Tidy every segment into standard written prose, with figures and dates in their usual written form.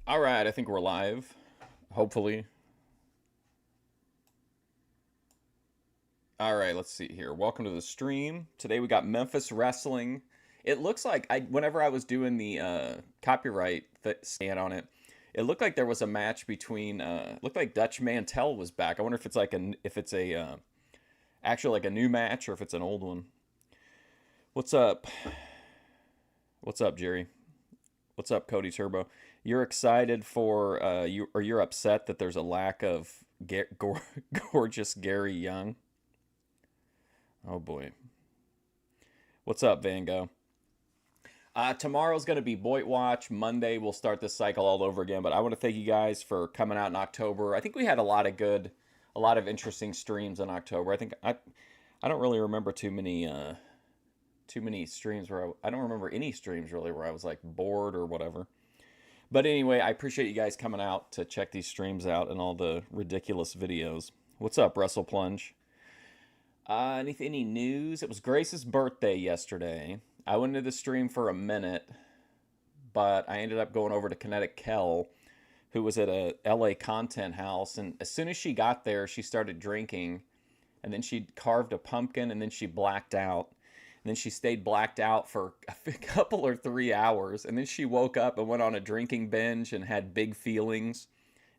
All right, I think we're live. Hopefully. All right, let's see here. Welcome to the stream. Today we got Memphis wrestling. It looks like whenever I was doing the copyright scan on it, it looked like there was a match between. Looked like Dutch Mantel was back. I wonder if it's like actually like a new match or if it's an old one. What's up? What's up, Jerry? What's up, Cody Turbo? You're excited for you're upset that there's a lack of gorgeous Gary Young. Oh boy. What's up, Van Gogh? Tomorrow's going to be Boyd Watch. Monday we'll start this cycle all over again. But I want to thank you guys for coming out in October. I think we had a lot of interesting streams in October. I don't really remember too many streams where I don't remember any streams really where I was like bored or whatever. But anyway, I appreciate you guys coming out to check these streams out and all the ridiculous videos. What's up, Wrestle Plunge? Any news? It was Grace's birthday yesterday. I went into the stream for a minute, but I ended up going over to Kinetic Kel, who was at a LA content house. And as soon as she got there, she started drinking. And then she carved a pumpkin, and then she blacked out. And then she stayed blacked out for a couple or 3 hours. And then she woke up and went on a drinking binge and had big feelings.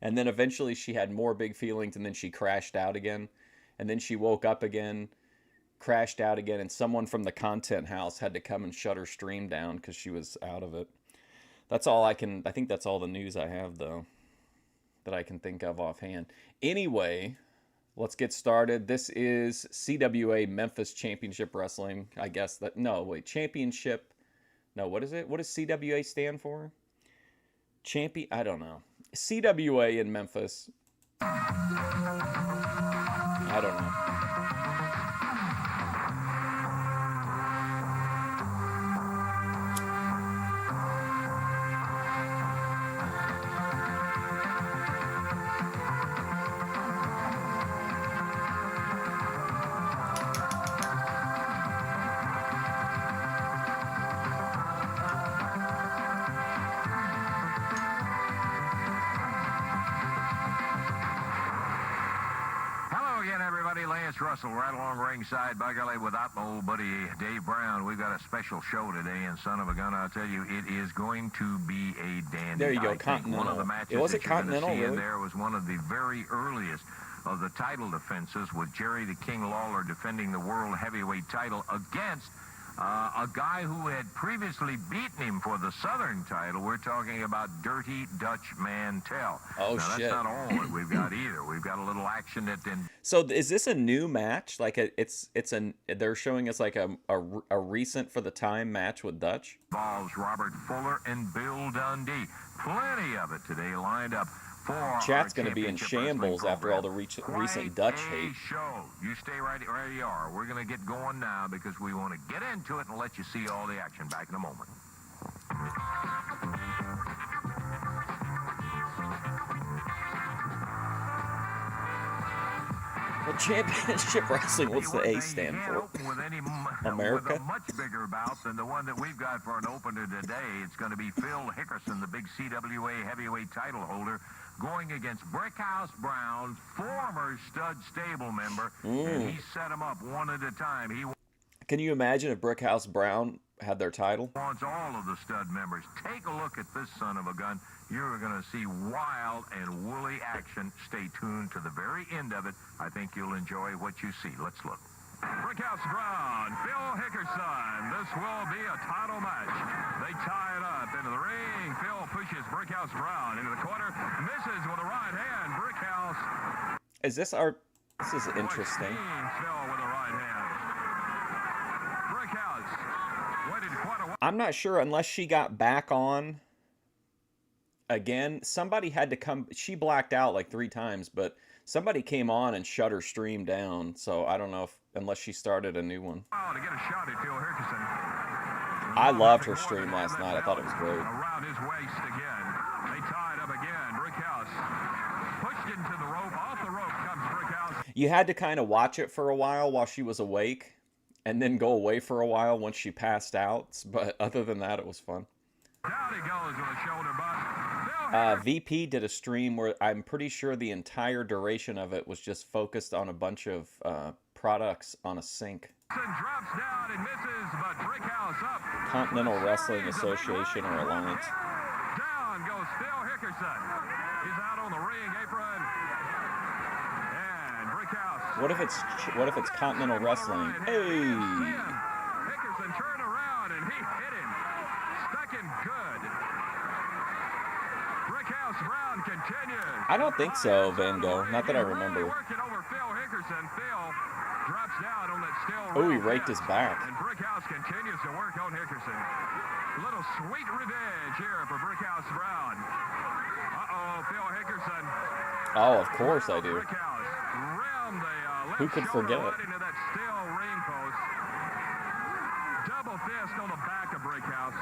And then eventually she had more big feelings, and then she crashed out again. And then she woke up again, crashed out again, and someone from the content house had to come and shut her stream down because she was out of it. That's all I think that's all the news I have, though, that I can think of offhand. Anyway, let's get started. This is CWA Memphis Championship Wrestling. I guess that, no, wait, Championship. No, what is it? What does CWA stand for? I don't know. CWA in Memphis. I don't know. Russell right along ringside by golly without my old buddy Dave Brown. We've got a special show today, and son of a gun, I'll tell you, it is going to be a dandy. There you go, Continental. One of the matches was it Continental, really? really? There was one of the very earliest of the title defenses with Jerry the King Lawler defending the World Heavyweight title against a guy who had previously beaten him for the Southern title. We're talking about Dirty Dutch Mantel. Oh, now, shit. That's not all that we've got either. We've got a little action that then. So is this a new match? Like they're showing us like a recent for the time match with Dutch? Involves Robert Fuller and Bill Dundee. Plenty of it today lined up. Chat's going to be in shambles after all the recent Dutch hate. Show. You stay right where you are. We're going to get going now because we want to get into it and let you see all the action. Back in a moment. Well, Championship Wrestling, what's the A stand for? America? With a much bigger bout than the one that we've got for an opener today. It's going to be Phil Hickerson, the big CWA heavyweight title holder, going against Brickhouse Brown, former stud stable member, and he set him up one at a time. Can you imagine if Brickhouse Brown had their title? Wants all of the stud members. Take a look at this son of a gun. You're going to see wild and woolly action. Stay tuned to the very end of it. I think you'll enjoy what you see. Let's look. Brickhouse Brown, Phil Hickerson. This will be a title match. They tie it up into the ring. Phil pushes Brickhouse Brown into the corner. Misses with a right hand. Brickhouse. This is interesting. Phil with a right hand. Brickhouse waited quite a while. I'm not sure unless she got back on again. Somebody had to come. She blacked out like 3 times, but somebody came on and shut her stream down. So I don't know unless she started a new one. Oh, to get a shot at Phil Hickerson. I loved her stream last night. I thought it was great. Around his waist again. They tied up again. Brickhouse pushed into the rope. Off the rope comes Brickhouse. You had to kind of watch it for a while she was awake, and then go away for a while once she passed out. But other than that, it was fun. Down he goes with a shoulder butt. Phil VP did a stream where I'm pretty sure the entire duration of it was just focused on a bunch of products on a sink. Drops down and misses, but Brickhouse up. Continental Wrestling Association or Alliance. Down goes Phil Hickerson. He's out on the ring apron. And Brickhouse. What if it's Continental Wrestling? Hey. Hickerson turned around and he hit him. Stuck him good. Brickhouse Brown continues. I don't think so, Van Gogh. Not that I remember. Working over Phil Hickerson. Phil drops down on that still. Oh, he raked his back. And Brickhouse continues to work on Hickerson. A little sweet revenge here for Brickhouse Brown. Uh-oh, Phil Hickerson. Oh, of course I do. Brickhouse round the left Who could shoulder forget? right into that steel ring post. Double fist on the back of Brickhouse.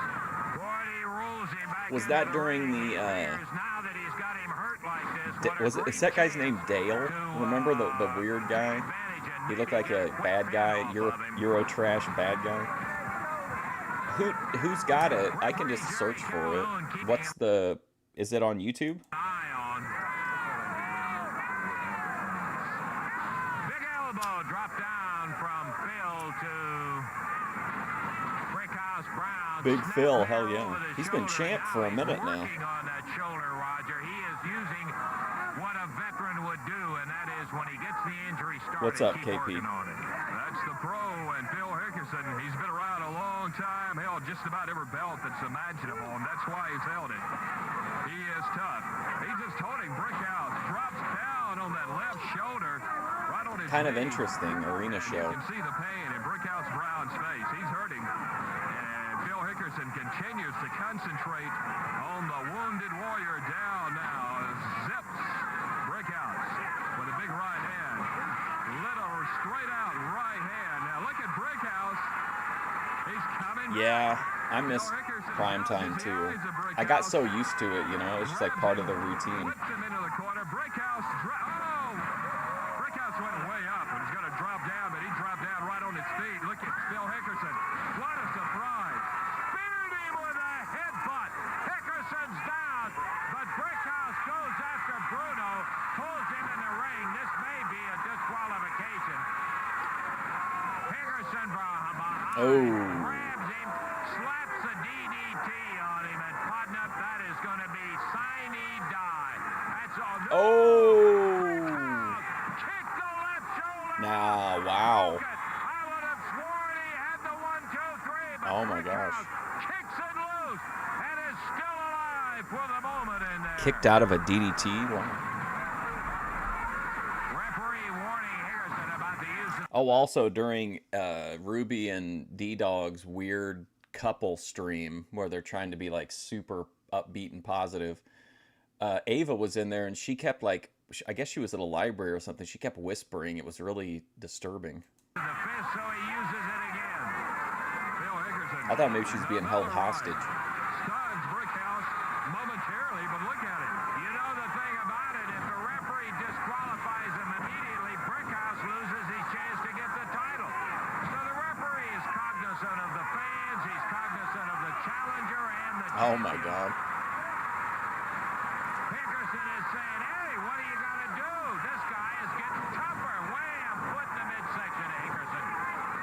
Boy, he rolls him back. Was that during the now that he's got him hurt like this, is that guy's name Dale? Remember the weird guy? He looked like a bad guy, Euro trash bad guy. Who's got it? I can just search for it. Is it on YouTube? Big elbow drop down from Phil to Brickhouse Brown. Big Phil, hell yeah. He's been champ for a minute now. Working on that shoulder, Roger. He is using what a veteran would do, and that is when he gets the injury started. What's up, keep KP? working on it. That's the pro, and Phil Hickerson. He's been around a long time. Held just about every belt that's imaginable, and that's why he's held it. He is tough. He's just holding Brickhouse. Drops down on that left shoulder, right on his Kind of knee. interesting arena show. You can see the pain in Brickhouse Brown's face. He's hurting. And Phil Hickerson continues to concentrate on the wounded warrior down now. Zips Brickhouse with a big right hand. Little straight out right hand. Now look at Brickhouse. He's coming. Yeah, I miss primetime too. I got so used to it, you know, it's just like part of the routine. Whips him into the corner. Brickhouse. Brickhouse went way up and he's going to drop down, but he dropped down right on his feet. Look at Phil Hickerson. What a surprise. Speared him with a headbutt. Hickerson's down, but Brickhouse goes after Bruno, pulls him in the ring. This may be a disqualification. Hickerson behind grabs him, slaps a DDT on him, and partner, that is going to be Steiner die. That's all. Oh! Kick the left shoulder. Nah, wow. I would have sworn he had the 1, 2, 3, but Oh my gosh. kicks it loose and is still alive for the moment in there. Kicked out of a DDT? Wow. Referee warning Harrison about the use of Oh, also during Ruby and D-Dog's weird couple stream where they're trying to be like super upbeat and positive, Ava was in there and she kept like, I guess she was at a library or something. She kept whispering. It was really disturbing. the fist, so he uses it again. Phil Hickerson. I thought maybe she's being held hostage. Stuns Brickhouse momentarily, but look at it. You know the thing about it, if the referee disqualifies him immediately, Brickhouse loses his chance to get the title. So the referee is cognizant of the fans, he's cognizant of the challenger and the Oh my champion. God. Hickerson is saying, hey, what are you going to do? This guy is getting tougher. Wham! Foot in the midsection of Hickerson.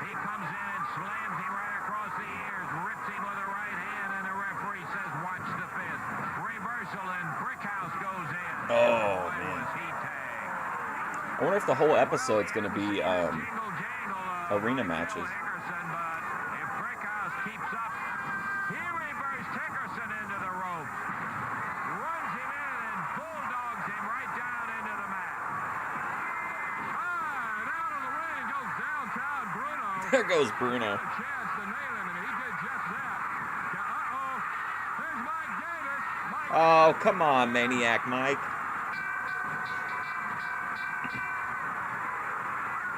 He comes in and slams him right across the ears, rips him with a right hand, and the referee says, watch the fist. Reversal, and Brickhouse goes in. Oh, Boy, man. was he tagged. I wonder if the whole episode's going to be Jingle, jangle, arena matches. Hickerson, but if Brickhouse keeps up, he reversed Hickerson into the ropes. Runs him in and bulldogs him right down into the mat. Down on the ring goes downtown Bruno. There goes Bruno. A chance to nail him, and he did just that. Uh-oh. There's Mike Davis. Oh, come on, Maniac Mike.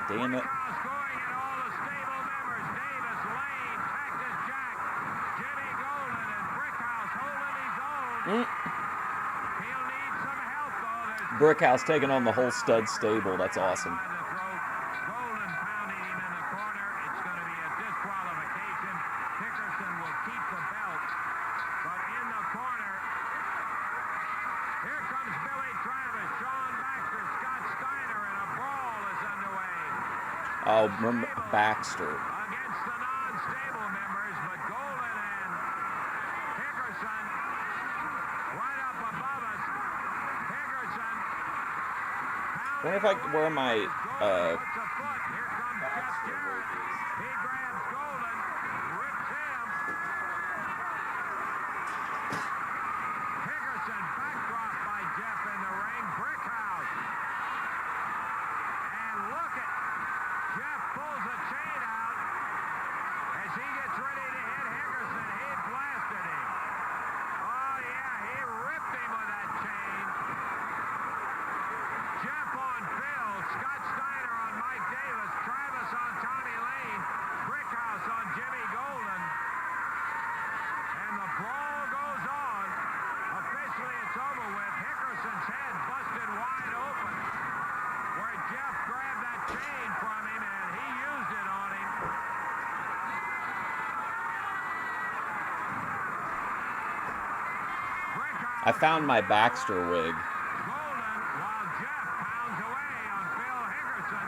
Damn it. Brickhouse going at all the stable members. Davis, Lane, Cactus Jack, Jimmy Golden, and Brickhouse holding his own. He'll need some help, though. There's Brickhouse taking on the whole stud stable. That's awesome. by the throat. Golden pounding him in the corner. It's going to be a disqualification. Hickerson will keep the belt, but in the corner, comes Billy Travis, Sean Baxter, Scott Steiner, and a brawl is underway. Oh, remember Baxter. Against the non-stable members, but Golden and Hickerson right up above us. Hickerson. I wonder if I wear my Puts a foot. Here comes Jeff Jarrett. He grabs Golden, rips him. Hickerson backdrop by Jeff in the ring. Brickhouse. And look at Jeff pulls a chain out as he gets ready to hit Hickerson. He blasted him. Oh yeah, he ripped him with that chain. Jeff on Phil, Scott Steiner on Mike Davis, Travis on Tommy Lane, Brickhouse on Jimmy Golden. And the brawl goes on. Officially it's over with. Hickerson's head busted wide open. Where Jeff grabbed that chain from him and he used it on him. Brickhouse I found my Baxter wig. Golden while Jeff pounds away on Phil Hickerson.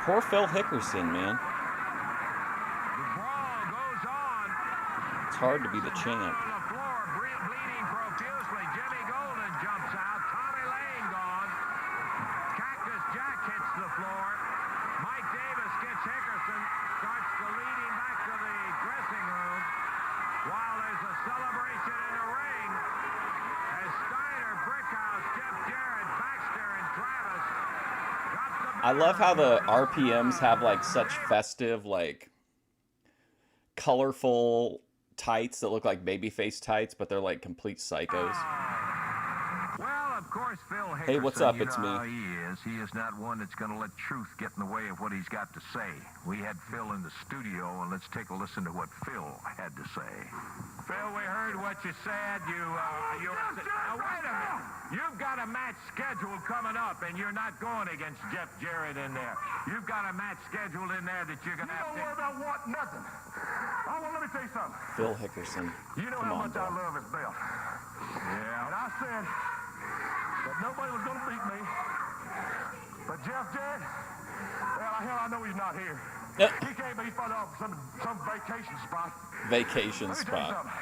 Poor Phil Hickerson, man. The brawl goes on. It's hard to be the champ. On the floor, bleeding profusely. Jimmy Golden jumps out. Tommy Lane gone. Cactus Jack hits the floor. Mike Davis gets Hickerson. Starts to lead him back to the dressing room. While there's a celebration in the ring. As Steiner, Brickhouse, Jeff Jarrett, Baxter, and Travis got the I love how the RPMs have like such festive, like colorful tights that look like babyface tights, but they're like complete psychos. Well, of course, Phil Hickerson, Hey, what's up? you It's know me. how he is. He is not one that's going to let truth get in the way of what he's got to say. We had Phil in the studio, and let's take a listen to what Phil had to say. Phil, we heard what you said. Now, wait a minute. You've got a match scheduled coming up, and you're not going against Jeff Jarrett in there. You've got a match scheduled in there that you're going to have to... Don't worry about what? Nothing. Oh, well, let me tell you something. Phil Hickerson. You know Come how on, much I bro. love his belt. Yeah. And I said that nobody was going to beat me. But Jeff Jarrett, well, hell, I know he's not here. He can't be fun off some vacation spot. Vacation Let me tell you spot. something.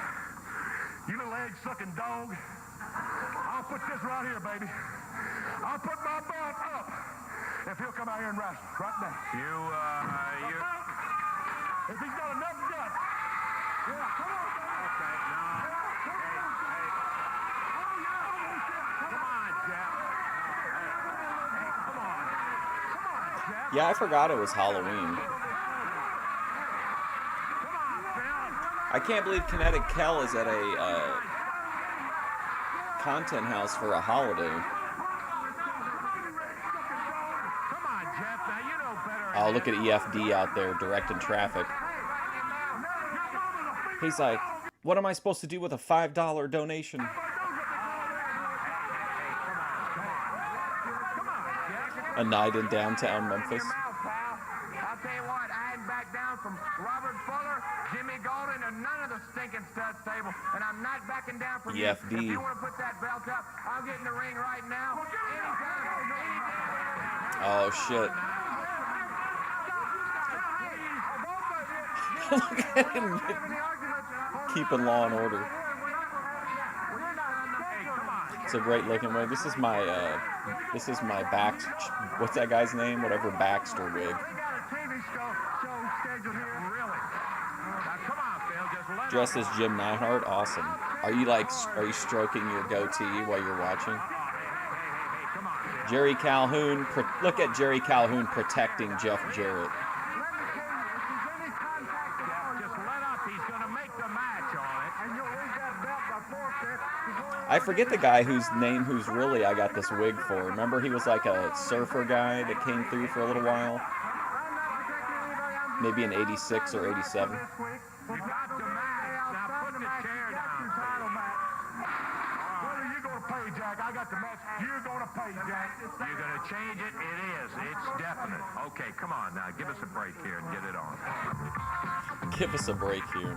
You little egg-sucking dog, I'll put this right here, baby. I'll put my belt up if he'll come out here and wrestle right now. If he's got enough guts. Yeah, come on, baby. Okay, no. Come on, Jeff. Hey, come on. Come on, Jeff. Yeah, I forgot it was Halloween. Come on, Phil. I can't believe Kinetic Kel is at a content house for a holiday. Come on, Jeff. Now you know better. Oh, look at EFD out there directing traffic. He's like, what am I supposed to do with a $5 donation? A night in downtown Memphis. I'll tell you what, I ain't back down from Robert Fuller, Jimmy Golden, and none of the stinking stud stable, and I'm not backing down from EFD. you. If you want to put that belt up, I'll get in the ring right now. Anytime. Oh, shit. Look at him keeping law and order. It's a great looking wig. This is my back. What's that guy's name? Whatever Baxter wig. We got a TV show scheduled here. Really? Now, come on, Phil. Just let Dressed as Jim Neidhart. Awesome. Are you stroking your goatee while you're watching? Hey, come on, Phil. Jerry Calhoun. Look at Jerry Calhoun protecting Jeff Jarrett. Just let up. He's going to make the match on it. And you'll lose that belt by forfeit. I forget the guy whose really I got this wig for. Remember, he was like a surfer guy that came through for a little while. Maybe in '86 or '87. You got the match. Now put the chair down. What are you going to pay, Jack? I got the match. You're going to pay, Jack. You're going to change it? It is. It's definite. Okay, come on now. Give us a break here and get it on. Give us a break here.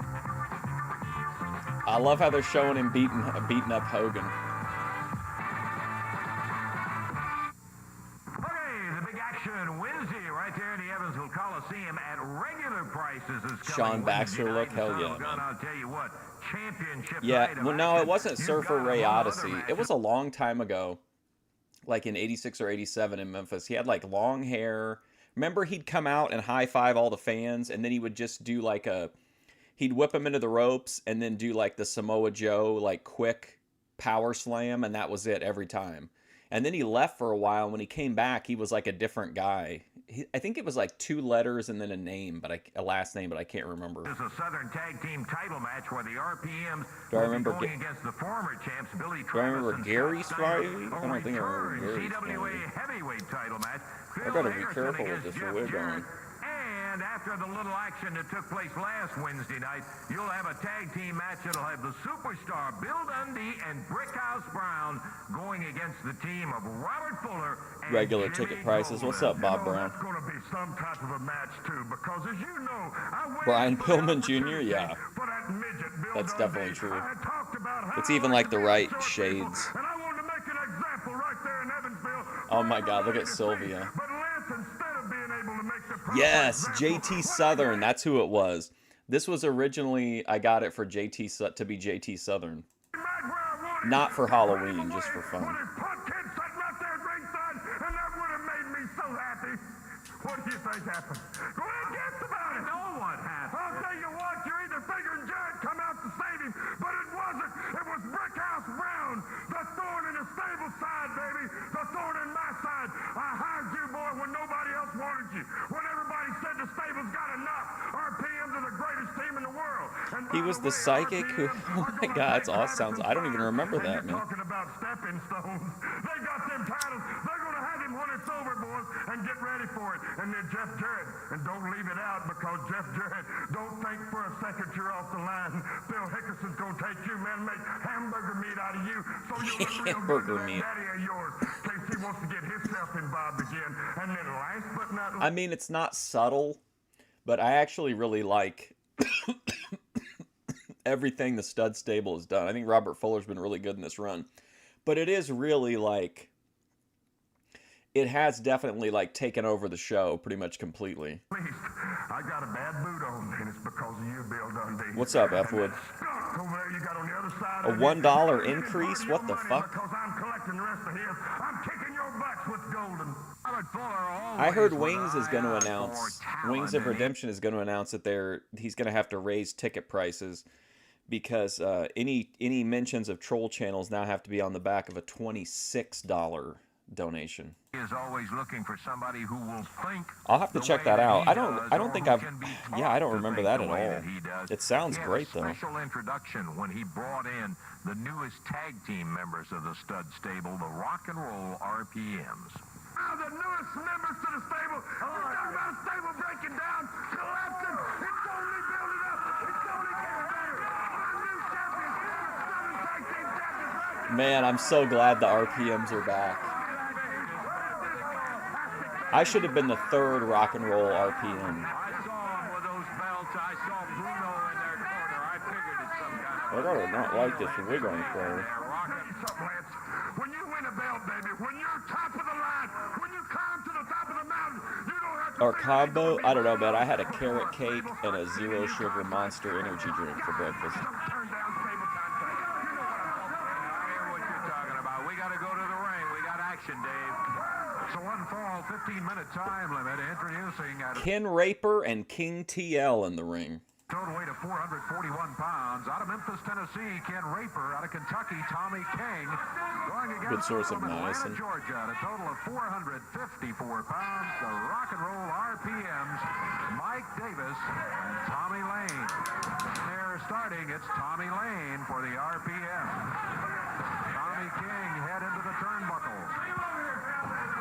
I love how they're showing him beating up Hogan. Tazewell Coliseum at regular prices is Sean coming Baxter Wednesday look, night. hell Son of yeah, a gun, man. I'll tell you what, championship Yeah, night of well, no, it action. wasn't You've Surfer got Ray among other Odyssey. It matches. was a long time ago, like in 86 or 87 in Memphis. He had like long hair. Remember, he'd come out and high five all the fans, and then he would just do like he'd whip them into the ropes and then do like the Samoa Joe, like quick power slam, and that was it every time. And then he left for a while. When he came back, he was like a different guy. I think it was like 2 letters and then a name, but a last name, but I can't remember. This is a Southern Tag Team title match where the RPMs Do I will remember be going against the former champs Billy Do I remember Travis and Gary's Scott Steiner. fight? I don't think I remember Gary's CWA fight. heavyweight title match. I gotta be careful with this wig on. And after the little action that took place last Wednesday night, you'll have a tag team match that'll have the superstar Bill Dundee and Brickhouse Brown going against the team of Robert Fuller and Regular Jimmy ticket prices. Golden. What's up, Bob Brown? That's going to be some type of a match, too, because as you know, I waited Brian for the Pillman Jr., opportunity yeah. for that midget Bill That's Dundee. definitely true. I had talked about how It's even I like the could right beat short shades. people, and I wanted to make an example right there in Evansville. Oh my God, look for at everybody to see. Sylvia. But Lance, instead of being able to make the proper Yes, example, JT Southern. That's who it was. This was originally, I got it for to be JT Southern. Not for Halloween, just for fun. With his punk kid sitting out there at ringside, and that would have made me so happy. What do you think happened? Go ahead and guess about it. know what happened. I'll tell you what, you're either figuring Jared come out to save him, but it wasn't. It was Brickhouse Brown, the thorn in the stable side, baby. The thorn in my side. I hired you, boy, when nobody else wanted you. When everybody said the stable's got enough. RPMs are the greatest team in the world. And He by was the way, psychic who, RPMs oh are my gonna God, take it's awesome. titles I don't even from remember fire. that, And man. you're talking about stepping stones. They got them titles. They're going to have him when it's over, boys, and get ready for it. And then Jeff Jarrett, and don't leave it out because Jeff Jarrett, don't think for a second you're off the line. Phil Hickerson's going to take you, man, make hamburger meat out of you, so you'll look real good Hamburger to that meat. daddy of yours, in case he wants to get himself involved again. And then last but not least, I mean, it's not subtle, but I actually really like everything the stud stable has done. I think Robert Fuller's been really good in this run. But it is really like, it has definitely like taken over the show pretty much completely. I got a bad boot on, and it's because of you, Bill Dundee. What's up, F. Wood? Skunk over there you got on the other side A of $1 you. increase? Give me What the money fuck? Because I'm collecting the rest of his. I'm kicking your butts with golden. Robert Fuller I heard always Wings with is going to eye out announce, for talent, Wings of and he- Redemption is going to announce that he's going to have to raise ticket prices because any mentions of troll channels now have to be on the back of a $26 donation. He is always looking for somebody who will think. I'll have to the check way that out. he I don't does, think or I've, who can be yeah, I don't taught to remember think that the at way all. that he does. It sounds He had great a though. special introduction when he brought in the newest tag team members of the stud stable, the Rock and Roll RPMs. Now the newest members to the stable. We're talking about a stable breaking down, collapsing. It's only building up. It's only getting better. Our new champion, the Southern Tag Team champions, right? Man, I'm so glad the RPMs are back. I should have been the third rock and roll RPM. I saw him with those belts. I saw Bruno in their corner. I figured it's some kind of. I gotta not like this wig on Clay. They're Tell rocking. you something, Lance. When you win a belt, baby, when you're top of the line, when you climb to the top of the mountain, you don't have to. Or think combo, it's gonna be I don't know, man. I had a before carrot the cake stable and a starts. zero sugar Monster energy drink for breakfast. Don't turn down stable contract. You know what I'm talking about. I hear what you're talking about. We got to go to the ring. We got action, Dave. So one fall, 15-minute time limit. Introducing at a Ken Raper and King TL in the ring. total weight of 441 pounds. Out of Memphis, Tennessee, Ken Raper. Out of Kentucky, Tommy King. Going against Good source of from Atlanta, niacin. Georgia. At a total of 454 pounds. The Rock and Roll RPMs, Mike Davis and Tommy Lane. They're starting. It's Tommy Lane for the RPM. Tommy King head into the turnbuckle.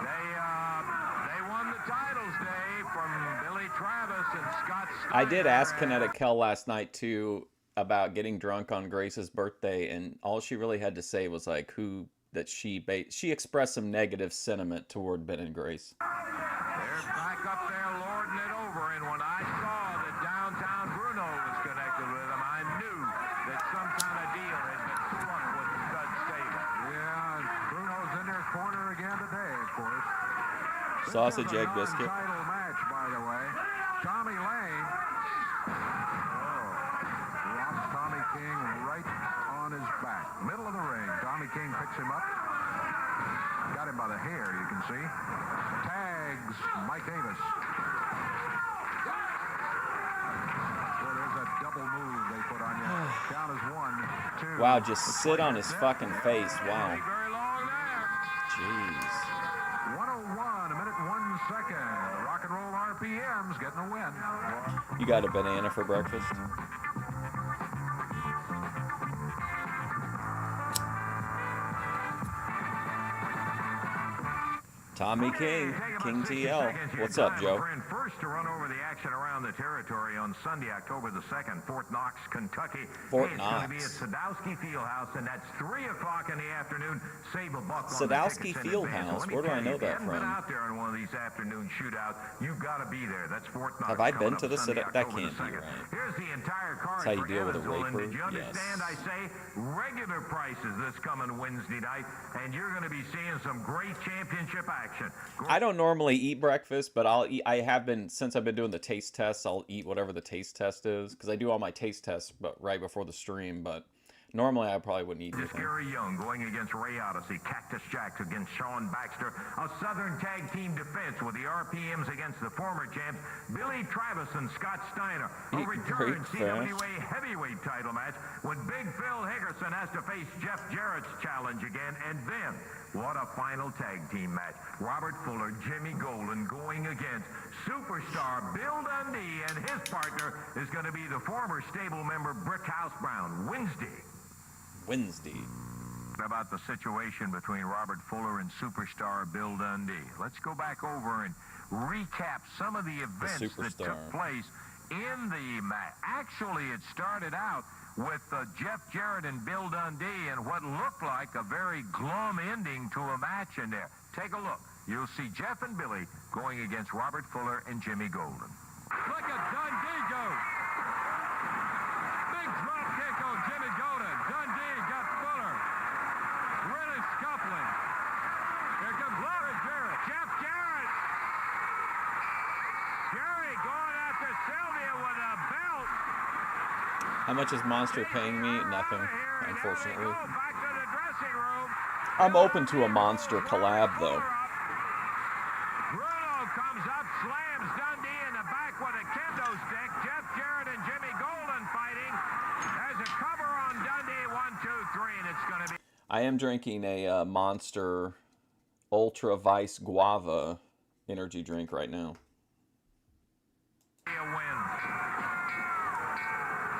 They won the titles, Dave, from Billy Travis and Scott Steiner. I did ask Kinetic Kel last night too about getting drunk on Grace's birthday, and all she really had to say was like she expressed some negative sentiment toward Ben and Grace. They're back up there lording it over, and when I saw that downtown Bruno was connected with them, I knew that some kind of deal had been struck with the stud stable. Yeah, Bruno's in their corner again today, of course. Sausage, This is a egg, biscuit. non-title match, by the way. Tommy King picks him up. Got him by the hair, you can see. Tags Mike Davis. Well, there's a double move they put on you. Count is 1, 2. Wow, just sit on his fucking face. Wow. Very long there. Jeez. 101, a minute, 1 second. The rock and roll RPM's getting a win. You got a banana for breakfast? Tommy King, King TL. What's up, Joe? First to run over the action around the territory on Sunday, October the 2nd, Fort Knox, Kentucky. Fort It's going to be at Knox. Sadowski Fieldhouse, and that's 3 o'clock in the afternoon. Save a buck on Sadowski the tickets in advance. Fieldhouse? Let me Where do tell I you, know if you that haven't been from? out there in one of these afternoon shootouts, you've got to be there. That's Fort Knox. Have I been coming to up the Sunday, That October can't the be 2nd. right. Here's the entire card That's how you for deal with a Evansville, and raper? did you understand Yes. I say regular prices this coming Wednesday night, and you're going to be seeing some great championship action. I don't normally eat breakfast, but I'll eat. I have been since I've been doing the taste tests. I'll eat whatever the taste test is because I do all my taste tests, but right before the stream. But normally I probably wouldn't eat This anything. Gary Young going against Ray Odyssey. Cactus Jacks against Sean Baxter. A Southern Tag Team defense with the RPMs against the former champs Billy Travis and Scott Steiner. A Eat return breakfast. CWA heavyweight title match when Big Phil Higgerson has to face Jeff Jarrett's challenge again. And then, what a final tag team match. Robert Fuller, Jimmy Golden going against superstar Bill Dundee, and his partner is going to be the former stable member Brickhouse Brown. Wednesday. About the situation between Robert Fuller and superstar Bill Dundee. Let's go back over and recap some of the events that took place in the match. Actually, it started out with Jeff Jarrett and Bill Dundee and what looked like a very glum ending to a match in there. Take a look. You'll see Jeff and Billy going against Robert Fuller and Jimmy Golden. Look at Dundee go. Big drop kick on Jimmy Golden. Dundee got Fuller. Really scuffling. Here comes Larry Jarrett. Jeff Jarrett. Jerry going after Sylvia with a belt. How much is Monster paying me? Nothing, unfortunately. Back to the dressing room. I'm open to a Monster collab though. Bruno comes up, slams Dundee in the back with a kendo stick. Jeff Jarrett and Jimmy Golden fighting. There's a cover on Dundee. 1, 2, 3, and it's going to be. I am drinking a Monster Ultra Vice Guava energy drink right now. A win.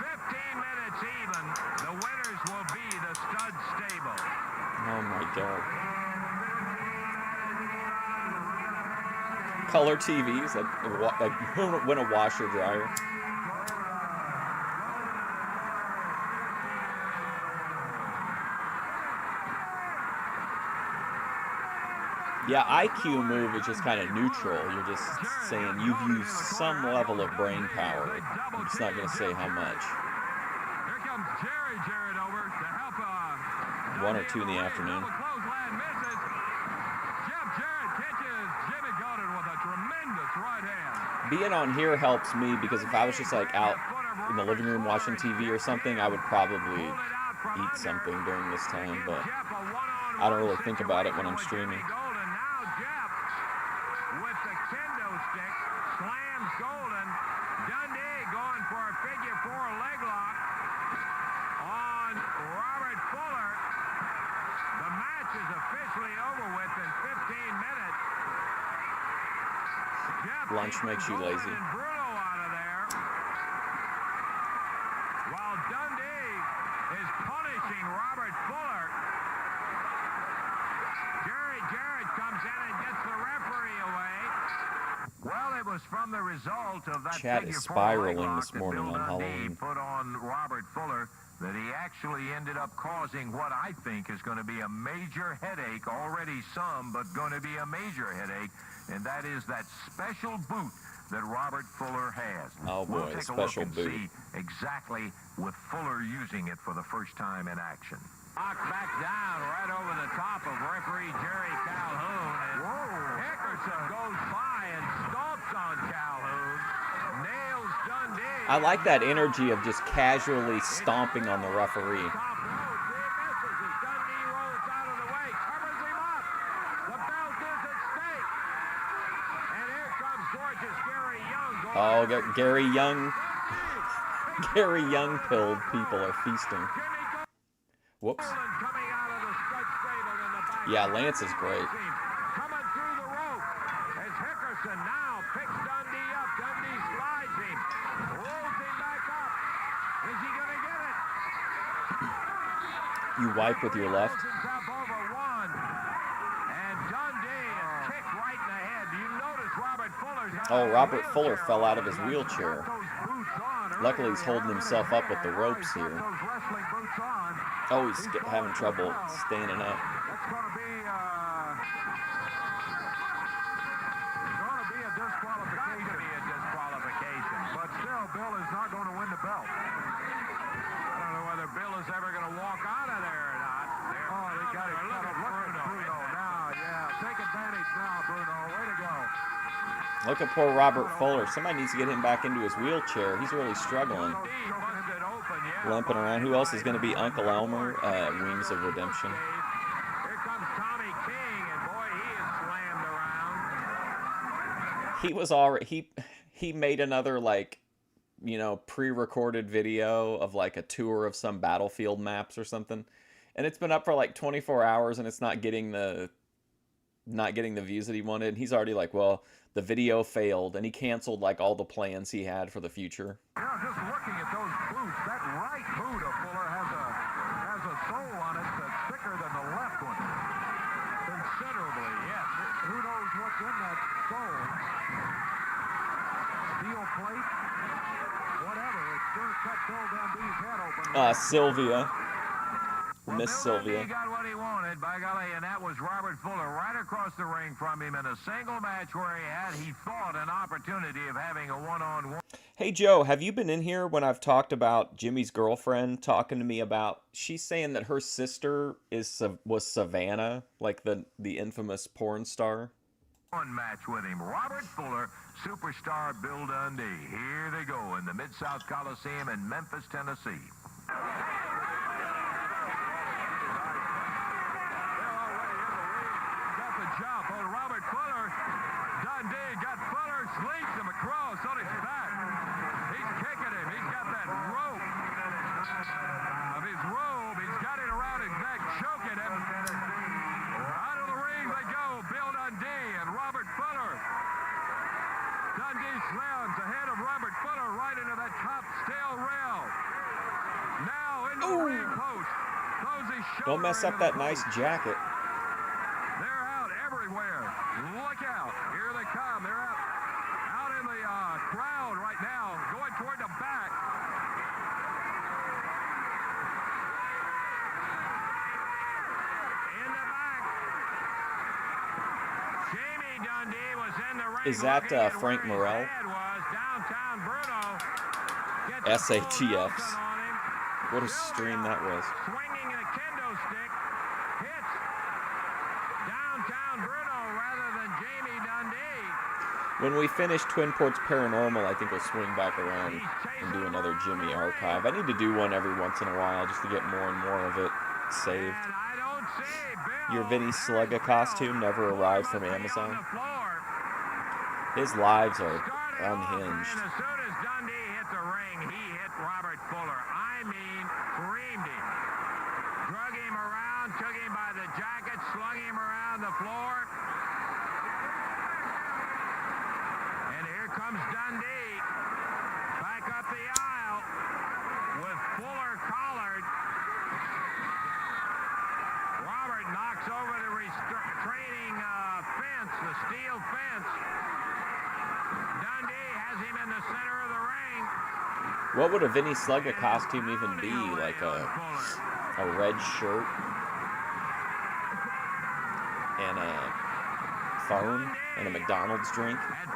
15 minutes even. The winners will be the Stud Stable. Oh my god. Color TVs, like win a washer dryer. Yeah, IQ move is just kind of neutral. You're just saying you've used some level of brain power. I'm just not going to say how much. Here comes Jerry Jarrett over to help 1 or 2 in the afternoon. Double clothesline misses. Jeff Jarrett catches Jimmy Golden with a tremendous right hand. Being on here helps me because if I was just like out in the living room watching TV or something, I would probably eat something during this time, but I don't really think about it when I'm streaming. Golden now Jeff with the kendo stick slams Golden. Dundee going for a figure 4 leg lock on Robert Fuller. The match is officially over with in 15 minutes. Jeff Lunch makes you lazy. And Bruno out of there. While Dundee is punishing Robert Fuller. Jerry Jarrett comes in and gets the referee away. Well, it was from the result of that Chat is figure 4 spiraling leg lock this that morning Bill on Dundee Halloween. put on Robert Fuller that he actually ended up causing what I think is going to be a major headache, already some, but going to be a major headache, and that is that special boot that Robert Fuller has. Oh boy, we'll take special a look boot. and see exactly with Fuller using it for the first time in action. Knocked back down right over the top of referee Jerry Calhoun. And Hickerson goes by and stomps on Calhoun. Nails Dundee. I like that energy of just casually stomping on the referee. Top rope. He misses as Dundee rolls Oh, Gary Young. Gary Young pilled people are feasting. Whoops. Yeah, Lance is great. Coming through the rope as Hickerson now picks Dundee up. Dundee slides him, rolls him back up. Is he going to get it? You wipe with your left. Over one. And Dundee is kicked right in the head. You notice Robert Fuller's Oh, Robert Fuller fell out of his wheelchair. Luckily, he's holding himself up with the ropes here. Oh, he's having trouble standing up. That's going to be a disqualification. But still, Bill is not going to win the belt. I don't know whether Bill is ever going to walk out of there or not. Oh, they got it. Look at Bruno now. Yeah, take advantage now, Bruno. Way to go. Look at poor Robert Fuller. Somebody needs to get him back into his wheelchair. He's really struggling. Limping around. Who else is going to be Uncle Elmer? Wings of Redemption. Here comes Tommy King, and boy, he is slammed around. He was already he made another, like, you know, pre-recorded video of like a tour of some battlefield maps or something, and it's been up for like 24 hours and it's not getting the views that he wanted. And he's already like, well, the video failed, and he canceled like all the plans he had for the future. Yeah, just looking at those boots, that right boot of Fuller has a sole on it that's thicker than the left one. Considerably, yes. Who knows what's in that sole? Steel plate? Whatever. It sure cut Bill Dundee's head open. Sylvia. Well, Miss Bill Sylvia. Dundee got what he wanted, by golly, and that was Robert Fuller right across the ring from him in a single match where he thought, an opportunity of having a one-on-one. Hey, Joe, have you been in here when I've talked about Jimmy's girlfriend talking to me about, she's saying that her sister was Savannah, like the infamous porn star? One match with him, Robert Fuller, superstar Bill Dundee. Here they go in the Mid-South Coliseum in Memphis, Tennessee. Jump on Robert Fuller. Dundee got Fuller, sleeps him across on his back. He's kicking him. He's got that rope of his robe. He's got it around his neck, choking him. Out of the ring they go, Bill Dundee and Robert Fuller. Dundee slams ahead of Robert Fuller right into that top steel rail. Now into the ring post. Throws his shoulder. Don't mess up that nice jacket. Look out. Here they come. They're out in the crowd right now, going toward the back. In the back. Jamie Dundee was in the ring. Is that Frank Morrell? SATFs. What a stream that was. Swinging a kendo stick. Hits downtown Bruno rather than Jamie Dundee. When we finish Twin Ports Paranormal, I think we'll swing back around and do another Jimmy archive. I need to do one every once in a while just to get more and more of it saved. And I don't see Bill. Your Vinny Slugga costume never arrived from Amazon. His lives are unhinged. And as soon as Dundee hit the ring, he hit Robert Fuller. I mean, creamed him. Drug him around, took him by the jacket, slung him around the floor. And here comes Dundee. Back up the aisle with Fuller collared. Robert knocks over the restraining fence, the steel fence. Dundee has him in the center of the ring. What would a Vinny Slugga costume even be? Like a red shirt and a phone and a McDonald's drink? At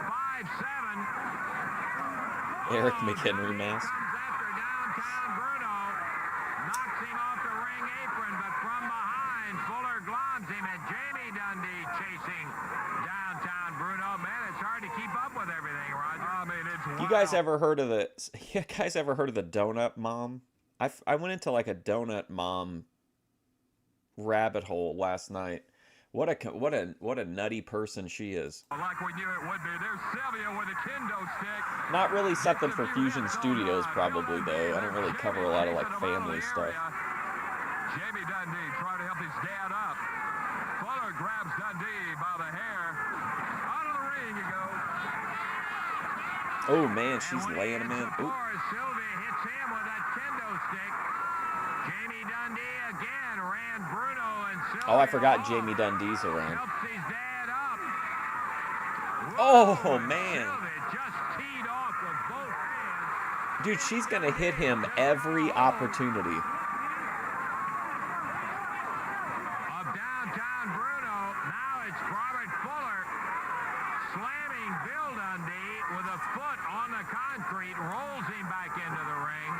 5'7", Eric McHenry mask. after downtown Bruno, knocks him off the ring apron, but from behind, Fuller globs him, and Jamie Dundee chasing downtown Bruno. Man, it's hard to keep up with everything, Roger. I mean, it's You guys ever heard of the Donut Mom? I went into like a Donut Mom rabbit hole last night. What a nutty person she is. Like we knew it would be. There's Sylvia with a kendo stick. Not really something for Fusion Studios, probably, though. I don't really cover a lot of, like, family stuff. Jamie Dundee trying to help his dad up. Fuller grabs Dundee by the hair. Out of the ring he goes. Oh, man, she's laying him in. Ooh. Sylvia hits him with that kendo stick. Jamie Dundee again ran Bruno and Sylvia. Oh, I forgot Jamie Dundee's around. Helps his dad up. Oh, man. Sylvia just teed off with both hands. Dude, she's going to hit him every opportunity. Of downtown Bruno, now it's Robert Fuller slamming Bill Dundee with a foot on the concrete, rolls him back into the ring.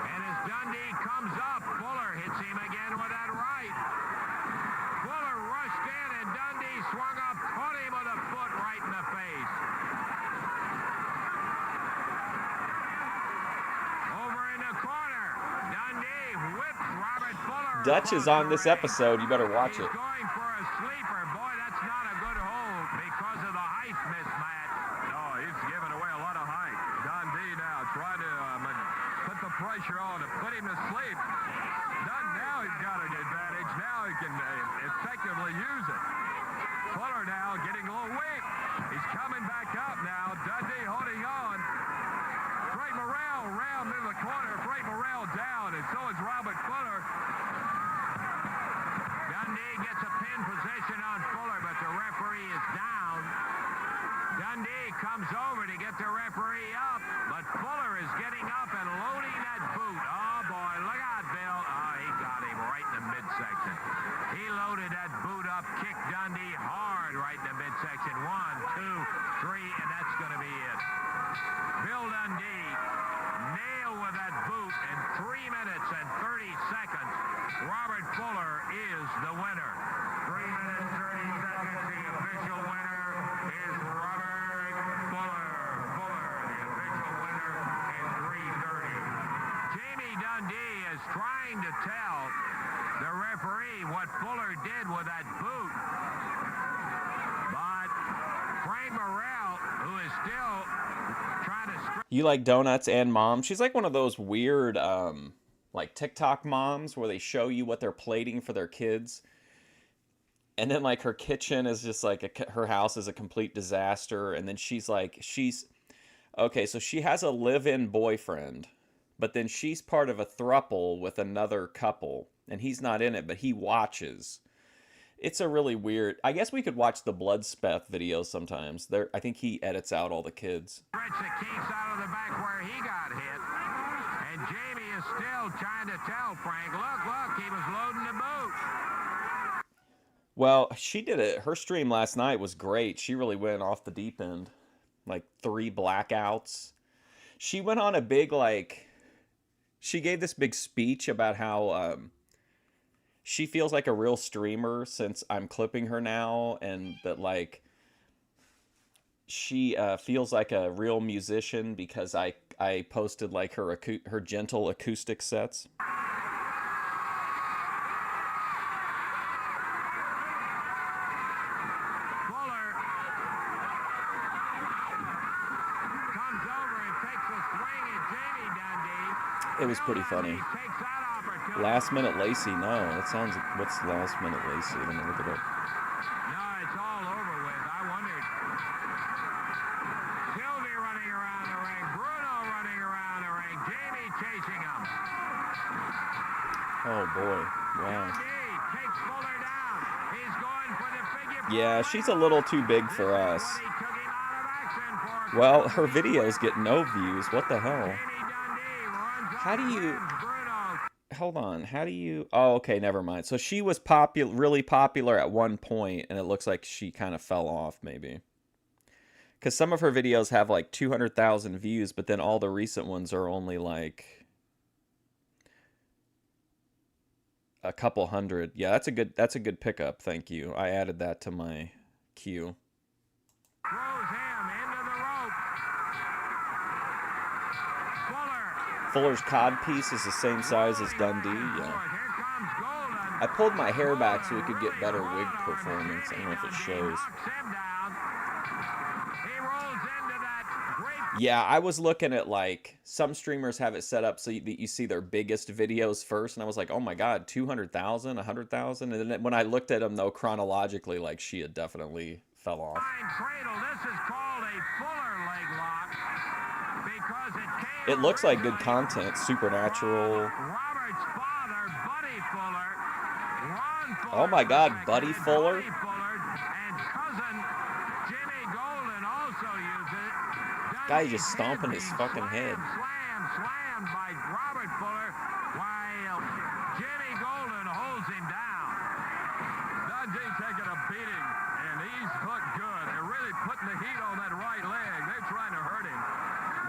And as Dundee comes up, Fuller hits him again with that right. Fuller rushed in and Dundee swung up, caught him with a foot right in the face. Over in the corner, Dundee whips Robert Fuller. Dutch is on this episode. You better watch it. He's going for a sleeper. Boy, that's not a good hold because of the height mismatch. Oh, he's giving away a lot of height. Dundee now trying to put the pressure on to put him to sleep. Now he's got an advantage. Now he can effectively use it. Fuller now getting a little weak. He's coming back up now. Dundee holding on. Frank Morrell round into the corner. Frank Morrell down, and so is Robert Fuller. Dundee gets a pin position on Fuller, but the referee is down. Dundee comes over to get the referee up, but Fuller is getting up and loading that boot. Oh, boy, look out, Bill. Oh, he got him right in the midsection. He loaded that boot up, kicked Dundee hard right in the midsection. 1, 2, 3, and that's going to be it. Bill Dundee nailed with that boot in 3 minutes and 30 seconds. Robert Fuller is the winner. 3 minutes, 30 seconds. The official winner is Robert Fuller. Fuller, the official winner, in 3:30. Jamie Dundee is trying to tell the referee what Fuller did with that boot. But Frank Morrell, who is still trying to... You like donuts and mom? She's like one of those weird, like TikTok moms where they show you what they're plating for their kids. And then, like, her kitchen is just like, her house is a complete disaster. And then okay, so she has a live-in boyfriend, but then she's part of a throuple with another couple. And he's not in it, but he watches. It's a really weird... I guess we could watch the Bloodspeth videos sometimes. I think he edits out all the kids. Stretch the case out of the back where he got hit. And Jamie is still trying to tell Frank, look, he was loading the boot. Well, she did it. Her stream last night was great. She really went off the deep end. Like 3 blackouts. She went on a big, like... She gave this big speech about how... she feels like a real streamer since I'm clipping her now, and that, like, she feels like a real musician because I posted, like, her gentle acoustic sets. Fuller comes over and takes a swing at Jamie Dundee. It was pretty funny. Takes that opportunity. Last Minute Lacey, no. That sounds... What's Last Minute Lacey? Let me look it up. No, it's all over with. I wondered. Sylvie running around the ring. Bruno running around the ring. Jamie chasing him. Oh, boy. Wow. Dundee takes Fuller down. He's going for the figure. Yeah, she's a little too big for us. But he took him out of action for... Well, her videos get no views. What the hell? Jamie Dundee runs How do up, you... wins Bruno. Hold on. How do you... Oh, okay, never mind. So she was really popular at one point, and it looks like she kind of fell off, maybe. Because some of her videos have, like, 200,000 views, but then all the recent ones are only, like... a couple hundred. Yeah, that's a good pickup. Thank you. I added that to my queue. Throws him into the rope. Fuller. Fuller's cod piece is the same size as Dundee. Yeah. Here comes Golden. I pulled my hair back so we could get better wig performance. I don't know if it shows. Yeah, I was looking at, like, some streamers have it set up so you see their biggest videos first, and I was like, oh my god, 200,000, 100,000? And then when I looked at them, though, chronologically, like, she had definitely fell off. It looks like good content, supernatural. Oh my god, Buddy Fuller? Guy just stomping his fucking head. Slammed by Robert Fuller while Jimmy Golden holds him down. Dundee taking a beating, and he's looked good. They're really putting the heat on that right leg. They're trying to hurt him.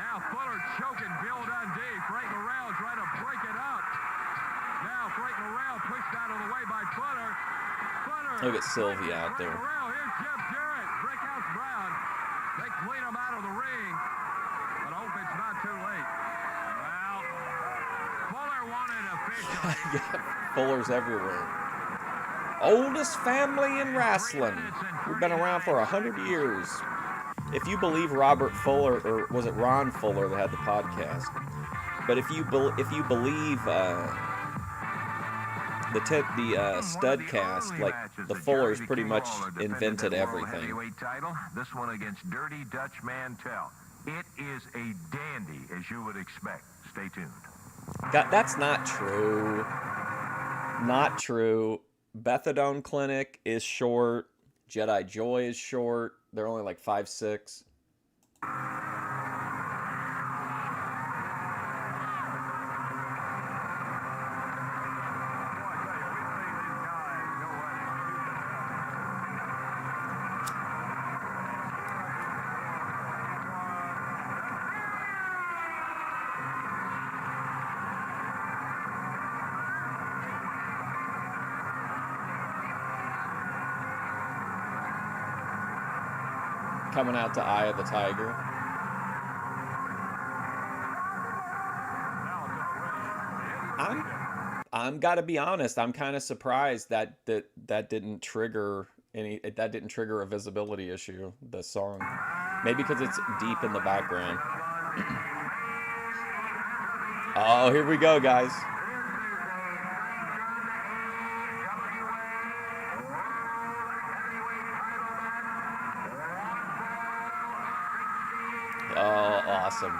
Now Fuller choking Bill Dundee. Frank Morrell trying to break it up. Now Frank Morrell pushed out of the way by Fuller. Look at Sylvia out there. Morrell, here's Jeff Jarrett, Brickhouse Brown. They clean him out of the ring, but I hope it's not too late. Well, Fuller wanted officially. Yeah, Fuller's everywhere. Oldest family in wrestling. We've been around for 100 years. If you believe Robert Fuller, or was it Ron Fuller that had the podcast? But if you believe the Studcast, like the Fullers pretty much invented everything. This one against Dirty Dutch Mantel. It is a dandy, as you would expect. Stay tuned. God, that's not true. Not true. Bethadone Clinic is short. Jedi Joy is short. They're only like 5'6". Coming out to Eye of the Tiger. I'm gotta be honest. I'm kind of surprised that didn't trigger a visibility issue. The song, maybe because it's deep in the background. Oh, here we go, guys. Oh, awesome.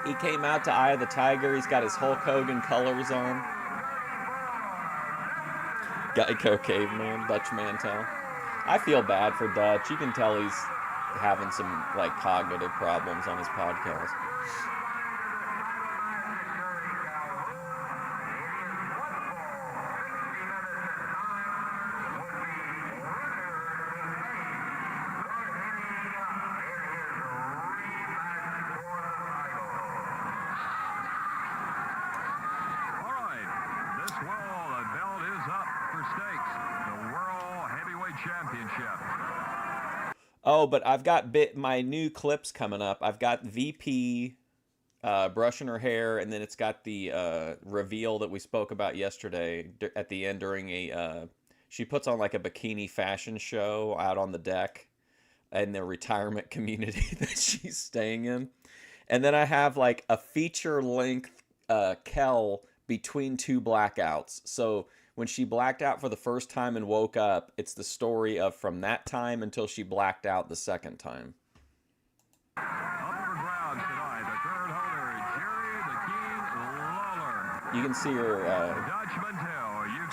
He came out to Eye of the Tiger. He's got his Hulk Hogan colors on. Geico Caveman, Dutch Mantel. I feel bad for Dutch. You can tell he's having some like cognitive problems on his podcast. Oh, but I've got my new clips coming up. I've got VP brushing her hair, and then it's got the reveal that we spoke about yesterday at the end during she puts on like a bikini fashion show out on the deck in the retirement community that she's staying in. And then I have like a feature-length Kel between two blackouts. So when she blacked out for the first time and woke up, it's the story of from that time until she blacked out the second time. You can see her,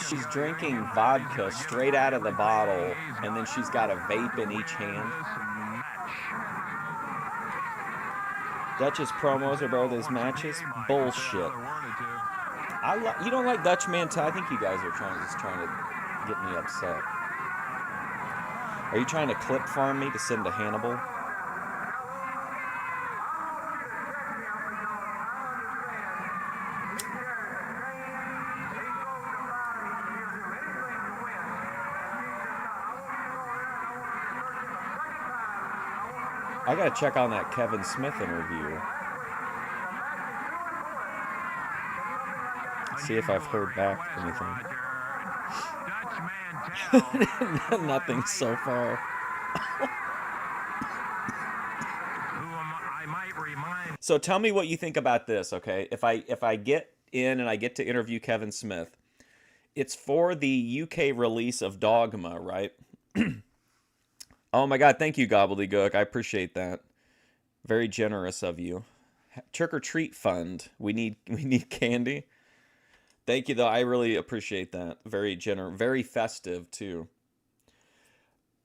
she's drinking vodka straight out of the bottle, and then she's got a vape in each hand. Dutch's promos are better than his matches? Bullshit. You don't like Dutch Mantel? I think you guys are just trying to get me upset. Are you trying to clip farm me to send to Hannibal? I gotta check on that Kevin Smith interview. See if I've heard back anything. Nothing so far. So tell me what you think about this, okay? If I get in and I get to interview Kevin Smith, it's for the UK release of Dogma, right? Oh my God, thank you, Gobbledygook. I appreciate that. Very generous of you. Trick or treat fund. We need candy. Thank you, though. I really appreciate that. Very very festive too.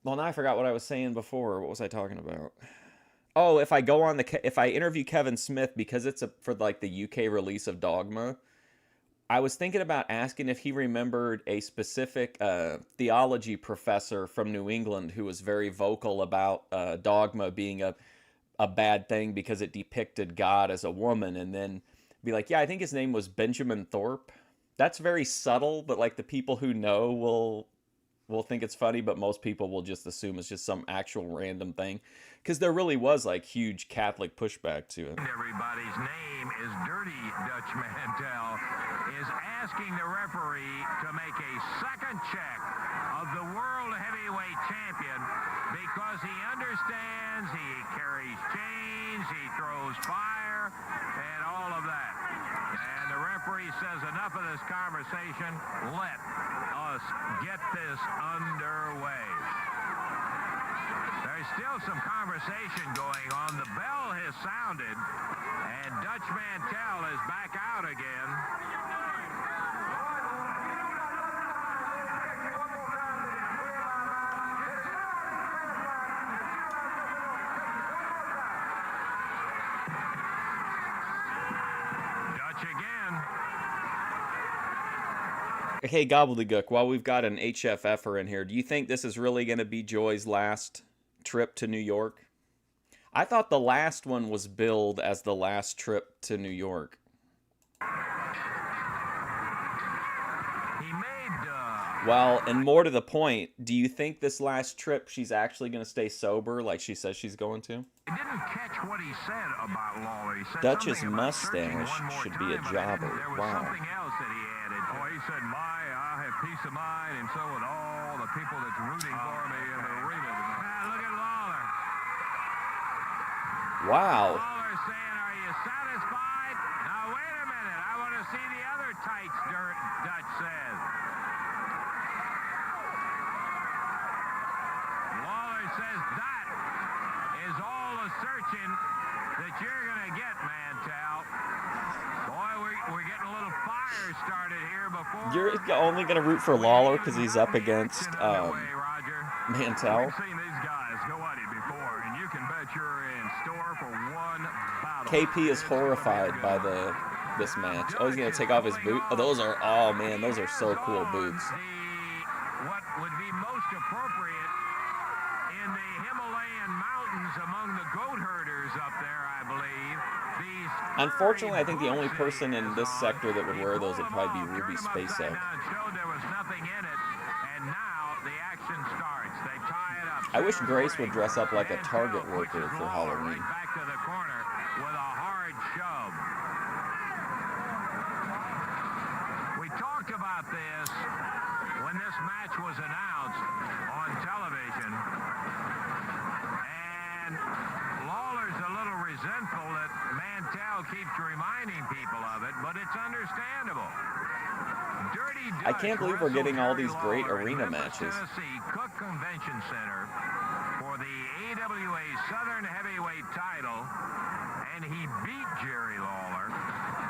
Well, now I forgot what I was saying before. What was I talking about? Oh, if I interview Kevin Smith because it's for like the UK release of Dogma, I was thinking about asking if he remembered a specific theology professor from New England who was very vocal about Dogma being a bad thing because it depicted God as a woman, and then be like, yeah, I think his name was Benjamin Thorpe. That's very subtle, but like the people who know will think it's funny, but most people will just assume it's just some actual random thing, because there really was like huge Catholic pushback to it. Everybody's name is Dirty Dutch Mantel is asking the referee to make a second check of the world heavyweight champion because he understands he carries chains, he throws fire, and all of that. And the referee says enough of this conversation. Let us get this underway. There's still some conversation going on. The bell has sounded, and Dutch Mantel is back out again. Dutch again. Okay, Gobbledygook, while we've got an HFFer in here, do you think this is really going to be Joy's last trip to New York? I thought the last one was billed as the last trip to New York. He made... Well, and more to the point, do you think this last trip she's actually going to stay sober like she says she's going to? I didn't catch what he said about Lawler. He said Dutch's something about searching mustache one more should be a time, but jobber. there was Wow. something else that he added. Oh, he said, I have peace of mind, and so would all the people that's rooting for me in the arena tonight. Look at Lawler. Wow. Lawler saying, are you satisfied? Now, wait a minute. I want to see the other tights, Dutch says. Lawler says that is all the searching that you're going to get, Mantel. Boy, we're getting a little fire started here before... You're only going to root for Lawler because he's up against Mantel? We've seen these guys go at it before, and you can bet you're in store for one battle. KP is horrified by this match. Oh, he's going to take off his boot. Oh, those are so cool boots. What would be most appropriate in the Himalayan mountains among the goat herders up there, I believe. Unfortunately, I think the only person in this sector that would wear those would probably be Ruby Spacek. There was nothing in it, and now the action starts. They tie it up. I wish Grace would dress up like a Target worker for Halloween. Back to the corner with a hard shove. We talked about this when this match was announced on television, and Lawler's a little resentful that Mantel keeps reminding people of it, but it's understandable. Dirty Dutch I can't believe we're getting all these great Lawler arena in Memphis, matches. Tennessee Cook Convention Center for the AWA Southern Heavyweight title, and he beat Jerry Lawler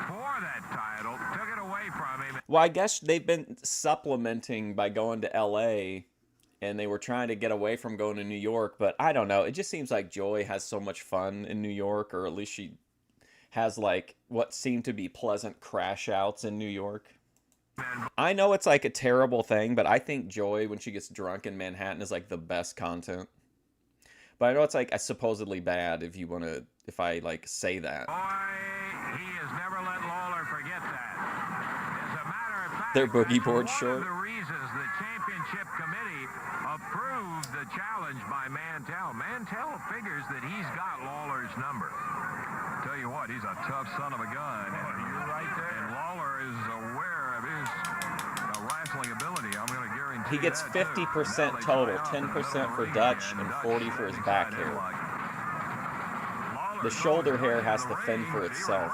for that title, took it away from him. Well, I guess they've been supplementing by going to LA, and they were trying to get away from going to New York, but I don't know. It just seems like Joy has so much fun in New York, or at least she has like what seem to be pleasant crash outs in New York. I know it's like a terrible thing, but I think Joy, when she gets drunk in Manhattan, is like the best content. But I know it's like supposedly bad if you want to, if I like say that. Boy, he has never let Lawler forget that. As a matter of fact, Their boogie that's board one short. of the reasons the championship committee approved the challenge by Mantell. Mantell figures that he's got Lawler's number. Tell you what, he's a tough son of a gun. You're right there. And Lawler is aware of his wrestling ability. I'm going to guarantee He gets that, 50% total, 10% for Dutch and 40 for his back hair. The shoulder hair has to fend for itself.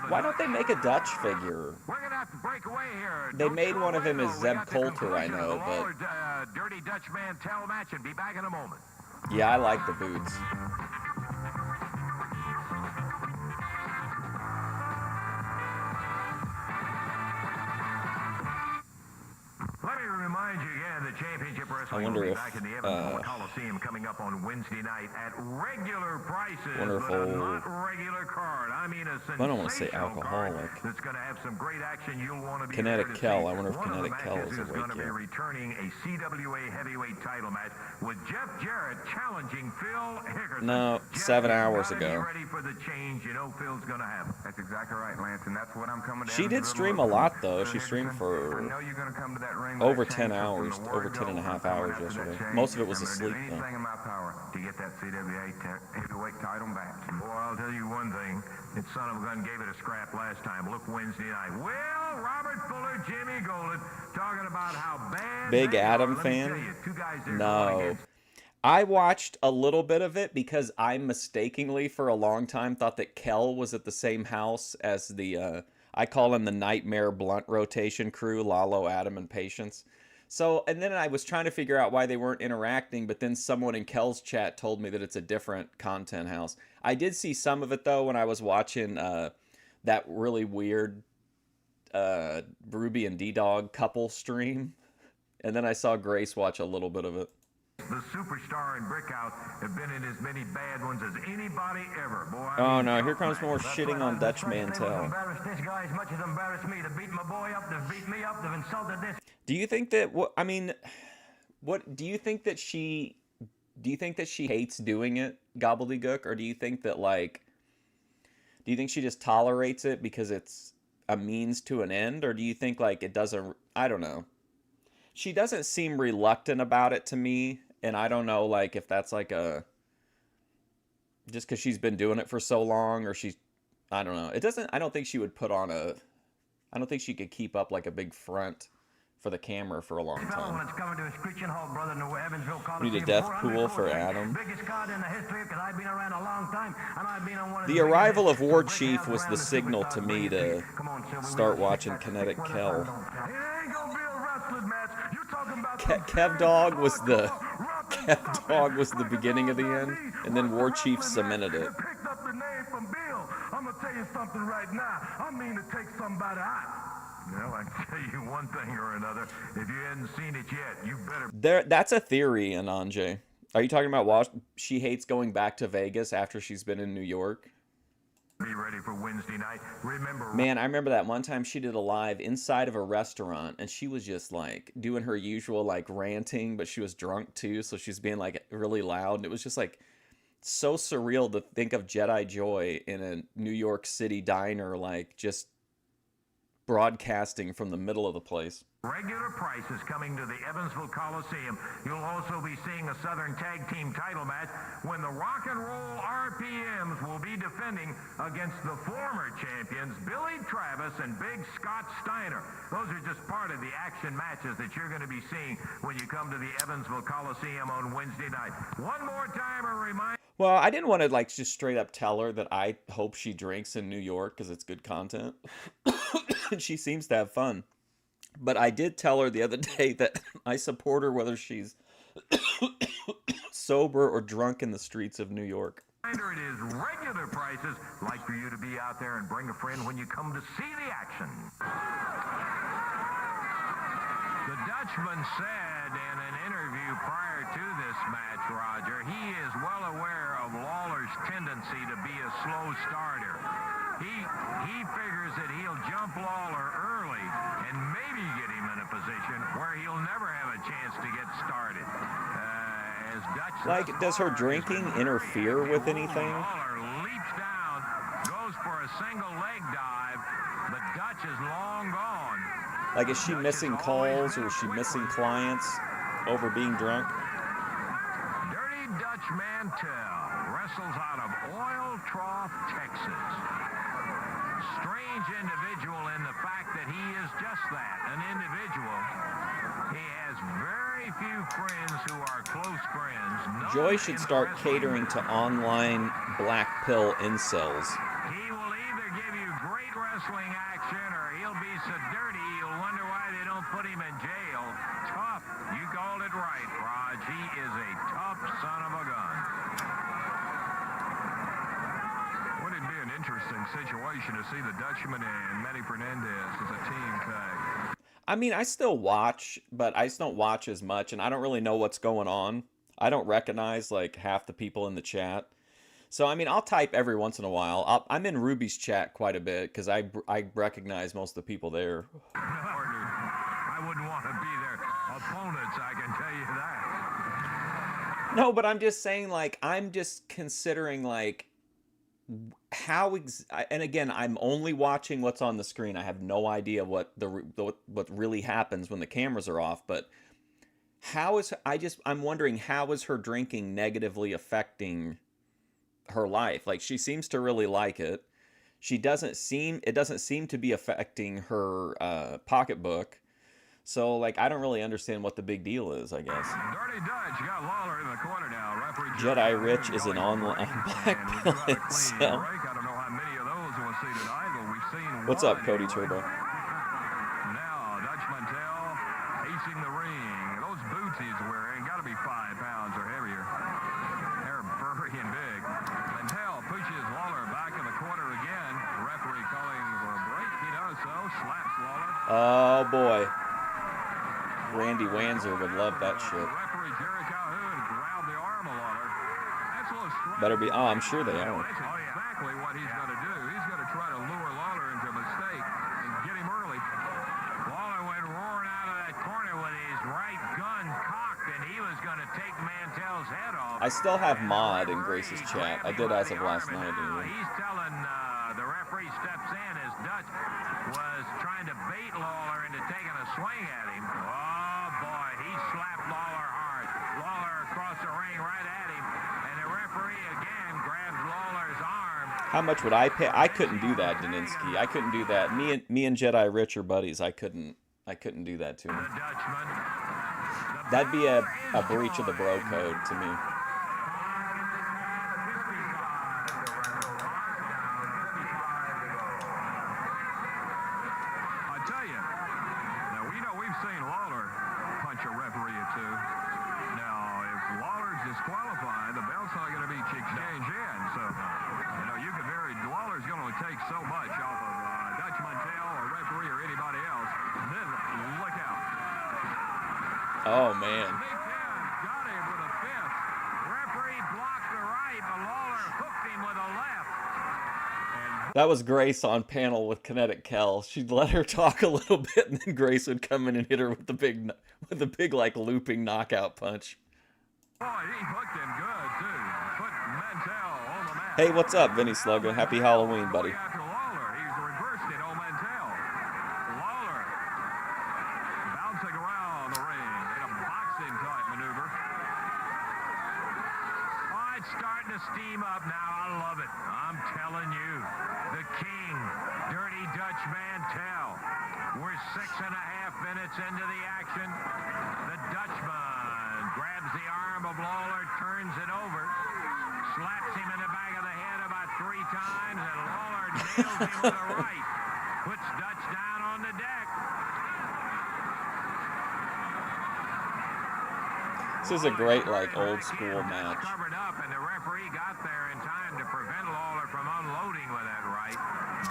Why don't they make a Dutch figure? We're going to have to break away here. They made one of him as Zeb Coulter, I know, but Dirty Dutch Mantell match, and be back in a moment. yeah, I like the boots. Let me remind you again, the championship wrestling wonder will be if, back in the Evansville Coliseum coming up on Wednesday night at regular prices, Wonder if but a old- not regular card. I mean a I don't want to say sensational card alcoholic. that's going to have some great action. You'll want to be Kinetic there to Kell. see. I wonder if One of the Kinetic Kell matches is a going to weight be cut. returning a CWA heavyweight title match with Jeff Jarrett challenging Phil Hickerson. No, Jeff, 7 you hours gotta be ago. ready for the change. You know Phil's going to have it. That's exactly right, Lance, and that's what I'm coming to. She did stream a lot, though. She streamed for I know you're going to come to that ring over 10 hours, over 10 and a half hours yesterday. Most of it was asleep, though. Anything in my power to get that CWA heavyweight title back. Boy, I'll tell you one thing. That son of a gun gave it a scrap last time. Look Wednesday night. Well, Robert Fuller, Jimmy Golden, talking about how bad Big they Adam are. Let me fan? tell you, two guys there going No. against- I watched a little bit of it because I mistakenly, for a long time, thought that Kell was at the same house as the, I call him the Nightmare Blunt Rotation crew, Lalo, Adam, and Patience. So, and then I was trying to figure out why they weren't interacting, but then someone in Kell's chat told me that it's a different content house. I did see some of it, though, when I was watching that really weird Ruby and D-Dog couple stream. And then I saw Grace watch a little bit of it. The superstar and Brickhouse have been in as many bad ones as anybody ever. Boy, I Oh mean, no, tough here comes match. more shitting on Dutch Mantell. Embarrassed this guy as much as embarrassed me. They've beaten my boy up, they've beat me up, they've insulted this. Do you think that what do you think that she hates doing it, gobbledygook, or do you think that do you think she just tolerates it because it's a means to an end, or do you think like it doesn't, I don't know. She doesn't seem reluctant about it to me, and I don't know like if that's like a just because she's been doing it for so long, or she's, I don't know. It doesn't, I don't think she would put on I don't think she could keep up like a big front for the camera for a long Fellow, when time. it's coming to a screeching halt, brother, in the Evansville We Coliseum. need a death 400 pool for goals, Adam. Biggest card in the history, because I've been around a long time, and I've been on one of The biggest arrival of hits. War Brickhouse Chief was around the the signal to superstars, me bring it to Come on, Silver, we start gotta watching stick that Kinetic with us, Kell. don't It ain't gonna be a wrestling match. You're talking about Kev Dog was the beginning of the end, and then War Chief cemented it. Picked up the name from Bill. I'm gonna tell you something right now. I mean to take somebody out. Well, I can tell you one thing or another. If you hadn't seen it yet, you better That's a theory, Ananje. Are you talking about she hates going back to Vegas after she's been in New York? be ready for Wednesday night. Remember, Man, I remember that one time she did a live inside of a restaurant, and she was just like doing her usual like ranting, but she was drunk too, so she's being like really loud, and it was just like so surreal to think of Jedi Joy in a New York City diner, like just broadcasting from the middle of the place. regular prices coming to the Evansville Coliseum. You'll also be seeing a Southern Tag Team title match when the Rock and Roll RPMs will be defending against the former champions, Billy Travis and Big Scott Steiner. Those are just part of the action matches that you're going to be seeing when you come to the Evansville Coliseum on Wednesday night. One more time, a reminder. Well, I didn't want to like just straight up tell her that I hope she drinks in New York because it's good content. She seems to have fun. But I did tell her the other day that I support her whether she's sober or drunk in the streets of New York. It is regular prices, like for you to be out there and bring a friend when you come to see the action. The Dutch Dutchman said in an interview prior to this match, Roger, he is well aware of Lawler's tendency to be a slow starter. He figures that he'll jump Lawler early and maybe get him in a position where he'll never have a chance to get started. As Dutch Like, does her drinking interfere with anything? Lawler leaps down, goes for a single leg dive, but Dutch is long gone. Like, is she missing calls or is she missing clients over being drunk? Dirty Dutch Mantell wrestles out of Oil Trough, Texas. Strange individual in the fact that he is just that, an individual. He has very few friends who are close friends. Joy should start catering to online black pill incels. He will either give you great wrestling action or he'll be so dirty you'll wonder why they don't put him in jail. Tough. You called it right, Raj. He is a tough son of a gun. Would it be an interesting situation to see the Dutchman and Manny Fernandez as a team tag? I mean, I still watch, but I just don't watch as much, and I don't really know what's going on. I don't recognize, like, half the people in the chat. So, I mean, I'll type every once in a while. I'm in Ruby's chat quite a bit, because I recognize most of the people there. Partner, I wouldn't want to be their opponents, I can tell you that. No, but I'm just saying, like, I'm just considering, like, how and again, I'm only watching what's on the screen. I have no idea what really happens when the cameras are off, but I'm wondering, how is her drinking negatively affecting her life? Like, she seems to really like it. It doesn't seem to be affecting her pocketbook. So, like, I don't really understand what the big deal is, I guess. Dirty Dutch got Lawler in the corner now. Referee Jedi Rich is an online black pill incel. I don't know how many of those we'll see tonight, but we've seen What's up, Cody Turbo? Now, Dutch Mantell pacing the ring. Those boots he's wearing got to be 5 pounds or heavier. They're furry and big. Mantell pushes Lawler back in the corner again. Referee calling for a break. He does so. Slaps Lawler. Oh, boy. Randy Wanzer would love that shit. Referee Jerry Calhoun grabbed the arm of Lawler. That's a little strange. Better be. Oh, I'm sure they are. That's exactly what he's going to do. He's going to try to lure Lawler into a mistake and get him early. Lawler went roaring out of that corner with his right gun cocked, and he was going to take Mantell's head off. I still have Mod in Grace's chat. I did as of last night. Anyway. He's telling the referee steps in as Dutch was trying to bait Lawler into taking a swing at him. Oh, boy, he slapped Lawler hard. Lawler across the ring right at him, and the referee again grabs Lawler's arm. How much would I pay? I couldn't do that, Daninsky. I couldn't do that. Me and Jedi Rich are buddies. I couldn't do that to him. The Dutchman. That'd be a breach of the bro code to me. I tell you, now we've seen Lawler punch a referee or two. Now, if Lawler's disqualified, the belt's not going to be exchanged in. So, you could Lawler's going to take so much off of Dutch Mantell or referee or anybody else. Then look out. Oh, man. Big Ten got him with a fist. Referee blocked the right, but Lawler hooked him with a left. That was Grace on panel with Kinetic Kel. She'd let her talk a little bit, and then Grace would come in and hit her with the big like looping knockout punch. Boy, he hooked him good, too. Put Mantell on the mat. Hey, what's up, Vinny Slugger? Happy Halloween, buddy. After Lawler, he's reversed it on Mantell. Lawler bouncing around the ring in a boxing-type maneuver. Oh, it's starting to steam up now. I love it. I'm telling you. The King, Dirty Dutch Mantell. We're 6.5 minutes into the action. The Dutchman grabs the arm of Lawler, turns it over, slaps him in the back of the head about 3 times, and Lawler nails him with a right. Puts Dutch down on the deck. This is a great, like, old school match. Covered up, and the referee got there in time to prevent Lawler from unloading with that right.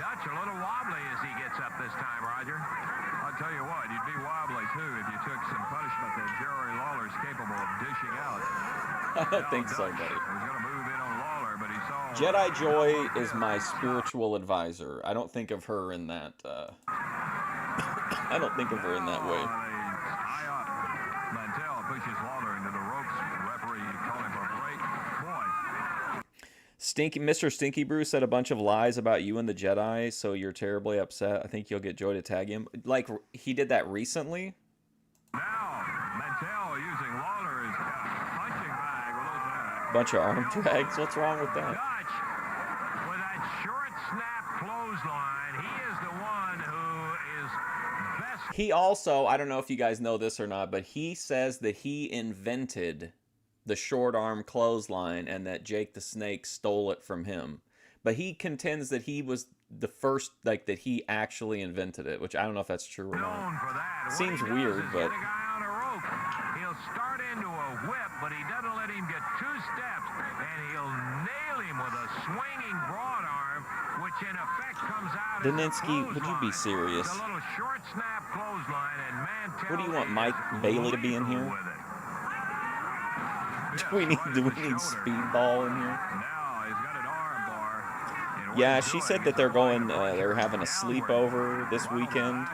Dutch a little wobbly as he gets up this time, Roger. I'll tell you what, you'd be wobbly too if you took some punishment that Jerry Lawler's capable of dishing out. I don't think so, buddy. Was going to move in on Lawler, but he saw Jedi Joy is my spiritual advisor. I don't think of her in that. I don't think of her in that way. Mantel pushes Lawler into the ropes. Referee calling for a break. Boy. Mr. Stinky Brew said a bunch of lies about you and the Jedi, so you're terribly upset. I think you'll get Joy to tag him. Like, he did that recently? Now, Mantel using Lawler as punching bag with those bags. Bunch of arm drags? What's wrong with that? Dutch, with that short snap clothesline, he is the one who is best. He also, I don't know if you guys know this or not, but he says that he invented the short arm clothesline and that Jake the Snake stole it from him. But he contends that he was the first, like, that he actually invented it, which I don't know if that's true or not. Seems weird, but... He'll start into a whip, but he doesn't let him get 2 steps, and he'll nail him with a swinging broad arm, which in effect comes out Daninsky, would you be serious? It's a little short snap clothesline, and Mantel. What do you want, Mike Bailey to be in here? Do we need Speedball in here? Now he's got an arm bar. Yeah, she said that they're going, they're having a sleepover this weekend,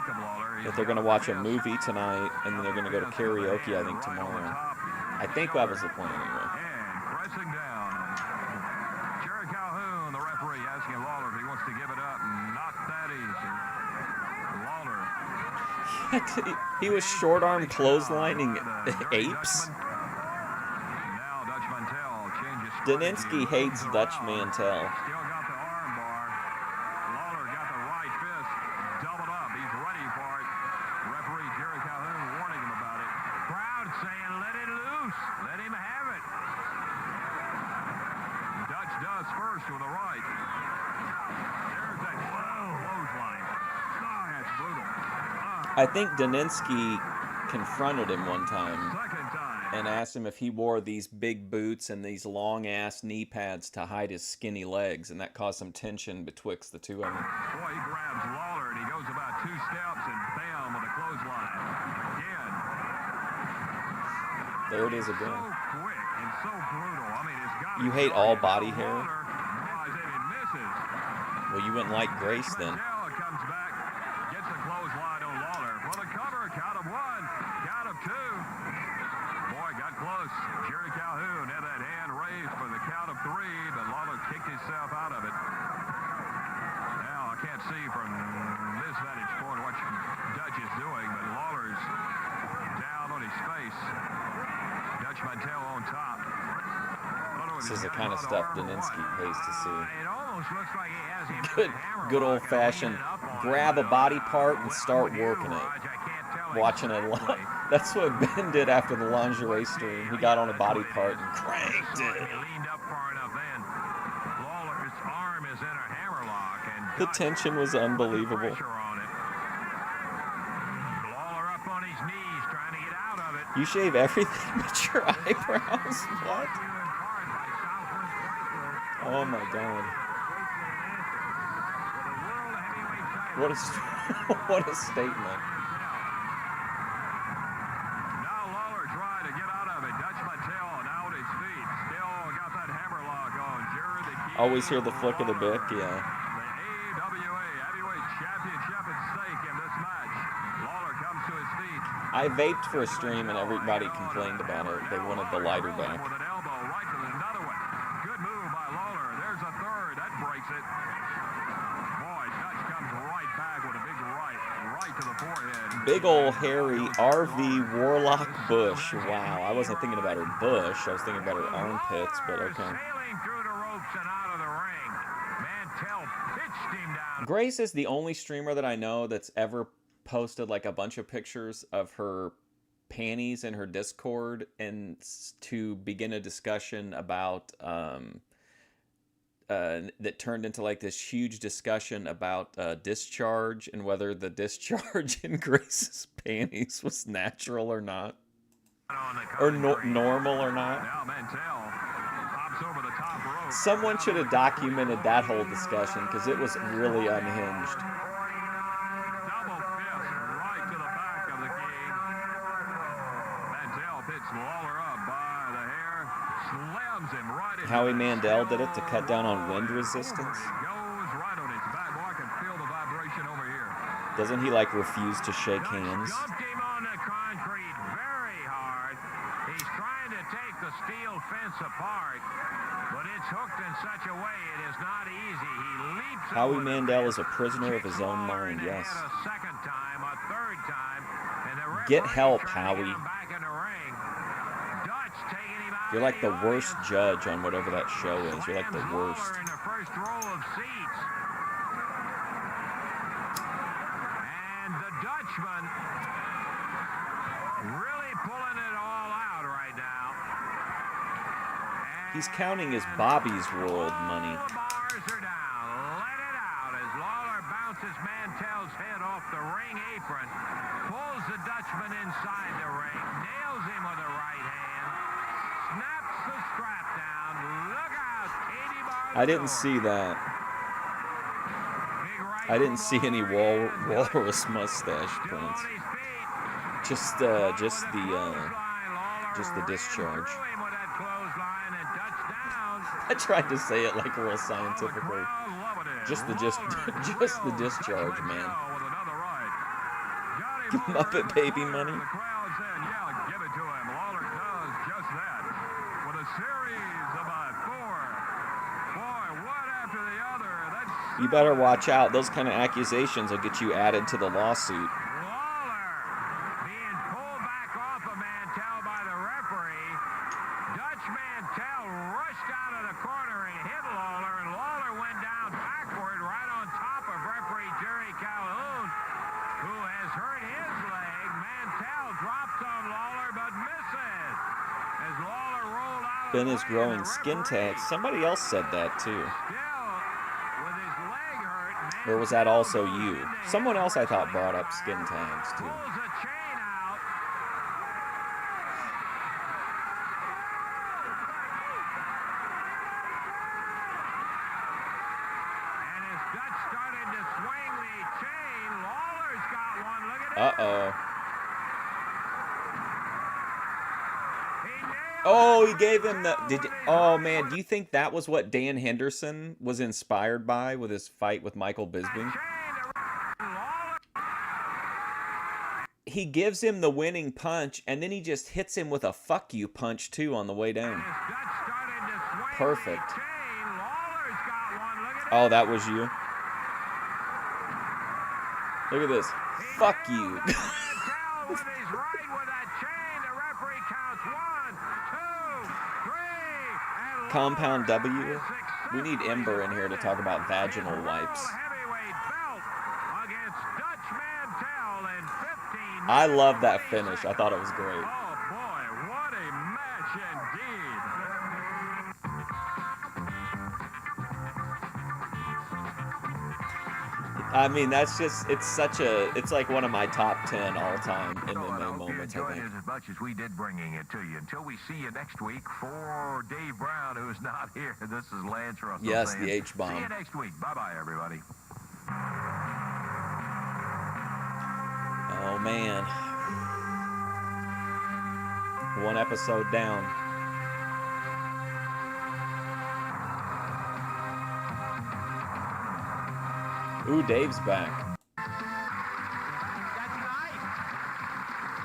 that they're going to watch a movie tonight, and then they're going to go to karaoke, I think, tomorrow. I think that was the plan, anyway. And pressing down. Jerry Calhoun, the referee, asking Lawler if he wants to give it up. Not that easy. Lawler. He was short arm clotheslining apes? Now Dutch Mantel changes. Daninsky hates Dutch Mantel. Still got the arm bar. Lawler got the right fist. Doubled up. He's ready for it. Referee Jerry Calhoun warning him about it. Crowd saying, let it loose. Let him have it. Dutch does first with a right. There's that clothesline. Oh, that's brutal. I think Daninsky confronted him one time Second time. and asked him if he wore these big boots and these long-ass knee pads to hide his skinny legs, and that caused some tension betwixt the two of them. Boy, he grabs Lawler, and he goes about 2 steps, and bam, with a clothesline. Again. There it is So again. quick and so brutal. I mean, it's got You hate all body hair? Lawler, realizes if he misses. Well, you wouldn't like Grace then. Mantel comes back, gets a clothesline on Lawler for the cover. Count of 1, count of 2. Boy, got close. Jerry Calhoun had that hand raised for the count of 3, but Lawler kicked himself out of it. Now, I can't see from this vantage point what Dutch is doing, but Lawler's down on his face. Dutch Mantel on top. This is the kind of stuff Daninsky pays to see. It almost looks like he has him Good old-fashioned grab a body part and start working it. Watching it. That's what Ben did after the lingerie stream. He got on a body part and cranked it. The tension was unbelievable. You shave everything but your eyebrows? What? Oh my God. What a statement. Now Lawler trying to get out of it. Dutch Mantel now on his feet. Still got that hammerlock on. Jerry the Key. Always hear the flick of the bick, yeah. The AWA Heavyweight Championship at stake in this match. Lawler comes to his feet. I vaped for a stream and everybody complained about it. They wanted the lighter back. With an elbow right to another one. Good move by Lawler. There's a third. That breaks it. Boy, Dutch comes right back with a big right to the forehead. Big ol' hairy RV Warlock Bush. Wow, I wasn't thinking about her bush. I was thinking about her armpits, but okay. Sailing through the ropes and out of the ring. Mantel pitched him down. Grace is the only streamer that I know that's ever posted like a bunch of pictures of her panties in her Discord and to begin a discussion about that turned into like this huge discussion about discharge and whether the discharge in Grace's panties was natural or not, or normal or not. Now Mantel pops over the top rope. Someone should have documented that whole discussion because it was really unhinged. Double fist right to the Slams him right into Howie the Mandel did it to still cut down on wind rolling resistance. over. He goes right on his back. Boy, I can feel the vibration over here. Doesn't he like refuse to shake Dutch hands? dumped him on the concrete very hard. He's trying to take the steel fence apart, but it's hooked in such a way it is not easy. He leaps Howie over the Mandel fence, is a prisoner of kicks his own Lawler mind, in the yes. head a second time, a third time, and the Get referee help, trying to get Howie. him back in the ring. Dutch taking him out You're of like the worst audience. judge on whatever that show is. You're like the Slams worst. Lawler in the first row of seats. And the Dutchman really pulling it all out right now. He's counting his Bobby's World money. All the bars are down. Let it out as Lawler bounces Mantel's head off the ring apron, pulls the Dutchman inside the ring, nails him with a right hand, snaps the strap down. Look out, Katie Bar. I didn't see that. I didn't see any walrus mustache prints. Just the discharge. I tried to say it like real scientifically. Just the discharge, man. Muppet Baby money. The crowd saying, yeah, give it to him. Lawler does just that. With a series of four. Boy, one after the other. That's You better watch out. Those kind of accusations will get you added to the lawsuit. Lawler being pulled back off of Mantel by the referee. Dutch Mantel rushed out of the corner and hit Lawler, and Lawler went down backward right on top of referee Jerry Calhoun, who has hurt his leg. Mantel drops on Lawler but misses as Lawler rolled out of Ben the is way, growing and the skin referee tags. Somebody else said that too. still with his leg hurt. Or was that Mantel also goes you? into Someone his else I thought wrestling brought up skin attire, tags too. pulls a chain out. And as Dutch started to swing the chain, Lawler's got one. Look at it. Uh-oh. He nailed Oh, it. he gave him the... Mantel Did with you, his oh, right man, foot. do you think that was what Dan Henderson was inspired by with his fight with Michael Bisping? Chain to Lawler. He gives him the winning punch, and then he just hits him with a fuck you punch, too, on the way down. As Dutch started to swing Perfect. the chain, Lawler's got one. Look at Oh, that was you? Look at this. Fuck you. Mantel with his right with that chain. The referee counts 1, 2, 3, and Compound Lawler W. is We need successfully Ember in here to talk about defended vaginal his wipes. world heavyweight belt against Dutch Mantel in 15 I love that minutes, finish. I thought it was great. Oh, boy, what a match indeed. I mean, that's just, it's like one of my top 10 all-time So I MMA hope you moments, I enjoyed think. it as much as we did bringing it to you. Until we see you next week, for Dave Brown, who's not here, this is Lance Russell Yes, saying, the H-bomb. See you next week. Bye-bye, everybody. Oh, man. One episode down. Ooh, Dave's back. That's nice.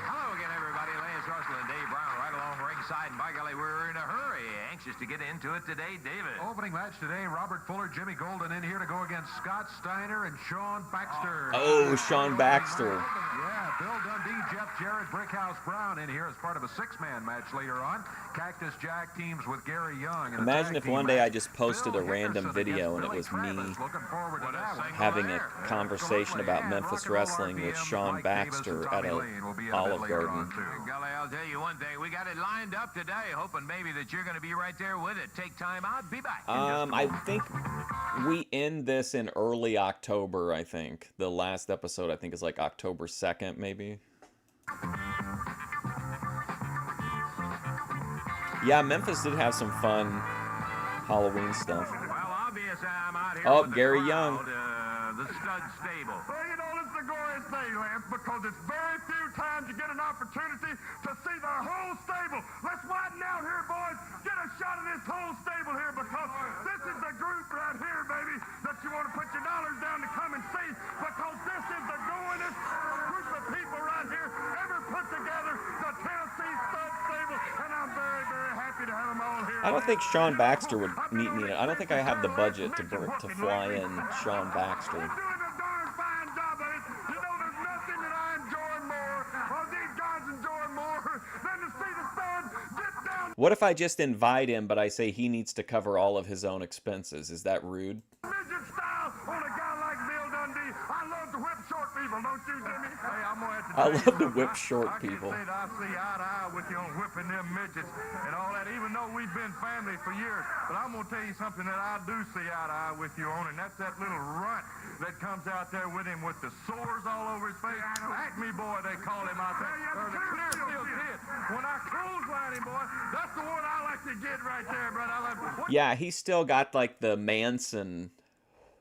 Hello again, everybody. Lance Russell and Dave Brown right along ringside. And by golly, we're in a hurry. Anxious to get into it today, David. Opening match today, Robert Fuller, Jimmy Golden in here to go against Scott Steiner and Sean Baxter. Oh, Sean Baxter. Yeah, Bill Dundee, Jeff Jarrett, Brickhouse Brown in here as part of a six-man match later on. Cactus Jack teams with Gary Young. Imagine if one day I just posted a random video and it was me having a conversation about Memphis wrestling with Sean Baxter at a Olive Garden. Golly, I'll tell you one thing. We got it lined up today, hoping maybe that you're going to be right there with it. Take time out. Be back. in just a I moment. think we end this in early October, I think. The last episode, I think, is like October 2nd, maybe. Yeah, Memphis did have some fun Halloween stuff. Well, obviously, I'm out here Oh, with the Gary crowd, Young. The stud stable. Well, you know, this is a glorious day, Lance, because it's very few times you get an opportunity to see the whole stable. Let's widen out here, boys. Get a shot of this whole I don't think Sean Baxter would meet me. I don't think I have the budget to fly in Sean Baxter. You're doing a darn fine job of it. You know, there's nothing that I enjoy more, or these guys enjoy more, than to see the stud get down What if I just invite him, but I say he needs to cover all of his own expenses? Is that rude? midget style on a guy like Bill Dundee. I love to whip short people, don't you, Jimmy? Hey, I'm gonna have to I tell you love to something. whip short I people. can't say that I see eye to eye with you on whipping them midgets and all that, even though we've been family for years. But I'm gonna tell you something that I do see eye to eye with you on, and that's that little runt that comes out there with him with the sores all over his face. Acme boy, they call him out there. Or the Clearfield kid. When I clothesline him, boy, that's the one I like to get right there, brother. I like to... Yeah, he's still got like the Manson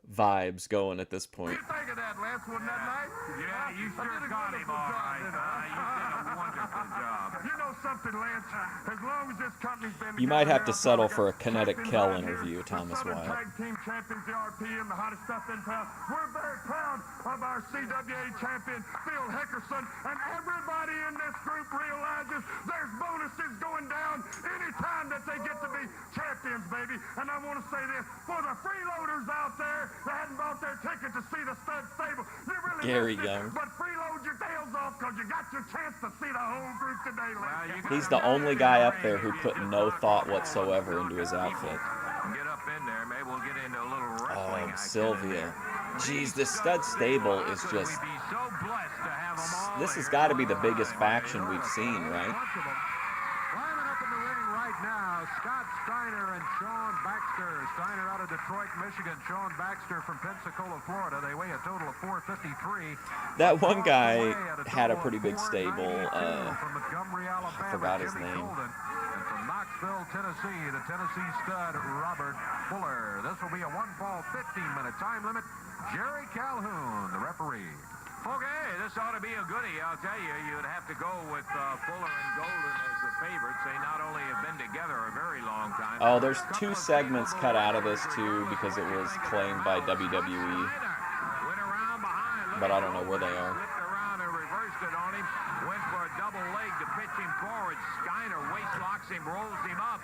vibes going at this point. What do you think of that, Lance? Wasn't that nice? Yeah, you I sure did a got him wonderful all job, right. didn't I? You did a wonderful job. You know something, Lance? As long as this company's been You might have to together, settle we for a got Kinetic champions Kell out here, interview, the Thomas Southern Wyatt. Tag Team Champions, the RPM, the hottest stuff in town. We're very proud of our CWA champion, Phil Heckerson, and everybody in this group realizes there's bonuses going down anytime that they get to be champions, baby. And I want to say this, for the freeloaders out there that hadn't bought their ticket to see the stud stable, you really Gary missed it. Young. But freeload your tails off because you got your chance to see the whole group today, Lance. He's the only guy up there who put no thought whatsoever into his outfit. Get up in there. Maybe we'll get into a little wrestling Oh, action Sylvia. in there. Jeez, this stud stable is How could just... we be so blessed to have 'em all This has here got to be all the biggest time? faction we've seen, right? Bunch of them. Climbing up in the ring right now, Scott Steiner and Sean Baxter. Steiner out of Detroit, Michigan. Sean Baxter from Pensacola, Florida. They weigh a total of 453. That one Across guy the way at a had a total pretty of big stable. 492 from Montgomery, Alabama, forgot his Jimmy name. Golden. And from Knoxville, Tennessee, the Tennessee stud, Robert Fuller. This will be a one-fall, 15-minute time limit. Jerry Calhoun, the referee. Okay, this ought to be a goodie. I'll tell you, you'd have to go with Fuller and Golden as the favorites. They not only have been together a very long time. Oh, there's two segments cut out of this, too, because it was claimed by WWE. Went around behind. But I don't know where they are. Flipped around and reversed it on him. Went for a double leg to pitch him forward. Steiner waist locks him, rolls him up.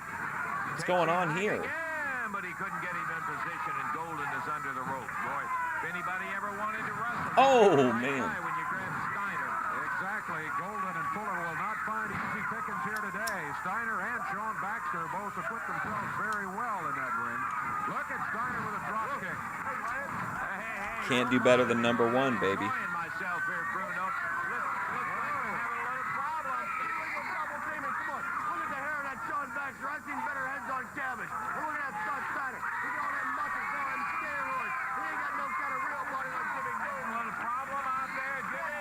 What's going on here? Again, but he couldn't get him in position, and Golden is under the rope. Boy, if anybody ever wanted to wrestle, Oh, right man. guy when you grab Steiner. Exactly. Golden and Fuller will not find easy pickings here today. Steiner and Sean Baxter both acquit themselves very well in that ring. Look at Steiner with a drop kick. Hey, Can't do better than number one, baby. enjoying myself here, Bruno. Looks like I'm having a little problem. Illegal double teaming. Come on. Look at the hair of that Sean Baxter. I've seen better heads on cabbage. And look at that Scott Steiner. He's got all that muscles, all them steroids. He ain't got no kind of real body like Jimmy Golden. Little problem out there, Jimmy.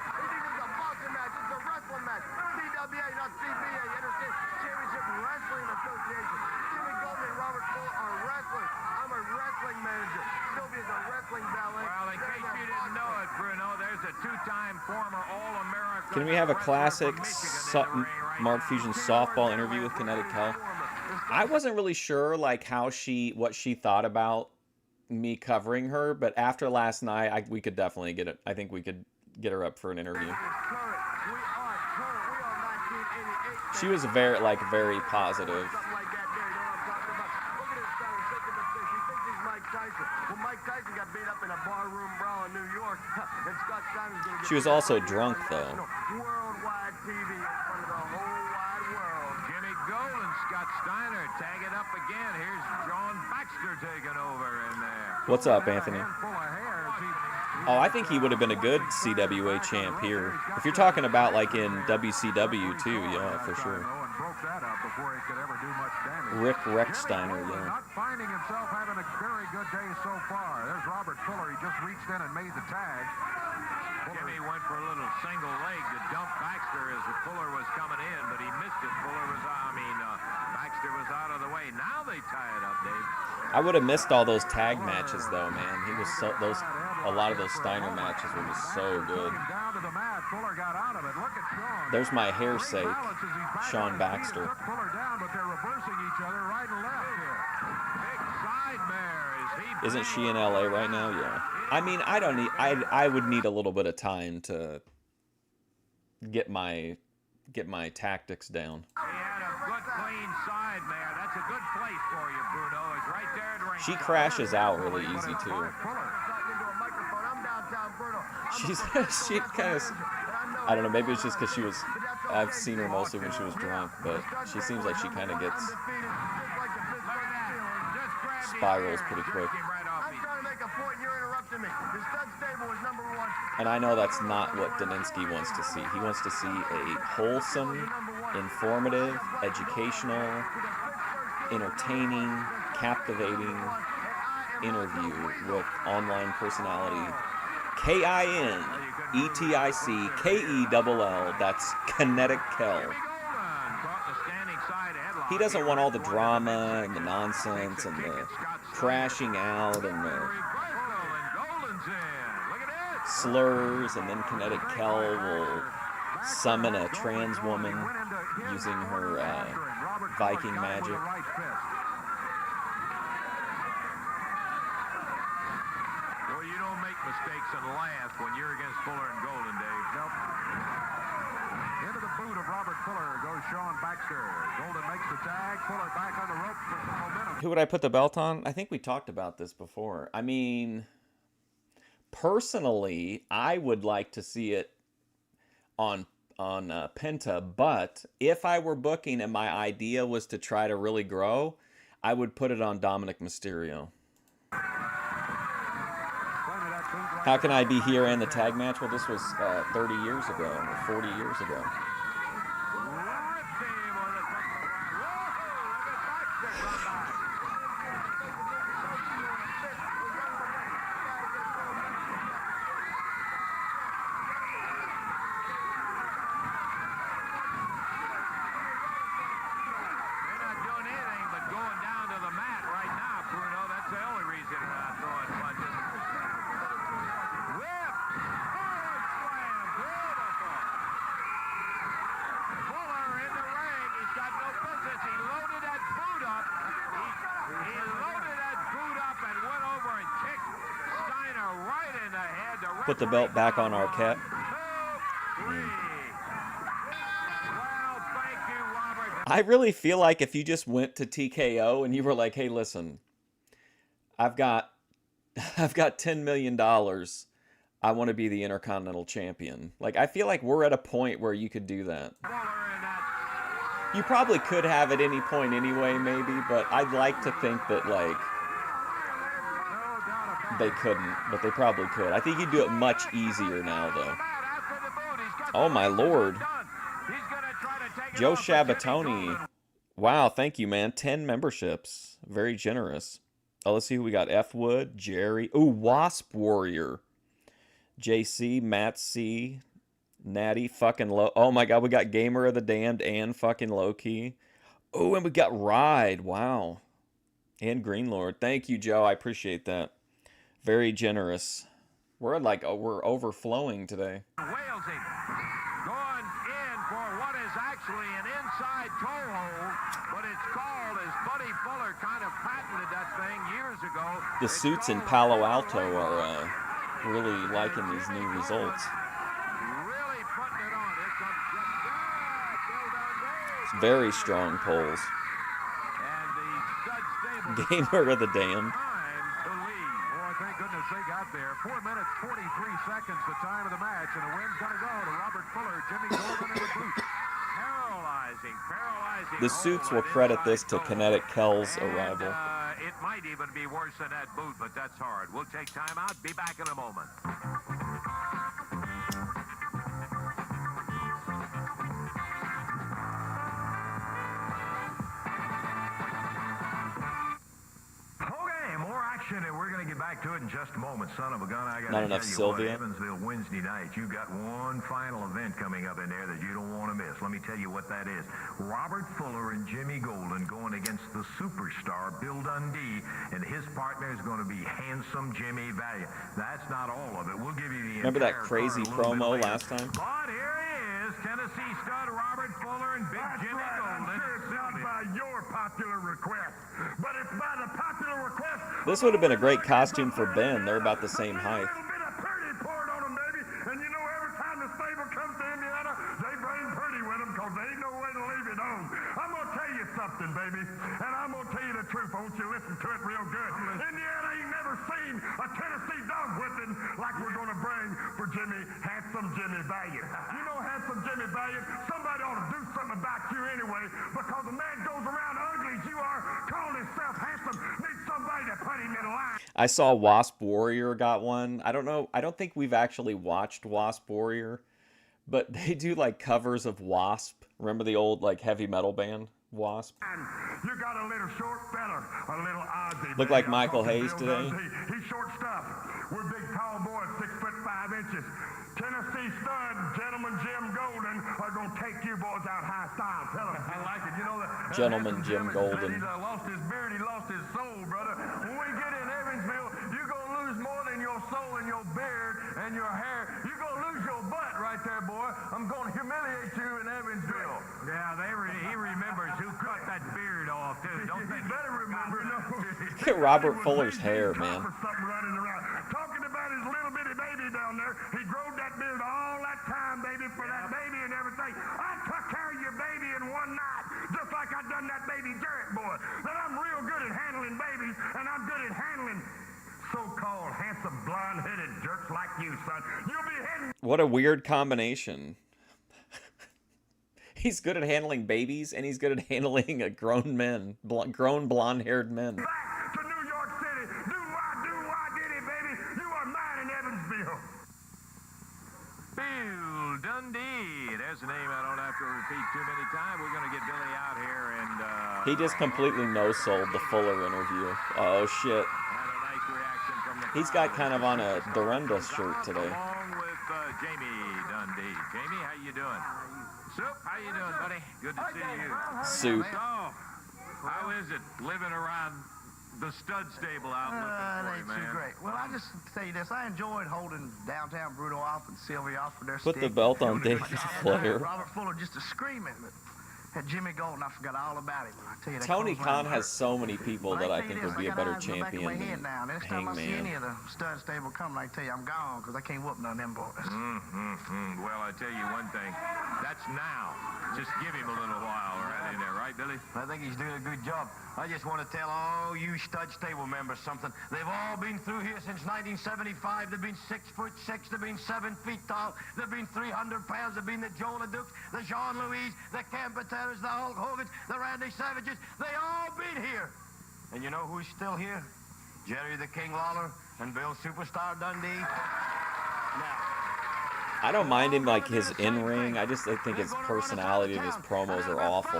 He thinks it's a boxing match. It's a wrestling match. CWA, not CBA. Interstate Championship Wrestling Association. Jimmy Golden and Robert Fuller are wrestling. I'm a wrestling manager. Sylvia's a wrestling ballet. Well, in case you didn't know it, Bruno, there's a two-time former All-American. Can we have a wrestler classic from Michigan in the ring right Mark now. Fusion softball interview with Kinetic Kell? I wasn't really sure like what she thought about me covering her, but after last night, we could definitely get it. I think we could get her up for an interview. We are 1988. She was very positive. Something like that there, you know what I'm talking about? Look at this guy shaking the fish. He thinks he's Mike Tyson. Well, Mike Tyson got beat up in a barroom brawl in New York. And Scott Steiner's going to get She was beat up also on drunk, national, though. worldwide TV in front of the whole wide world. Jimmy Golden, Scott Steiner, tag it up again. Here's John Baxter taking over in there. What's up, Anthony? Handful of hairs. Oh, I think he would have been a good CWA champ here. If you're talking about like in WCW too, yeah, for sure. And broke that up before he could ever do much damage. Rick Jimmy Rechsteiner, Golden yeah. not finding himself having a very good day so far. There's Robert Fuller. He just reached in and made the tag. Jimmy went for a little single leg to dump Baxter as the Fuller was coming in, but he missed it. Baxter was out of the way. Now they tie it up, Dave. I would have missed all those tag matches though, man. He was a lot of those Steiner matches were just so good. Down to the mat. Fuller got out of it. Look at Sean. There's my hair sake, Balance as he's back Sean on his feet. Baxter. It took Fuller down, but they're reversing each other right and left here. Big side mare. Isn't she in LA right now? Yeah. I mean, I would need a little bit of time to get my tactics down. He had a good clean side mare. That's That's a good place for you, Bruno. It's right there at ringside. She crashes out really easy too. She kind of, I don't know, maybe it's just because she was, I've seen her mostly when she was drunk, but she seems like she kind of gets spirals pretty quick. And I know that's not what Daninsky wants to see. He wants to see a wholesome, informative, educational, entertaining, captivating interview with online personality KINETICKELL. That's Kinetic Kell. He doesn't want all the drama and the nonsense and the crashing out and the slurs, and then Kinetic Kell will summon a trans woman using her Viking magic. Well, you don't make mistakes and laugh when you're against Fuller and Golden, Dave. Nope. Into the boot of Robert Fuller goes Sean Baxter. Golden makes the tag. Fuller back on the rope for some momentum. Who would I put the belt on? I think we talked about this before. I mean, personally, I would like to see it on Penta, but if I were booking and my idea was to try to really grow, I would put it on Dominic Mysterio. How can I be here in the tag match? Well, this was 30 years ago, or 40 years ago. Put the belt back on Arquette. I really feel like if you just went to TKO and you were like, hey, listen, I've got $10 million. I want to be the Intercontinental Champion. Like, I feel like we're at a point where you could do that. You probably could have at any point anyway, maybe, but I'd like to think that, like, they couldn't, but they probably could. I think you'd do it much easier now, though. Oh, my Lord. Joe Shabatoni. Wow, thank you, man. 10 memberships. Very generous. Oh, let's see who we got. F. Wood, Jerry. Ooh, Wasp Warrior. JC, Matt C. Natty, fucking low. Oh, my God, we got Gamer of the Damned and fucking Low-Key. Oh, and we got Ride. Wow. And Greenlord. Thank you, Joe. I appreciate that. Very generous. We're like, we're overflowing today. Walesy going in for what is actually an inside toe hold, but it's called, as Buddy Fuller kind of patented that thing years ago. The suits in Palo Alto are really liking these new results. Really putting it on. Here comes Bill Dundee. It's very strong poles. And the stud stable Gamer of the Damned. Thank goodness they got there. 4 minutes, 43 seconds, the time of the match, and the win's going to go to Robert Fuller, Jimmy Golden in the boot. Paralyzing. The suits will credit this to Kinetic Kell's arrival. It might even be worse than that boot, but that's hard. We'll take time out. Be back in a moment. And we're going to get back to it in just a moment. Son of a gun, I got Not to enough tell you Sylvia. what, Evansville Wednesday night, you've got one final event coming up in there that you don't want to miss. Let me tell you what that is. Robert Fuller and Jimmy Golden going against the superstar Bill Dundee, and his partner is going to be handsome Jimmy Valiant. That's not all of it. We'll give you the Remember that crazy promo last time? But here he is, Tennessee stud Robert Fuller and Big Jimmy Golden. I'm sure it's not by your popular request, but it's by the popular request. This would have been a great costume for Ben. They're about the same height. A little bit of Purdy poured on them, baby. And you know, every time the stable comes to Indiana, they bring Purdy with them because they ain't no way to leave it on. I'm going to tell you something, baby. And I'm going to tell you the truth. I want you to listen to it real good. Indiana ain't never seen a Tennessee dog whipping like we're going to bring for handsome Jimmy Valiant. You know handsome Jimmy Valiant, somebody ought to do something about you anyway, because a man goes around ugly as you are, calling himself handsome, needs somebody to put him in line. I saw Wasp Warrior got one. I don't know. I don't think we've actually watched Wasp Warrior, but they do like covers of Wasp. Remember the old like heavy metal band Wasp? You got a little short fella, a little Ozzy. Look like Michael Hayes Bill today. Dundee. He's short stuff. We're big, tall boys, 6'5". Tennessee stud, Gentleman Jim Golden, are going to take you boys out high style. Tell them. I like it. You know, that Gentleman Jim Golden. He's lost his beard, he lost his soul, brother. When we get in Evansville, you're going to lose more than your soul and your beard and your hair. You're going to lose your butt right there, boy. I'm going to humiliate you in Evansville. Yeah, he remembers who cut that beard off, too. Don't they? Better remember, no. Look at Robert Fuller's hair, man. Running around, talking about his little bitty baby down there. He growed that beard all that time, baby, for that baby and everything. I took care of your baby in one night, just like I done that baby Jarrett boy. That I'm real good at handling babies, and I'm good at handling so-called handsome blonde-headed jerks like you, son. You'll be heading What a weird combination. He's good at handling babies, and he's good at handling grown men, grown blonde-haired men. back to New York City. Do I did it, baby. You are mine in Evansville. Bill Dundee. There's a name I don't have to repeat too many times. We're going to get Billy out here and... He just completely no-sold the Fuller interview. Oh, shit. had a nice reaction from the He's got crowd. kind of on a Dorinda shirt today. Along with Jamie Dundee. Jamie, how you doing? Soup, how you doing, buddy? Good to see you. Soup. So, how is it living around the stud stable out looking That for ain't you, too man? great. Well, I just tell you this. I enjoyed holding downtown Bruto off and Sylvia off for their Put the stick. belt on David Flair. Robert Fuller just a screaming, but had Jimmy Golden, I forgot all about him. I tell you, that Tony clothesline Khan has hurt. so many people But that I tell you think this, would be a got better eyes in the back of champion my head than now. Next time I see any Hangman. of the stud stable coming, I tell you I'm gone because I can't whoop none of them boys. Well, I tell you one thing. That's now. Just give him a little while right in there, right, Billy? I think he's doing a good job. I just want to tell all you stud stable members something. They've all been through here since 1975. They've been 6'6". They've been 7 feet tall. They've been 300 pounds. They've been the Joe LeDukes, the Jean Louis, the Campatellas, the Hulk Hogans, the Randy Savages. They all been here. And you know who's still here? Jerry the King Lawler and Bill Superstar Dundee. Now, I don't mind him like his in-ring. I think his personality and his promos are awful.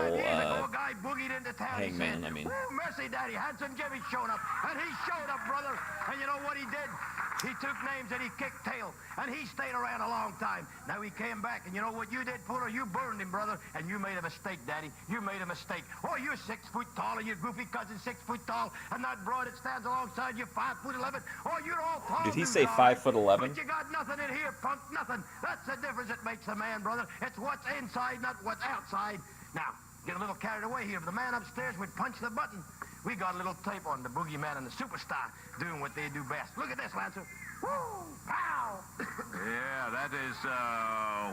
Hangman, I mean. Woo, mercy, Daddy. Handsome Jimmy showed up. And he showed up, brother. And you know what he did? He took names and he kicked tail. And he stayed around a long time. Now he came back. And you know what you did, Fuller? You burned him, brother. And you made a mistake, Daddy. You made a mistake. Oh, you're 6 foot tall and your goofy cousin 6 foot tall. And that broad that stands alongside you 5'11". Oh, you're all tall. Did he say 5'11"? But you got nothing in here, punk. Nothing. That's the difference that makes a man, brother. It's what's inside, not what's outside. Now, get a little carried away here. If the man upstairs would punch the button, we got a little tape on the boogeyman and the superstar doing what they do best. Look at this, Lancer. Woo! Pow! Yeah, that is...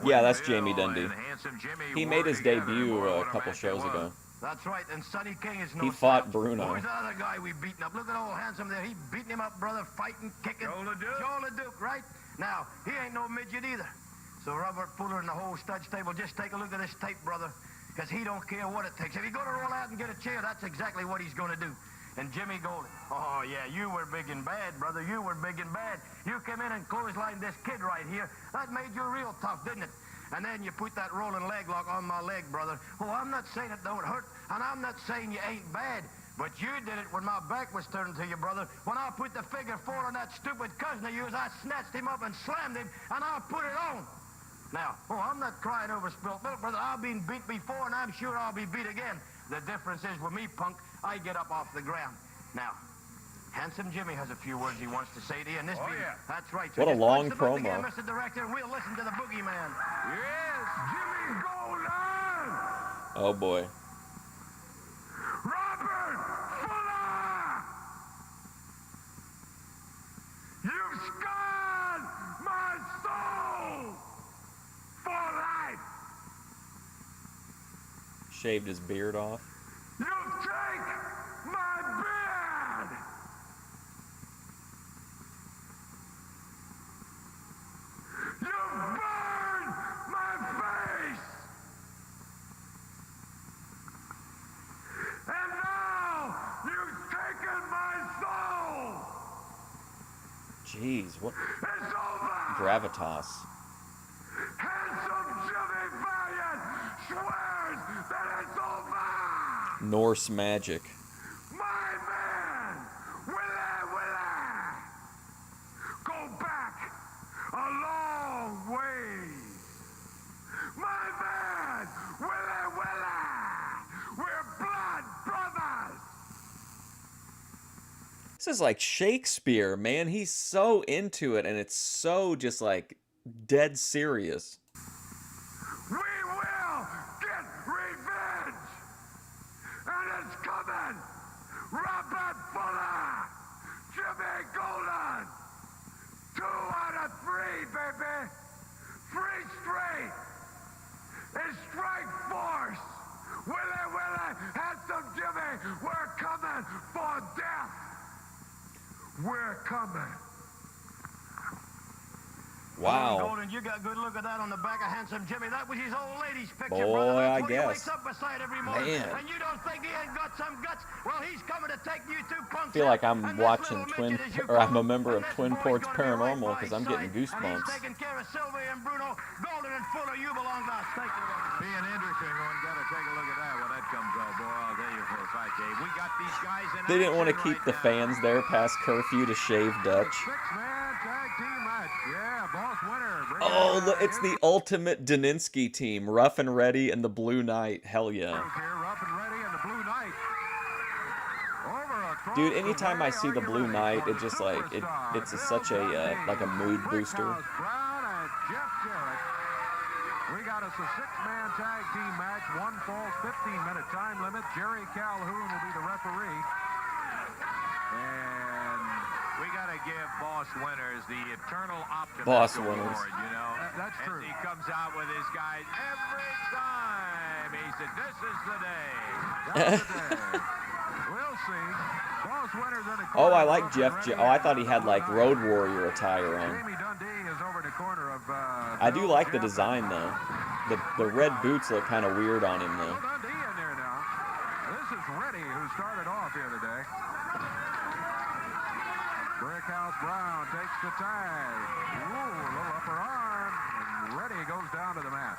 Yeah, that's Bill Jamie Dundee. and Handsome Jimmy He were made his together. debut Boy, a what couple match that shows was. ago. That's right, and Sonny King is no He fought slouch. Bruno. Where's the other guy we beaten up? Look at old Handsome there. He beating him up, brother, fighting, kicking. Joe LeDuc. Joe LeDuc, right? Now, he ain't no midget either. So Robert Fuller and the whole stud stable, just take a look at this tape, brother, because he don't care what it takes. If he's going to roll out and get a chair, that's exactly what he's going to do. And Jimmy Golden, oh, yeah, you were big and bad, brother. You were big and bad. You came in and clotheslined this kid right here. That made you real tough, didn't it? And then you put that rolling leg lock on my leg, brother. Oh, I'm not saying it don't hurt, and I'm not saying you ain't bad, but you did it when my back was turned to you, brother. When I put the figure 4 on that stupid cousin of yours, I snatched him up and slammed him, and I put it on. Now, oh, I'm not crying over spilt milk, brother. I've been beat before, and I'm sure I'll be beat again. The difference is with me, punk, I get up off the ground. Now, Handsome Jimmy has a few words he wants to say to you, and this being, that's right. So What a just long punch the button promo. again, Mr. Director, and we'll listen to the boogeyman. Yes. Jimmy Golden! Oh boy. Robert Fuller! You've scarred my soul for life! Shaved his beard off. You Jeez, what It's over. gravitas. Handsome Jimmy Valiant swears that it's over. Norse magic. My man, Willie, go back a long way. My man, Willie, we're blood brothers. This is like Shakespeare, man. He's so into it, and it's so just like dead serious. We will get revenge, and it's coming. Robert Fuller, Jimmy Golden, 2 out of 3, baby. 3 straight. It's strike force. Willie, handsome Jimmy, we're coming for death. We're coming. Wow. Golden, you got a good look at that on the back of Handsome Jimmy. That was his old lady's picture, Boy, brother. That's I what guess. he wakes up beside every morning. Man. And you don't think he ain't got some guts? Well, he's coming to take you two punks I feel like I'm out. And this watching little midget, as you I'm call a member him, of and Twin this boy's Ports gonna be right Paranormal by because his I'm getting side. And goosebumps. he's taking care of Sylvia and Bruno. Golden and Fuller, you belong to us. Thank you. Be an interesting one. Got to take a look at that when that comes out, boy. I'll tell you for a fact, Dave. We got these guys in. They didn't want to action keep right the now. fans there past curfew to shave Dutch. 6-man tag team match. Yeah, boss winner. Bring Oh, it look, on. it's the ultimate Daninsky team. Rough and Ready and the Blue Knight. Hell yeah. Here, Rough and Ready and the Blue Knight. Over across Dude, the anytime way, I see the are you Blue ready Knight, for it just like superstar it's Bill such a Dundee, like a mood booster. Brickhouse Brown and Jeff Jarrett. We got us a 6-man tag team match. 1 falls, 15-minute time limit. Jerry Calhoun will be the referee. And We got to give Boss Winners the eternal optimism Boss award, Winners. you know. That's true. As he comes out with his guys every time. He said, this is the day. that's the day. We'll see. Boss Winners in the corner. Oh, I like Rough Jeff. and Ready Oh, I and thought he had Blue like Knight. Road Warrior attire on. Jamie Dundee is over in the corner of I do Bill, like the Jeff, design though. The red boots look kind of weird on him though. Bill Dundee in there now. This is Reddy who started off here today. Brickhouse Brown takes the tag. Ooh, a little upper arm. And Reddy goes down to the mat.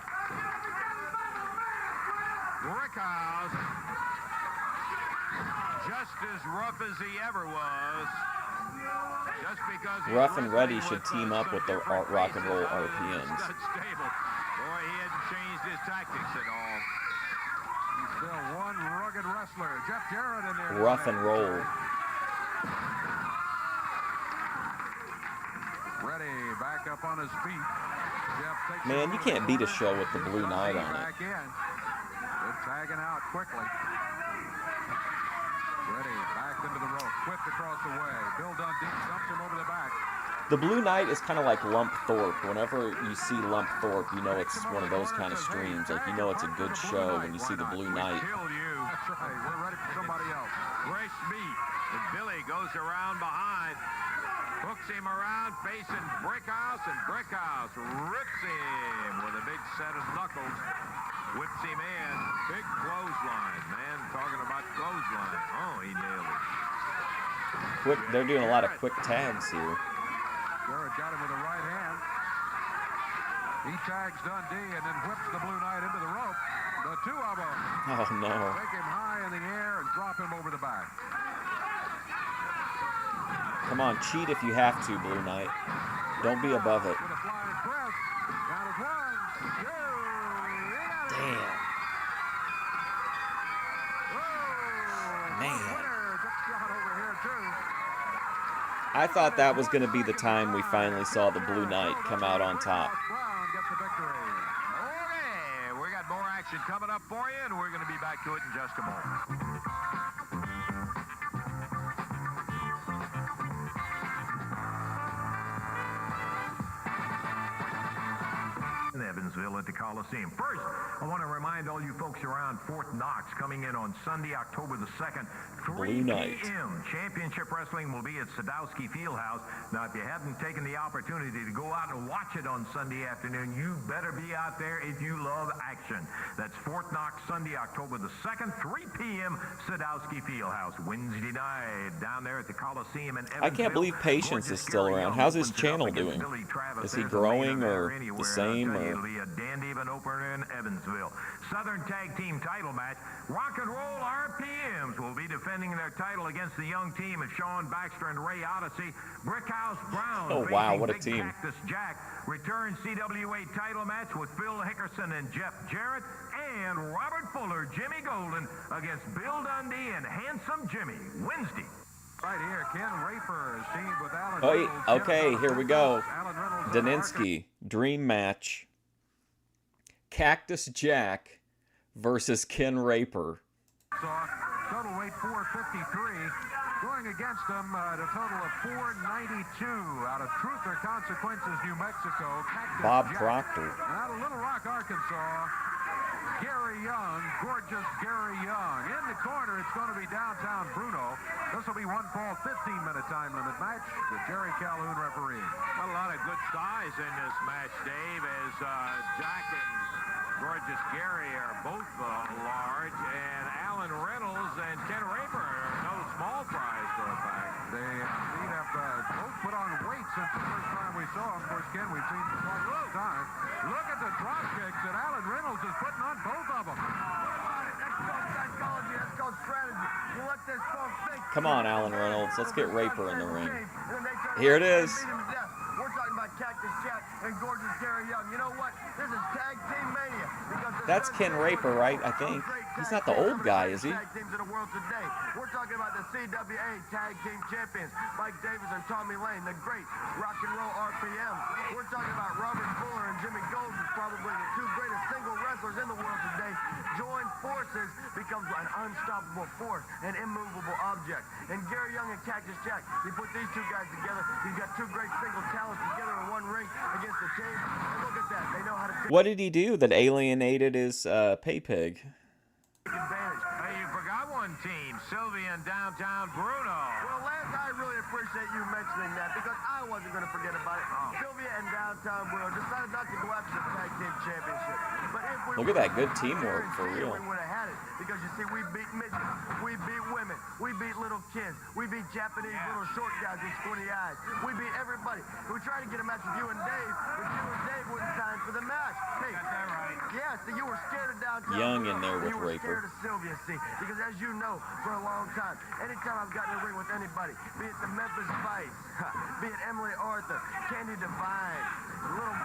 Brickhouse, just as rough as he ever was. Just because he's Rough and Ready wrestling should with team some up with the different Rock and faces Roll out of the RPMs. stud stable. Boy, he hadn't changed his tactics at all. He's still one rugged wrestler. Jeff Jarrett in there. Rough and Roll. Reddy back up on his feet. Jeff takes Man, it you over can't the beat a corner. show with the Here's Blue Knight Dundee on it. back in. Good tagging out quickly. Reddy back into the rope. Whipped across the way. Bill Dundee dumps him over the back. The Blue Knight is kind of like Lump Thorpe. Whenever you see Lump Thorpe, you know it's one of those kind of streams. Like you know it's a good show when you see the Blue Knight. Killed you. That's right. We're ready for somebody else. Fresh meat. And Billy goes around behind. Hooks him around facing Brickhouse, and Brickhouse rips him with a big set of knuckles. Whips him in. Big clothesline. Man, talking about clothesline. Oh, he nailed it. Quick, they're doing a lot of quick tags here. Jarrett got him with the right hand. He tags Dundee and then whips the Blue Knight into the rope. The two of them Oh no. take him high in the air and drop him over the back. Come on, cheat if you have to, Blue Knight. Don't be above it. With a flying press. Down as 1, 2. Damn. Man. Winner gets shot over here too. I thought that was going to be the time we finally saw the Blue Knight come out on top. Brown gets the victory. Okay, we got more action coming up for you, and we're going to be back to it in just a moment. Evans Evansville at the Coliseum. First, I want to remind all you folks around Fort Knox coming in on Sunday, October the 2nd, 3 p.m. Championship Wrestling will be at Sadowski Fieldhouse. Now, if you haven't taken the opportunity to go out and watch it on Sunday afternoon, you better be out there if you love action. That's Fort Knox, Sunday, October the 2nd, 3 p.m. Sadowski Fieldhouse. Wednesday night down there at the Coliseum in Evansville. I can't believe Patience is still around. How's his channel doing? Is he growing or the same? It'll be a dandy of an opener in Evansville. Southern Tag Team title match. Rock and Roll RPMs will be defending their title against the young team of Sean Baxter and Ray Odyssey. Brickhouse Brown. Oh, wow, what a Big team. Cactus Jack. Return CWA title match with Phil Hickerson and Jeff Jarrett. And Robert Fuller, Jimmy Golden against Bill Dundee and Handsome Jimmy. Wednesday. Right here, Ken Raper is teamed with Alan Oh, Reynolds. okay, here we go. Alan Reynolds and Daninsky, dream match. Cactus Jack versus Ken Raper. Total weight 453. Going against them at a total of 492 out of Truth or Consequences, New Mexico. Cactus Bob Jack. Proctor. And out of Little Rock, Arkansas, Gary Young, gorgeous Gary Young. In the corner, it's going to be downtown Bruno. This will be one fall, 15-minute time limit match with Jerry Calhoun refereeing. Well, a lot of good size in this match, Dave, as Jack and gorgeous Gary are both large, and Alan Reynolds and Ken Raper are no small prize for a fact. They have both put on weight since the first time we saw them. Of course, Ken, we've seen for quite some time. Look at the drop kicks that Alan Reynolds is putting on both of them. That's called psychology. That's called strategy. You let this phone think. Come on, Alan Reynolds. Let's get Raper in the ring. Here it is. We're talking about Cactus Jack and gorgeous Gary Young. You know what? This is tag team mania. That's Ken Raper, right? I think. He's not the old guy, is he? Tag teams in the world today. We're talking about the CWA Tag Team Champions, Mike Davis and Tommy Lane, the great Rock and Roll RPMs. We're talking about Robert Fuller and Jimmy Golden, probably the two greatest single wrestlers in the world today. Join forces, becomes an unstoppable force, an immovable object. And Gary Young and Cactus Jack, you put these two guys together, you've got two great single talents together in one ring against the team. And look at that, they know how to take What did he do that alienated his pay pig? advantage. Hey, you forgot one team, Sylvia and downtown Bruno. Well, Lance, I really appreciate you mentioning that because I wasn't going to forget about it. Sylvia and downtown Bruno decided not to go after the tag team championship. But if we Look at that good teamwork, for real. We would have had it because you see, we beat midgets, we beat women, we beat little kids, we beat Japanese little short guys with squinty eyes. We beat everybody. We tried to get a match with you and Dave, but you and Dave wouldn't sign for the match. Hey, Got that right. yeah, see, you were scared of downtown. Young Bruno, in there and with you were Raper. scared of Sylvia, see, because as you know, for a long time, anytime I've gotten in a ring with anybody, be it the Memphis Vice, be it Emily Arthur, Candy Devine, little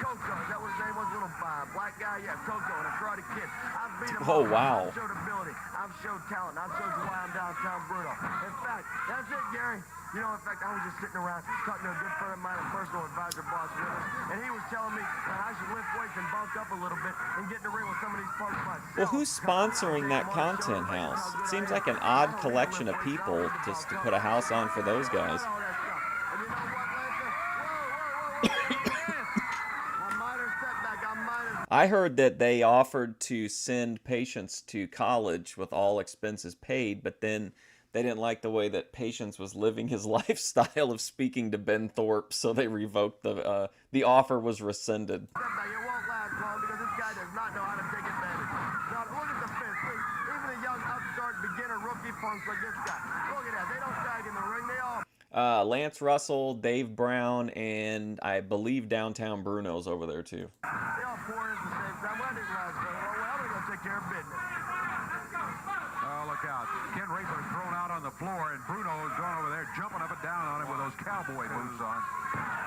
Coco, is that what his name was? Little black guy, yeah, Coco, and a Karate Kid. I've beat him Oh, all. wow. I've showed ability. I've showed talent. I've showed you why I'm downtown Bruno. In fact, that's it, Gary. You know, in fact, I was just sitting around talking to a good friend of mine, a personal advisor, Boss Willis, and he was telling me that I should lift weights and bulk up a little bit and get in the ring with some of these parts myself. Well, who's sponsoring that content house? It seems like an odd collection of people just to put a house on for those guys. And you know what, Lancer? Whoa. My minor setback. I'm minor. I heard that they offered to send Patience to college with all expenses paid, but then they didn't like the way that Patience was living his lifestyle of speaking to Ben Thorpe, so they revoked the offer was rescinded. Setback. It won't last long because this guy does not know how to take advantage. Now, look at the fist. See, even a young upstart beginner rookie punks like this guy. Look at that. They don't tag in the ring. They all Lance Russell, Dave Brown, and I believe Downtown Bruno's over there too. They all pour in at the same time. Well, I didn't last very long. Well, we're going to take care of business. Oh, look out. Ken Raper is thrown out on the floor, and Bruno is going over there jumping up and down on him with those cowboy boots on.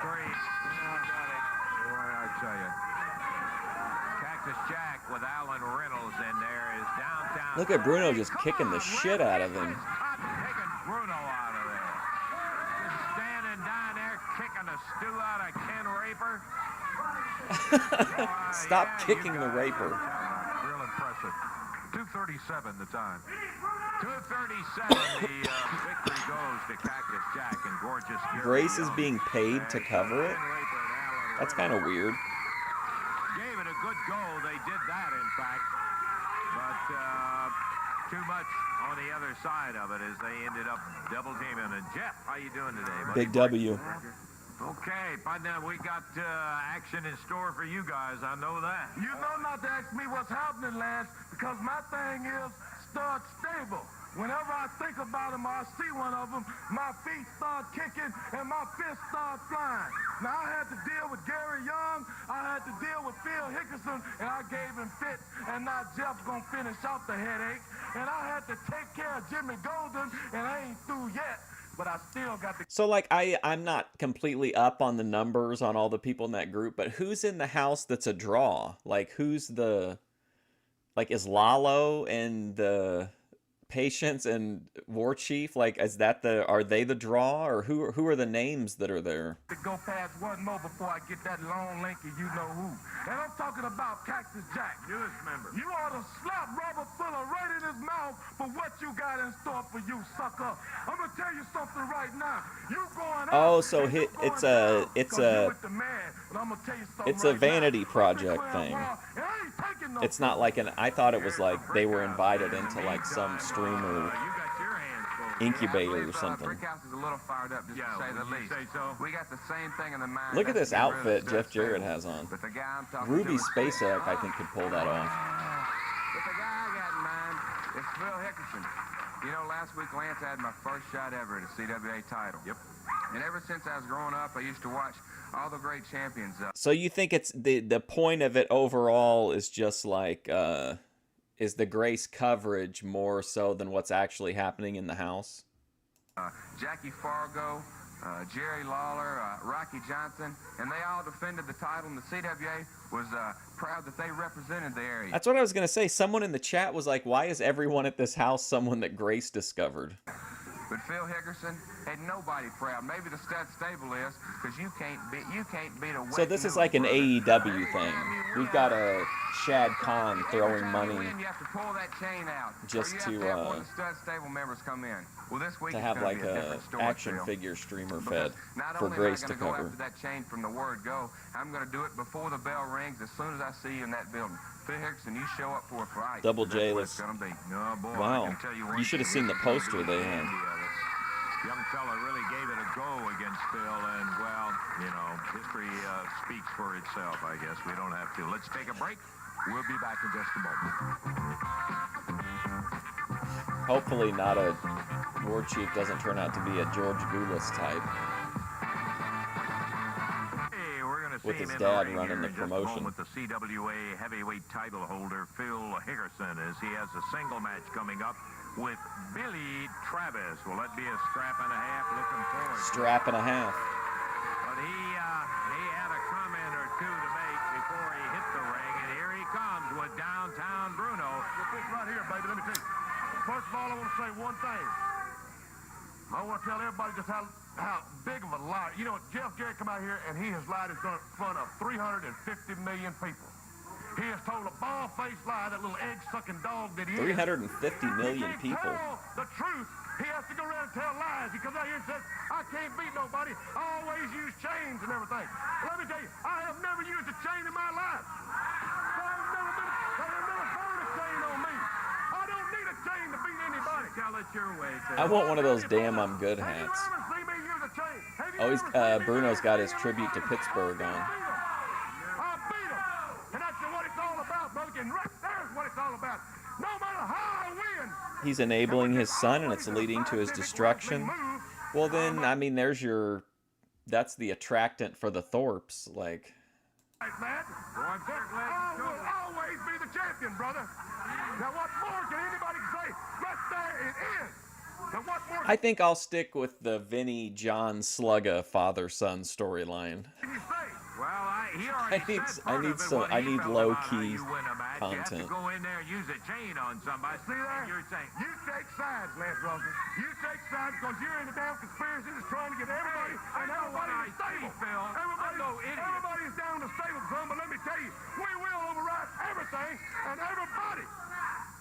Three. Boy, I tell you. Cactus Jack with Alan Reynolds in there is downtown. Look at Bruno just kicking the shit out of him. Taking Bruno out of there. Just standing down there kicking the stew out of Ken Raper. Stop kicking the Raper. Real impressive. 2:37 the time. 2:37, the victory goes to Cactus Jack and gorgeous Gary Grace is Young. being paid to cover it? Ken Raper and Alan That's kind of Reynolds. weird. it a good go. They did that, in fact. But too much on the other side of it as they ended up double teaming. And Jeff, how you doing today, buddy? Big W. Okay, but now we got action in store for you guys. I know that. You know not to ask me what's happening, Lance, because my thing is start stable. Whenever I think about them or I see one of them, my feet start kicking and my fists start flying. Now, I had to deal with Gary Young, I had to deal with Phil Hickerson, and I gave him fits, and now Jeff's going to finish off the headache. And I had to take care of Jimmy Golden, and I ain't through yet. But I still got to... So, like, I'm not completely up on the numbers on all the people in that group, but who's in the house that's a draw? Like, who's the... Like, is Lawler and the Patience and War Chief, like, is that the... Are they the draw? Or who are the names that are there? To go past one more before I get that long lanky you-know-who. And I'm talking about Cactus Jack. Newest member. You ought to slap Robert Fuller right in his mouth for what you got in store for you, sucker. I'm gonna tell you something right now. You going up? Oh, so and you going it's down, a 'cause you with the man. And I'm gonna tell you something it's a right vanity now. project Well, thing. and I ain't taking no It's not like an... I thought it was like they were invited into like some streamer You got your hands full. incubator or something. Brickhouse is a little fired up, just to say the would you least. say so? We got the same thing in the mind. Look at That's this to get rid of outfit the Jeff studs Jarrett table. has on. But the guy I'm talking Ruby to is- SpaceX, I think, could pull that off. But the guy I got in mind is Phil Hickerson. You know, last week Lance had my first shot ever at a CWA title. Yep. And ever since I was growing up, I used to watch all the great champions. So you think it's the point of it overall is just like is the Grace coverage more so than what's actually happening in the house? Jackie Fargo, Jerry Lawler, Rocky Johnson, and they all defended the title, and the CWA was proud that they represented the area. That's what I was gonna say. Someone in the chat was like, "Why is everyone at this house someone that Grace discovered?" But Phil Hickerson had nobody proud. Maybe the stud stable is, because you can't beat a wet So this is noodle, like an brother. AEW thing. We've got a Shad Khan throwing Every time money you win, you have to pull that chain out, just or you have to, have one of the stud stable members come in. Well, this week to it's have gonna like be a a different story, action Phil. figure streamer Because fed not for only Grace am I to gonna go cover. after that chain from the word go, I'm going to do it before the bell rings as soon as I see you in that building. Phil Hickerson, you show up for a fight. Double That's J, what let's... it's going to be. Oh, boy, I Wow, can tell you one you should have thing, seen the this is poster gonna be they the had. end of it. Young fella really gave it a go against Phil, and, well, you know, history speaks for itself, I guess. We don't have to. Let's take a break. We'll be back in just a moment. Hopefully not a War Chief doesn't turn out to be a George Goulas type. Hey, we're going to see With him his in dad ring running here the in just a promotion. moment, the CWA heavyweight title holder, Phil Hickerson, as he has a single match coming up with Billy Travis. Will that be a strap and a half? Looking forward to it. Strap and a half. But he had a comment or two to make before he hit the ring, and here he comes with downtown Bruno. This right here, baby, let me tell you. First of all, I want to say one thing. I want to tell everybody just how big of a liar. You know, Jeff Jarrett come out here and he has lied in front of 350 million people. He has told a bald-faced lie, that little egg-sucking dog that he 350 is. million He can't people. tell the truth. He has to go around and tell lies. He comes out here and says, I can't beat nobody. I always use chains and everything. Let me tell you, I have never used a chain in my life. I have never burned a chain on me. I don't need a chain to beat anybody. Tell it your way, Phil. I want one of those damn I'm good Have you hats. ever seen me use a chain? Have you Oh, ever seen me Bruno's use got a his chain? tribute to Pittsburgh on. I beat him. And that's what it's all about, brother. And right there's what it's all about. No matter how I win. He's enabling his son, and it's leading to his destruction. Well, then, I mean, that's the attractant for the Thorpes. Like, I will always be the champion, brother. Now, what more can anybody say? Right there it is. Now, what more I think I'll stick with the Vinny John Slugga father-son storyline. can you say? Well, he already said part of it, what I he need felt low about how key you win a match. You have content. to go in there and use a chain on somebody. See there? And you're saying, You take sides, Lance Russell. You take sides because you're in the damn conspiracy that's trying to get everybody Hey, I and know what everybody in the I see, stable. Phil. I'm no idiot. Everybody's down the stable, son, but let me tell you, we will override everything and everybody.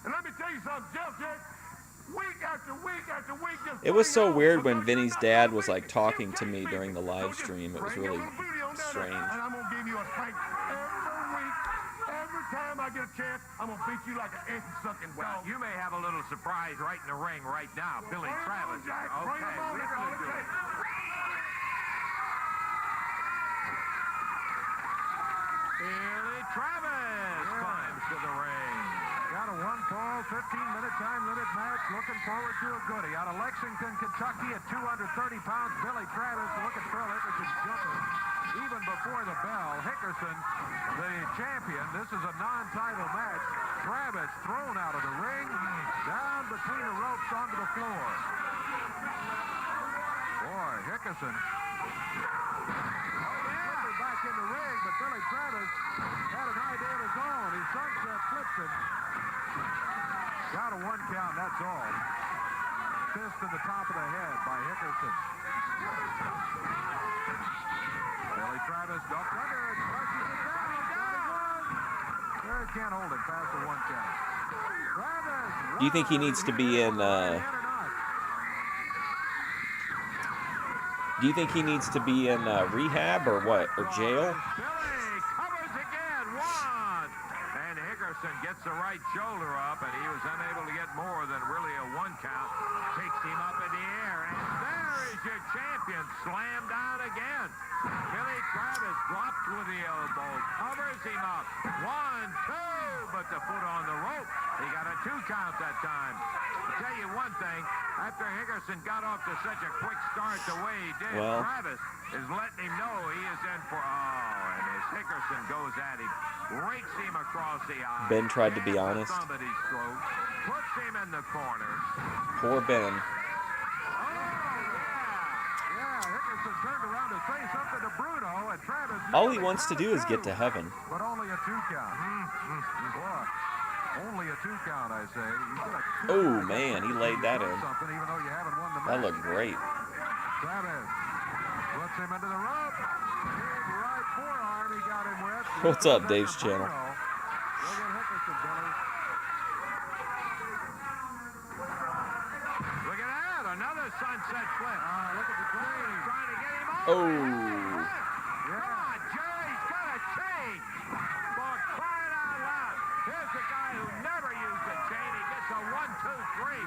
And let me tell you something, Jeff Jarrett, week after week after week, just It was so putting weird on when because you're Vinny's not dad gonna was beat like me. talking You to me can't during beat the me. live So just stream. It was bring your really little booty on down there, strange. and I'm gonna give you a spank every week I get a chance, I'm gonna beat you like an egg-sucking Well, dog. you may have a little surprise right in the ring right now. Billy Bring 'em Travis. on, Jack. Bring 'em on. That's all it takes. Billy Travis climbs to the ring. Got a one-fall, 15-minute time limit match. Looking forward to a goodie. Out of Lexington, Kentucky, at 230 pounds, Billy Travis. Look at Phil Hickerson jumping. Even before the bell, Hickerson, the champion. This is a non-title match. Travis thrown out of the ring, down between the ropes onto the floor. Boy, Hickerson. Back in the ring, but Billy Travis had an idea of his own. He sunset flips it. Got a one count, that's all. Fist in the top of the head by Hickerson. Billy Travis ducked under it, crushes it down. There, can't hold it past the one count. Travis. Do you think he needs to be in? Do you think he needs to be in rehab or what, or jail? Billy covers again. One. And Hickerson gets the right shoulder up, and he was unable to get more than really a one count. Takes him up in the air, and there is your champion, slammed down again. Billy Travis dropped with the elbow, covers him up. 1, 2, but the foot on the rope. He got a 2 count that time. I'll tell you one thing, after Hickerson got off to such a quick start the way he did, Well, Travis is letting him know he is in for, and as Hickerson goes at him, rakes him across the eye. Ben tried to be hands the honest. thumb at his throat, puts him in the corner. Poor Ben. Hickerson turned around to say something to Bruno, and Travis. All he wants to do is get to heaven. But only a 2 count. Boy, only a 2 count, I say. Oh man, he laid that in. Something, even though you haven't won the match. That looked great. Travis puts him into the rope. Big right forearm he got him with. What's up, Dave's channel? Look at Hickerson, Billy. Look at that, another sunset flip. Look at the train. Trying to get him over. Oh. Come on, Jerry's got a chain. For crying out loud. Here's a guy who never used a chain. He gets a 1, 2, 3.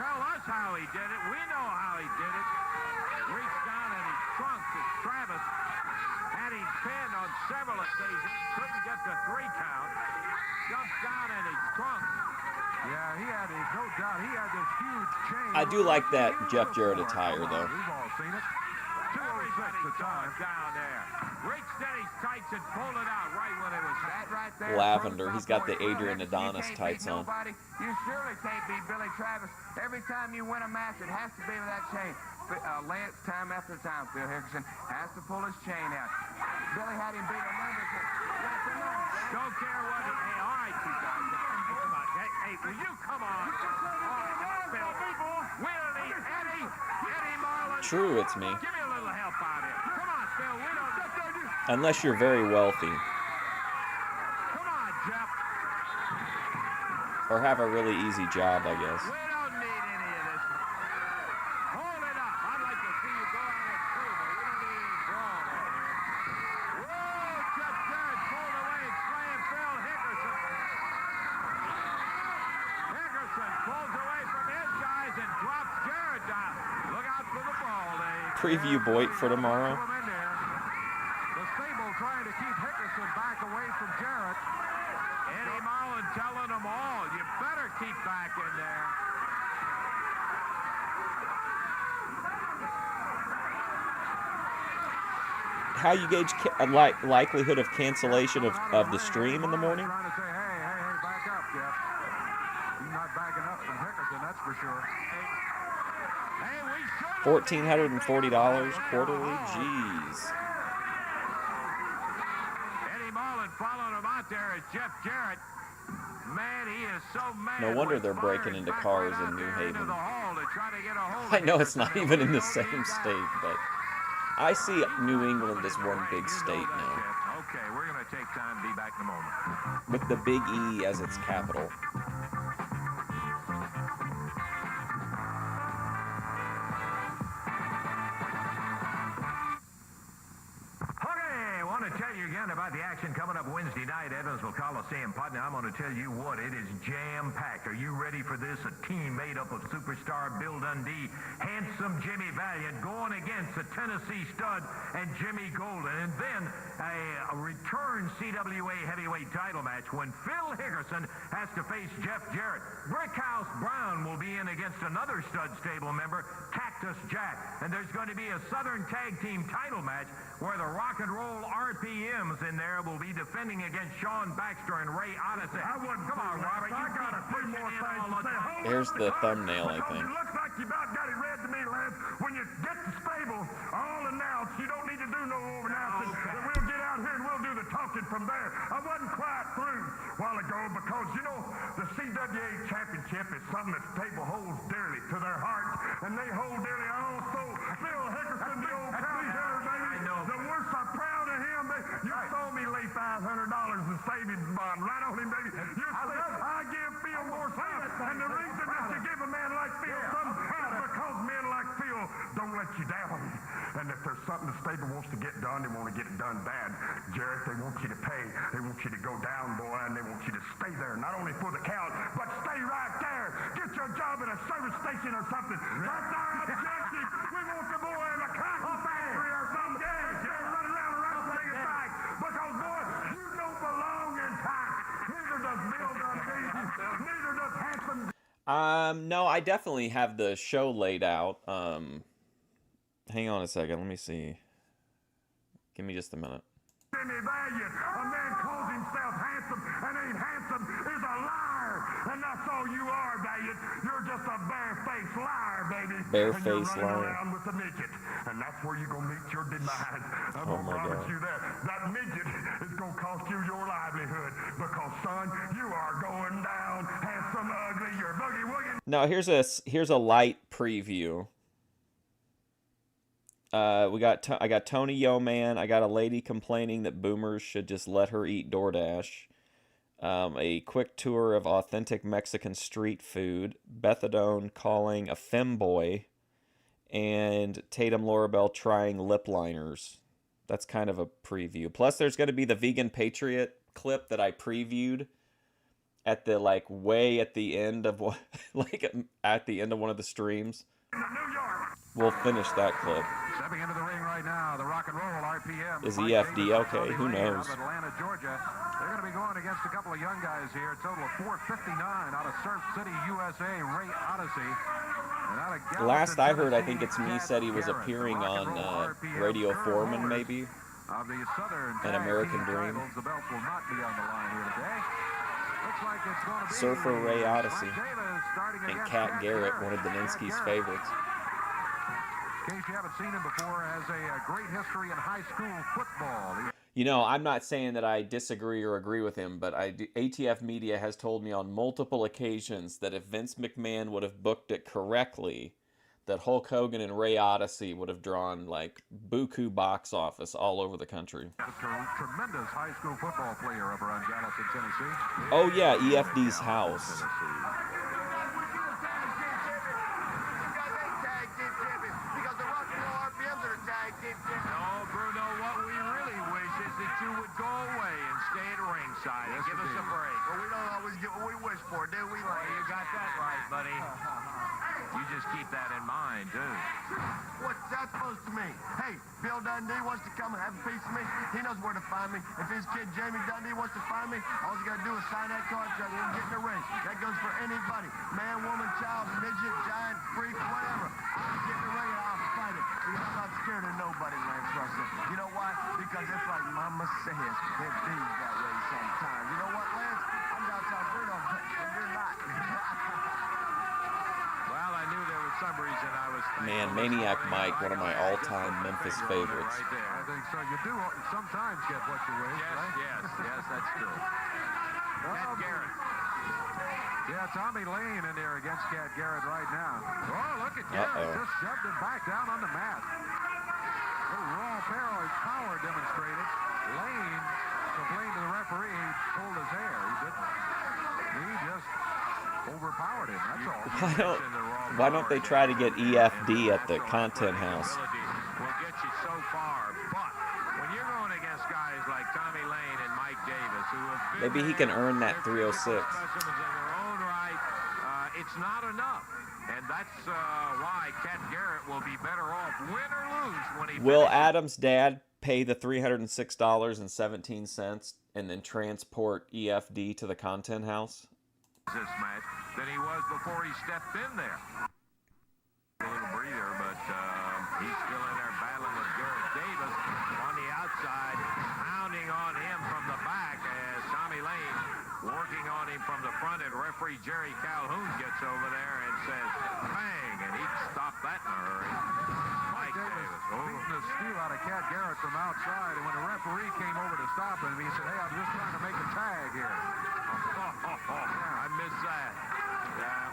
Tell us how he did it. We know how he did it. Reached down in his trunk as Travis had him pinned on several occasions. Couldn't get the 3 count. Jumped down in his trunk. Yeah, he had, no doubt, he had this huge chain. I do like that Jeff Jarrett attire, though. We've all seen it. 206 the time. Down there. Reached in his tights and pulled it out right when it was That right there. Lavender. proves He's got my the point. Adrian You Adonis can't tights beat on. nobody. You surely can't beat Billy Travis. Every time you win a match, it has to be with that chain. Lance, time after time, Phil Hickerson has to pull his chain out. Billy had him beat a number. Don't care what he... Hey, all right, you guys. Hey, come on. Hey, will you come on? Phil. We don't need Eddie Marlin. True, it's me. Give me a little help out here. Come on, Phil. We don't... Unless you're very wealthy Come on, Jeff. or have a really easy job, I guess. We don't need any of this. Hold it up. I'd like to see you go out and prove it. We don't need any brawl in here. Whoa, Jeff Jarrett pulled away and slammed Phil Hickerson. Hickerson pulls away from his guys and drops Jarrett down. Look out for the ball, Dave. Preview Boyd for tomorrow. Put him in there. The stable trying to keep Hickerson back away from Jarrett. Eddie Marlin telling them all, you better keep back in there. How you gauge likelihood of cancellation of the stream in the morning? Trying to say, hey, back up, Jeff. He's not backing up from Hickerson, that's for sure. Hey, we should $1,440 quarterly? Jeez. Eddie Marlin following him out there is Jeff Jarrett. Man, he is so mad. No wonder with they're breaking Flyers into back cars right out in New there into Haven. the hall to try to get a hold I of know it's Hickerson. not even in the Don't same need that. state, but I see New England as one big state now, Okay, we're going to take time. Be back in a moment. with the big E as its capital. Okay, I want to tell you again about the action coming up Wednesday night, Evansville Coliseum. Partner, I'm going to tell you what, it is jam-packed. Are you ready for this? A team made up of superstar Bill Dundee, handsome Jimmy Valiant, going against the Tennessee stud and Jimmy Golden. And then a return CWA heavyweight title match when Phil Hickerson has to face Jeff Jarrett. Brickhouse Brown will be in against another stud stable member, Cactus Jack. And there's going to be a Southern Tag Team title match where the Rock and Roll RPMs in there will be defending against Sean Baxter and Ray Odyssey. Come on, Robert. I got a few more things to say. Hold Here's up the tongue, thumbnail, I because think. It looks like you about got it read to me, Lance. When you get the stable, all announced. You don't need to do no over-announcing. We'll get out here and we'll do the talking from there. I wasn't quite through a while ago because, you know, the CWA Championship is something that stable holds dearly to their hearts, and they hold dearly also Phil Hickerson, the old cowboy, baby. The worst, I'm proud of him. You saw me lay $500 in savings bond right on him, baby. You say I give Phil more time, and the reason that you give a man like Phil something is because men like Phil don't let you down. And if there's something the stable wants to get done, they want to get it done bad. Jarrett, they want you to pay. They want you to go down, boy, and they want you to stay there, not only for the count, but stay right there. Get your job at a service station or something. That's our objective. We want the boy in a cotton factory or something. Run around and bring it back. Because, boy, you don't belong in time. Neither does Bill Dundee. Neither does Handsome. No, I definitely have the show laid out. Hang on a second. Let me see. Give me just a minute. Jimmy Valiant, a man calls himself handsome and ain't handsome, is a liar. And that's all you are, Valiant. You're just a bare-faced liar, baby. Bare-faced and you're running liar. around with a midget. And that's where you're going to meet your demise. I'm Oh, going to my promise God. you that. That midget is going to cost you your livelihood. Because, son, you are going down. Handsome, ugly, you're boogie-woogie. Now here's a light preview. I got Tony Yeoman. I got a lady complaining that boomers should just let her eat DoorDash. A quick tour of authentic Mexican street food. Bethadone calling a femboy, and Tatum Lorabelle trying lip liners. That's kind of a preview. Plus, there's going to be the Vegan Patriot clip that I previewed at the way at the end of at the end of one of the streams. We'll finish that clip. Stepping into the ring right now, the Rock and Roll RPM. Is EFD okay? Who knows? Out of Atlanta, Georgia. They're going to be going against a couple of young guys here. A total of 459 out of Surf City, USA, Ray Odyssey. And out of Gallatin, Last I heard, I Tennessee, think it's me Chad said he was Garrett. appearing The Rock and on Roll RPM Radio current Foreman, holders maybe. Of the Southern An Tag American Team Dream. titles. The belts will not be on the line here today. Looks like it's going to be Surfer Ray Odyssey. Mike Davis starting And against Cat Garrett, one of Cat Daninsky's Garrett. favorites. In case you haven't seen him before, has a great history in high school football. You know, I'm not saying that I disagree or agree with him, but ATF Media has told me on multiple occasions that if Vince McMahon would have booked it correctly, that Hulk Hogan and Ray Odyssey would have drawn buku box office all over the country. A tremendous high school football player over on Gallatin, Tennessee. Oh yeah, EFD's house. Because the Rock and Roll RPMs are the tag team champions. No, Bruno, what we really wish is that you would go away and stay at ringside and give us a break. Well, we don't always get what we wish for, do we? Well, you got that right, buddy. You just keep that in mind, too. What's that supposed to mean? Hey, Bill Dundee wants to come and have a piece of me. He knows where to find me. If his kid Jamie Dundee wants to find me, all he's got to do is sign that contract and get in the ring. That goes for anybody. Man, woman, child, midget, giant, freak, whatever. I'll get in the ring and I'll fight it. Because I'm not scared of nobody, Lance Russell. You know why? Because it's like Mama says, it be that way sometimes. You know what, Lance? I'm downtown Bruno, and you're not. Well, I knew there was some reason I was... Man, Maniac Mike, one of my all-time Memphis favorites. I think so. You do sometimes get what you wish, right? Yes, that's true. Cat Garrett. Yeah, Tommy Lane in there against Cat Garrett right now. Oh, look at Garrett. Uh-oh. Just shoved him back down on the mat. Little raw power demonstrated. Lane complained to the referee he pulled his hair. He didn't. He just overpowered him. That's all. Why don't they try to get EFD at the Content House? Will get you so far, but when you're going against guys like Tommy Lane and Mike Davis, who have been Maybe he can earn that they're 306. specimens in their own right. It's not enough. And that's why Cat Garrett will be better off, win or lose, when he Will finishes. Adam's dad pay the $306.17 and then transport EFD to the content house? This match than he was before he stepped in there. A little breather, but he's still in there battling with Garrett Davis on the outside, pounding on him from the back as Tommy Lane working on him from the front, and referee Jerry Calhoun gets over there and says, bang, and he stopped that in a hurry. Mike Davis beating the steal out of Cat Garrett from outside, and when the referee came over to stop him, he said, hey, I'm just trying to make a tag here. I missed that.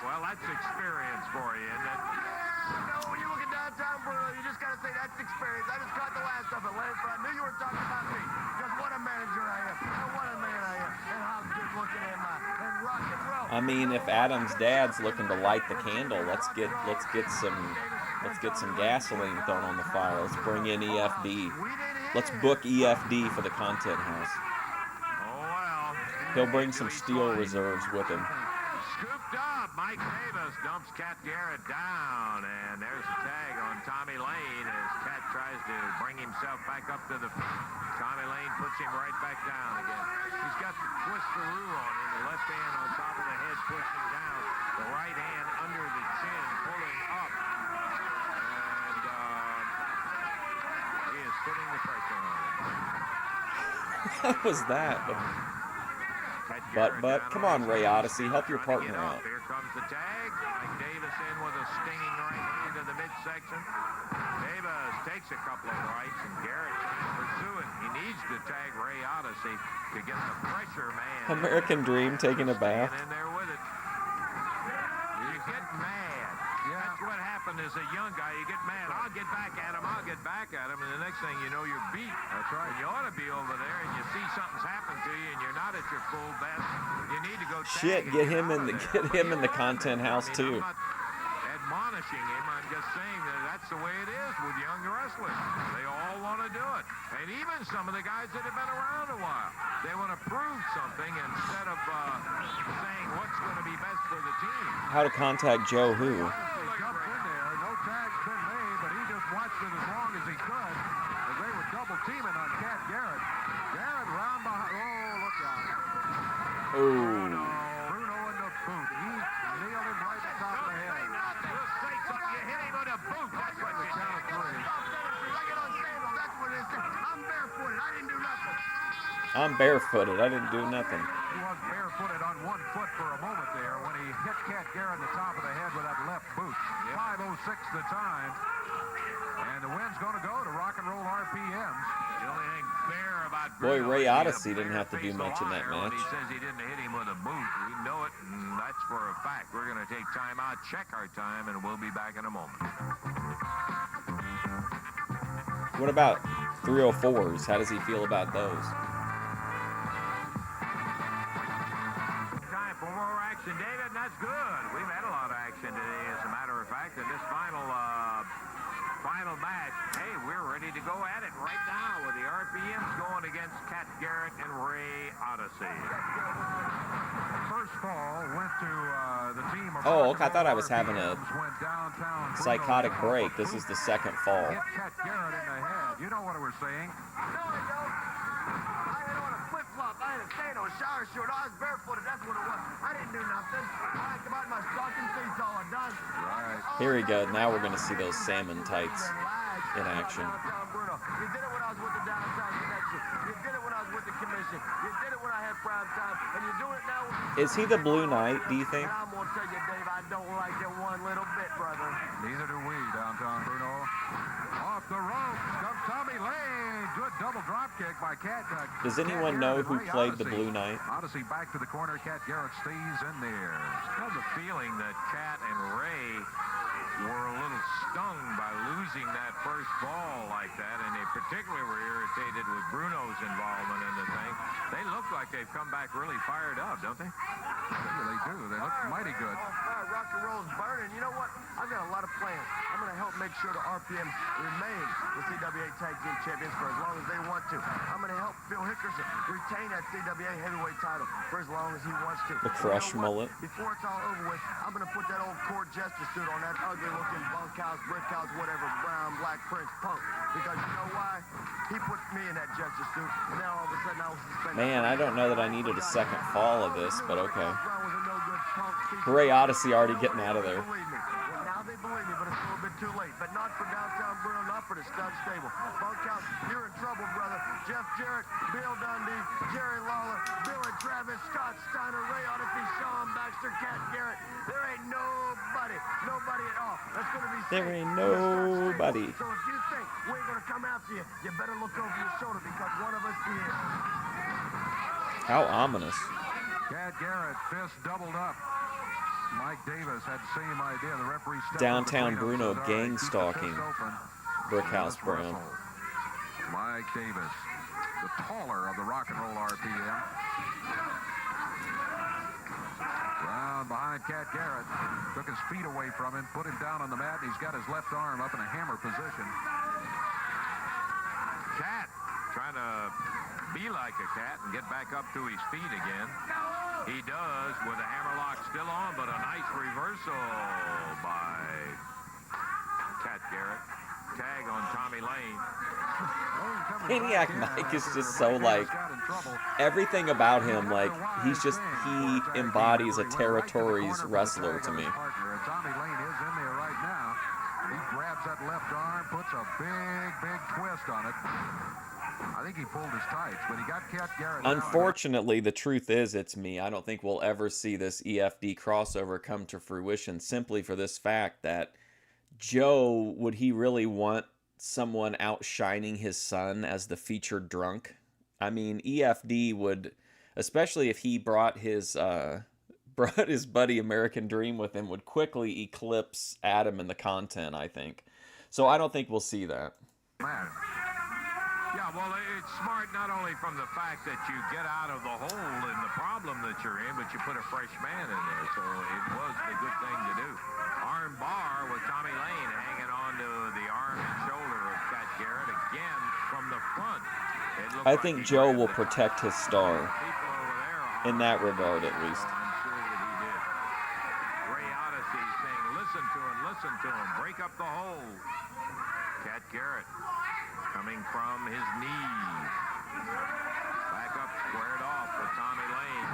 Well, that's experience for you, isn't it? No, when you look at downtown Bruno, you just got to say that's experience. I just caught the last of it, Lance, but I knew you were talking about me. Because what a manager I am, and what a man I am, and how good looking am I, and rock and roll. I mean, if Adam's dad's looking to light the candle, let's get some gasoline thrown on the fire. Let's bring in EFD. Let's book EFD for the content house. Oh, well. He'll bring some steel reserves with him. Scooped up. Mike Davis dumps Cat Garrett down, and there's a tag on Tommy Lane as Cat tries to bring himself back up to the feet. Tommy Lane puts him right back down again. He's got the twisteroo on him, the left hand on top of the head pushing down, the right hand under the chin pulling up, and he is putting the pressure on him. What was that? But come on, Ray Odyssey, help your partner out. Here comes the tag. Mike Davis in with a stinging right hand to the midsection. Davis takes a couple of rights, and Garrett trying to pursue it. He needs to tag Ray Odyssey to get the pressure man. American Dream taking a bath. In there with it. You get mad. Yeah. That's what happened as a young guy. You get mad. I'll get back at him. I'll get back at him. And the next thing you know, you're beat. That's right. And you ought to be over there, and you see something's happened to you, and you're not at your full best. You need to go tag Shit, and get him out in of the there. get him in the content house I too. mean, I'm not admonishing him. I'm just saying that that's the way it is with young wrestlers. They all want to do it. And even some of the guys that have been around a while, they want to prove something instead of saying what's going to be best for the team. How to contact Joe Who? He jumped in there. No tag's been made, but he just watched it as long as he could as they were double teaming on Cat Garrett. Garrett round behind. Oh, look out. Ooh. Bruno in the boot. He nailed him right at the top of the head. Just say something. You hit him with a boot. That's what you Count of three. That's what it is. I'm barefooted. I didn't do nothing. I'm barefooted. I didn't do nothing. He was barefooted on one foot for a moment there when he hit Cat Garrett in the top of the head with that left boot. 5:06 the time. And the win's going to go to Rock and Roll RPMs. The only thing fair about Boy, Bruno Ray is he's a Odyssey didn't have to do bare-faced much in that liar when match. He says he didn't hit him with a boot. We know it, and that's for a fact. We're going to take time out, check our time, and we'll be back in a moment. What about 304s? How does he feel about those? Time for more action, David, and that's good. We've had a lot of action today, as a matter of fact, in this final match. Hey, we're ready to go at it right now with the RPMs going against Cat Garrett and Ray Odyssey. First fall went to the team of Oh, Rock okay, I and thought I Roll was having a RPMs, went downtown Bruno psychotic off break. a This boot, is the second fall. hit Cat Garrett in the head. You know what we're saying. No, I don't. I had on a flip-flop. I had a stand on a shower shirt. I was barefooted. That's what it was. I didn't do nothing. I come out in my stocking feet's all I done. Right. Here we go. Now we're going to see those salmon tights in action. Downtown Bruno. You did it when I was with the Downtown Connection. You did it when I was with the Commission. You did it when I had prime time. And you're doing it now. Is he the Blue Knight, do you think? And I'm going to tell you, Dave, I don't like it one little bit, brother. Neither do we, downtown Bruno. Off the ropes comes Tommy Lane. Good double drop kick by Cat. Does Cat anyone Garrett know and who Ray played the Odyssey. Blue Knight? Odyssey back to the corner. Cat Garrett stays in there. I have a feeling that Cat and Ray were a little stung by losing that first ball like that, and they particularly were irritated with Bruno's involvement in the thing. They look like they've come back really fired up, don't they? Yeah, they do. They look mighty good. On fire, rock and roll's burning. You know what? I've got a lot of plans. I'm going to help make sure the RPMs remain the CWA Tag Team Champions for as long as they want to. I'm going to help Phil Hickerson retain that CWA Heavyweight title for as long as he wants to. The crush mullet. Before it's all over with, I'm going to put that old court jester suit on that ugly-looking bunkhouse, brickhouse, whatever, brown, black Prince punk. Because you know why? He put me in that jester suit, and now all of a sudden I was suspended. Man, I don't know that I needed a second fall of this, but okay. Hooray Odyssey already getting out of there. Well, now they believe me, but it's a little bit too late. But not for downtown Bruno, not for the stud stable. Bunkhouse, you're in trouble, brother. Jeff Jarrett, Bill Dundee, Jerry Lawler, Billy Travis, Scott Steiner, Ray Odyssey, Sean Baxter, Cat Garrett. There ain't nobody at all. That's going to be safe. There ain't nobody. So if you think we're going to come after you, you better look over your shoulder because one of us is. How ominous. Cat Garrett, fist doubled up. Mike Davis had the same idea. The referee stepped Downtown in between them, Bruno said, "All right, gang keep the stalking. fist open. Brickhouse Let's Brown. wrestle." Mike Davis, the taller of the rock and roll RPM. Round behind Cat Garrett. Took his feet away from him, put him down on the mat, and he's got his left arm up in a hammer position. Cat trying to be like a cat and get back up to his feet again. He does with the hammerlock still on, but a nice reversal by Cat Garrett. Tag on Tommy Lane. Maniac Mike is just so like, everything about him, like, he embodies a territories wrestler to me. Tommy Lane is in there right now. He grabs that left arm, puts a big twist on it. I think he pulled his tights, but he got Cat Garrett. Unfortunately, the truth is it's me. I don't think we'll ever see this EFD crossover come to fruition simply for this fact that Joe, would he really want someone outshining his son as the featured drunk? I mean, EFD would, especially if he brought his buddy American Dream with him, would quickly eclipse Adam in the content, I think. So I don't think we'll see that. Yeah, well, it's smart not only from the fact that you get out of the hole in the problem that you're in, but you put a fresh man in there. So it was the good thing to do. Arm bar with Tommy Lane hanging on to the arm and shoulder of Cat Garrett again from the front. I think Joe will protect his star. In that regard, at least. I'm sure that he did. Ray Odyssey saying, listen to him, break up the hole. Cat Garrett coming from his knees. Back up, squared off with Tommy Lane.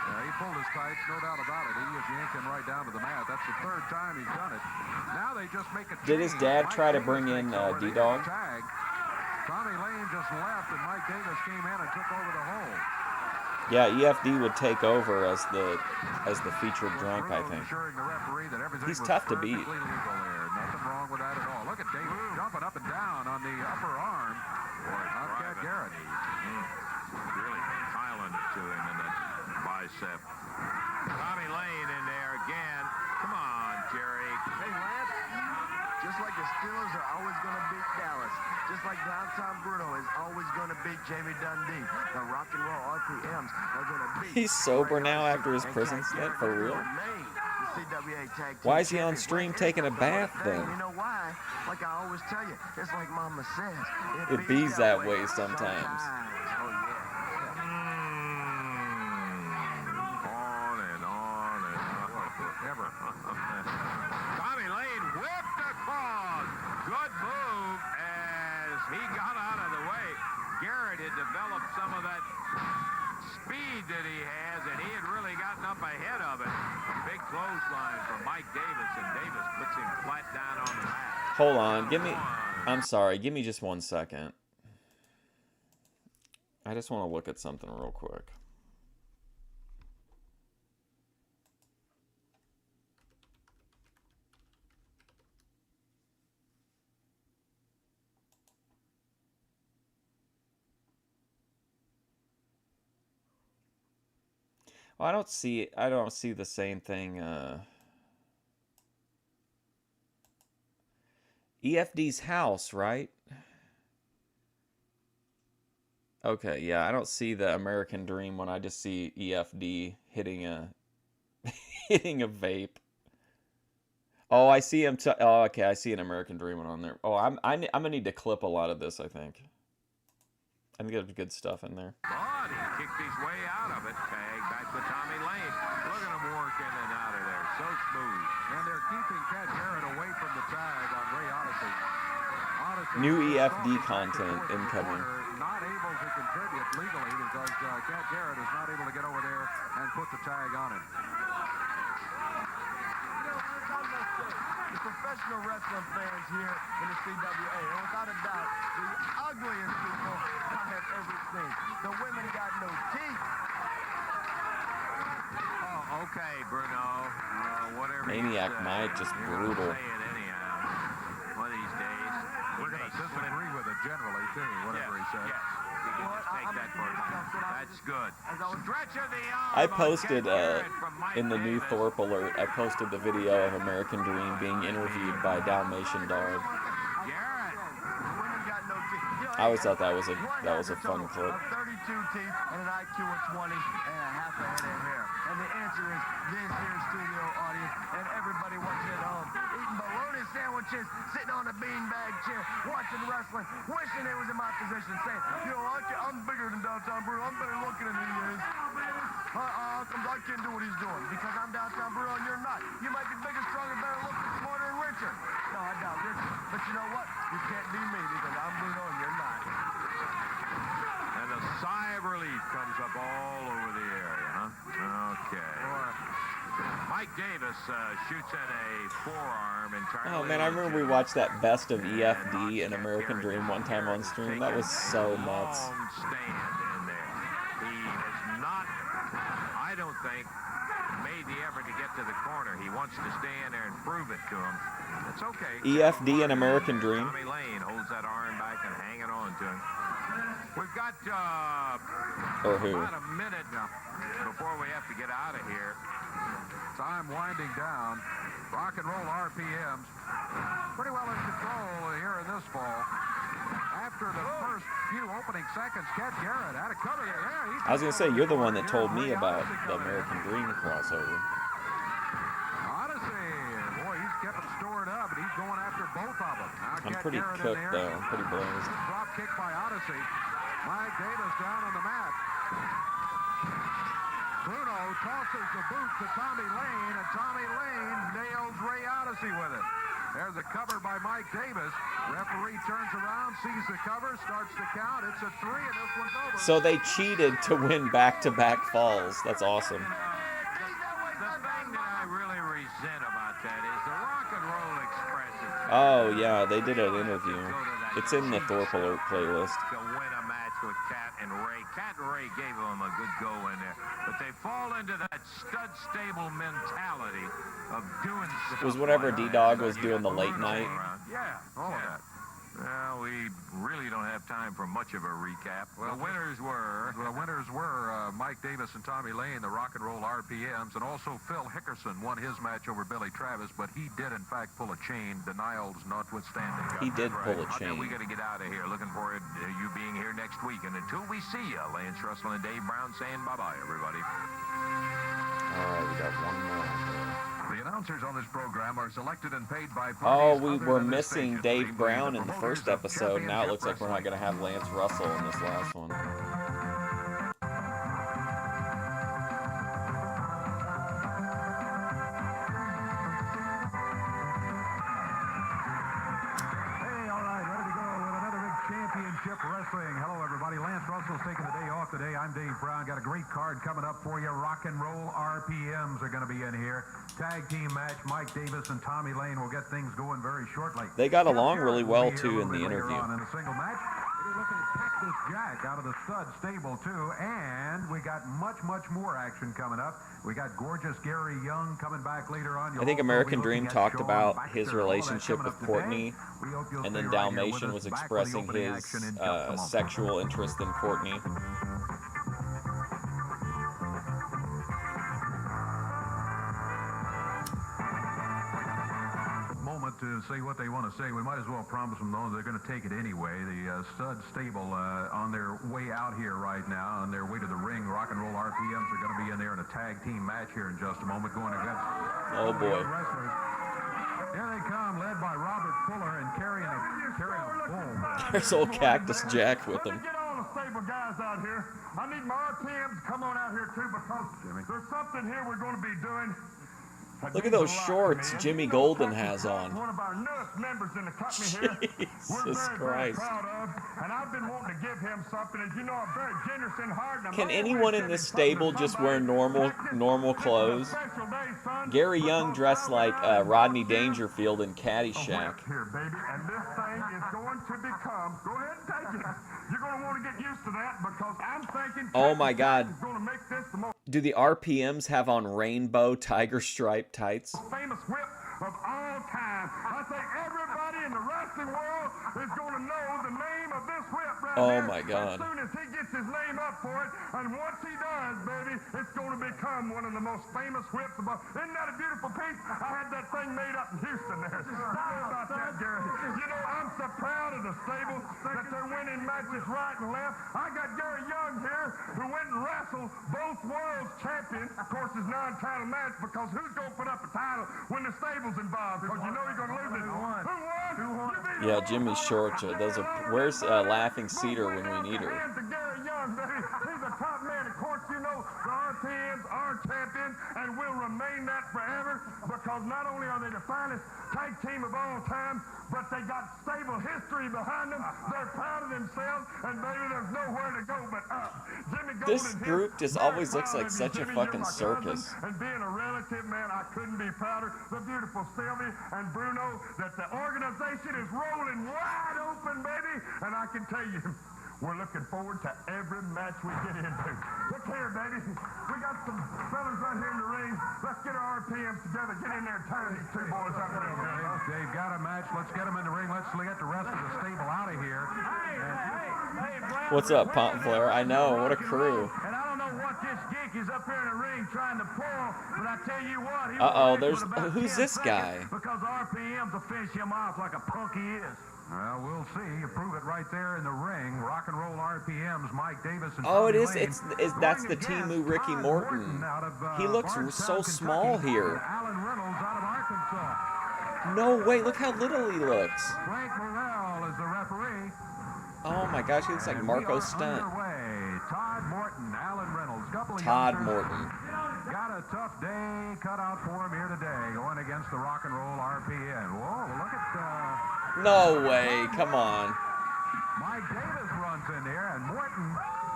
Yeah, he pulled his tights, no doubt about it. He was yanking right down to the mat. That's the third time he's done it. Now they just make a Did his dad try to bring in D-Dog? Tommy Lane just left, and Mike Davis came in and took over the hole. Yeah, EFD would take over as the featured drunk, I think. He's tough to beat. Nothing wrong with that at all. Look at Davis jumping up and down on the upper arm. Not Cat Garrett. Really piling it to him in that bicep. Tommy Lane in there again. Come on, Jerry. Hey, Lance, just like the Steelers are always going to beat Dallas, just like downtown Bruno is always going to beat Jamie Dundee, the rock and roll RPMs are going to beat. He's sober now after his prison stint, for real? Why is he on stream taking a bath then? You know why? Like I always tell you, it's like Mama says. It bees that way sometimes. Oh, yeah. On and on and on. Ever. Tommy Lane whipped across. Good move as he got out of the way. Garrett had developed some of that speed that he has, and he had really gotten up ahead of it. Big clothesline from Mike Davis, and Davis puts him flat down on the mat. Hold on, I'm sorry, give me just 1 second. I just want to look at something real quick. Well, I don't see the same thing. EFD's house, right? Okay, yeah, I don't see the American Dream when I just see EFD hitting a hitting a vape. Oh, I see him. Oh, okay, I see an American Dream one on there. Oh, I'm gonna need to clip a lot of this. I think there's good stuff in there. But he kicked his way out of it. Tag back to Tommy Lane. Look at him work in and out of there. So smooth. And they're keeping Cat Garrett away from the tag on Ray Odyssey. New EFD content incoming. Not able to contribute legally because Cat Garrett is not able to get over there and put the tag on him. The professional wrestling fans here in the CWA are without a doubt the ugliest people I have ever seen. The women got no teeth. Oh, okay, Bruno. Whatever. Maniac Mike, just brutal. Say it anyhow. One of these days. We're going to disagree with it generally, too, whatever he said. Yes. You can just take that for a moment. That's good. Stretch of the arm I on posted Cat Garrett from Mike in the new Davis. Thorpe alert. I posted the video of American Dream being interviewed by Dalmatian Dog. Garrett. Women got no teeth. I always thought that was a fun clip. 32 teeth and an IQ of 20 and a half a head of hair. And the answer is this here studio audience and everybody watching at home eating bologna sandwiches, sitting on a beanbag chair, watching wrestling, wishing they was in my position, saying, you know, I'm bigger than Downtown Bruno. I'm better looking than he is. I can't do what he's doing because I'm Downtown Bruno and you're not. You might be bigger, stronger, better looking, smarter, and richer. No, I doubt richer. But you know what? You can't be me because I'm Bruno and you're not. And a sigh of relief comes up all over the area, huh? Okay. Mike Davis shoots in a forearm entirely. Oh man, I remember we watched that best of EFD and American Dream one time on stream. That was so nuts. Long stand in there. He has not, I don't think, made the effort to get to the corner. He wants to stay in there and prove it to him. It's okay. EFD and American Dream. Tommy Lane holds that arm back and hanging on to him. We've got Or who? about a minute before we have to get out of here. Time winding down. Rock and roll RPMs. Pretty well in control here in this ball. After the first few opening seconds, Cat Garrett had a cover there. I was going to say, you're the one that told me about the American Dream crossover. Odyssey. Boy, he's kept it stored up, and he's going after both of them. Now, I'm Cat pretty Garrett in cooked, there. though. I'm pretty blazed. Drop kick by Odyssey. Mike Davis down on the mat. Bruno tosses the boot to Tommy Lane, and Tommy Lane nails Ray Odyssey with it. There's a cover by Mike Davis. Referee turns around, sees the cover, starts to count. It's a 3, and this one's over. So they cheated to win back-to-back falls. That's awesome. The thing that I really resent about that is the Rock and Roll Express. Oh, yeah, they did an interview. It's in the Thorpe Alert playlist. To win a match with Cat and Ray. Cat and Ray gave them a good go in there. But they fall into that stud stable mentality of doing stuff. Was whenever like D-Dog that. was You doing got the late Bruno night? around. Yeah, all of that. Well, we really don't have time for much of a recap. Well, the winners were... The winners were Mike Davis and Tommy Lane, the Rock and Roll RPMs, and also Phil Hickerson won his match over Billy Travis, but he did, in fact, pull a chain, denials notwithstanding. He did pull a Okay, chain. we got to get out of here. Looking forward to you being here next week. And until we see you, Lance Russell and Dave Brown saying bye-bye, everybody. All right, we got one more. The announcers on this program are selected and paid by Oh, parties we other were than this missing station, Dave being Brown the in the promoters first of episode. Now it looks like we're not Championship going to have Lance Russell in this last one. Hey, all right, ready to go with another big championship wrestling. Hello, everybody. Lance Russell's taking the day off today. I'm Dave Brown. Got a great card coming up for you. Rock and Roll RPMs are going to be in here. Tag team match. Mike Davis and Tommy Lane will get things going very shortly. They got along really well, Will be here too, a in the little bit later interview. on in a single match. We're looking at Cactus Jack out of the stud stable, too. And we got much, much more action coming up. We got gorgeous Gary Young coming back later on. I think American Dream talked about his relationship with Courtney, and then Dalmatian was expressing his sexual interest in Courtney. Moment to say what they want to say. We might as well promise them, though, they're going to take it anyway. The stud stable on their way out here right now, on their way to the ring. Rock and Roll RPMs are going to be in there in a tag team match here in just a moment, going against Oh boy. wrestlers. Here they come, led by Robert Fuller and carrying a bull. There's old Cactus Jack with him. Get all the stable guys out here. I need my RPMs to come on out here too, because there's something here we're going to be doing. Look at those shorts Jimmy Golden has on. One of our newest members in the company here. We're Jesus very, Christ. very proud of, and I've been wanting to give him something. As you know, I'm very generous in heart. And I'm Can always anyone in giving this something to stable just wear somebody. normal This is a clothes? special day, son, Gary Young because dressed like our guys Rodney out here Dangerfield in a Caddyshack. whip here, baby, and this thing is going to become. Go ahead and take it. You're going to want to get used to that, because I'm thinking. Oh my God. Is going to make this the most Do the RPMs have on rainbow tiger stripe tights? famous whip of all time. I think everybody in the wrestling world is going to know the name of this whip right Oh here. my God. As soon as he gets his name up for it, and once he does, baby, it's going to become one of the most famous whips of all. Isn't that a beautiful piece? I had that thing made up in Houston there. Tell me about that, Gary. You know, I'm so proud of the stable that they're winning matches right and left. I got Gary Young here, who went and wrestled both world's champions. Of course, his non-title match, because who's going to put up a title when the stable's involved? Because you know you're going to lose it. Who won? Who won? Yeah, Jimmy Short. Those are. Where's Laughing Cedar when we need her? Hands to Gary Young, baby. He's a top man. Of course, you know the RPMs are champions and will remain that forever, because not only are they the finest tag team of all time, but they got stable history behind them. They're proud of themselves, and baby, there's nowhere to go but up. Jimmy Golden This here, group just very always looks proud like of you, such a Jimmy. fucking You're my circus. cousin, and being a relative, man, I couldn't be prouder. The beautiful Sylvie and Bruno, that the organization is rolling wide open, baby, and I can tell you, we're looking forward to every match we get into. Look here, baby. We got some fellas right here in the ring. Let's get our RPMs together. Get in there and tie these two boys up a little bit. They've got a match. Let's get them in the ring. Let's get the rest of the stable out of here. Hey, What's up, Pont Flair? I know, what a crew. And I don't know what this geek is up here in the ring trying to pull, but I tell you what, he Uh-oh, was there's- with about who's 10 this guy? seconds, because RPMs will finish him off like a punk he is. Well, we'll see. You prove it right there in the ring. Rock and Roll RPMs, Mike Davis and Oh, it Tommy is. Lane That's going the Timu against Ricky Todd Morton. out of, He looks Bardstown, so small Kentucky, here. and Alan Reynolds out of Arkansas. No way, look how little he looks. Frank Morrell is the referee. Oh my gosh, he looks like And Marco we are Stunt. underway. Todd Morton, Alan Reynolds, couple of Todd youngsters. Morton. Got a tough day cut out for him here today, going against the Rock and Roll RPM. Whoa, look at No way, come on. Mike Davis runs in there, and Morton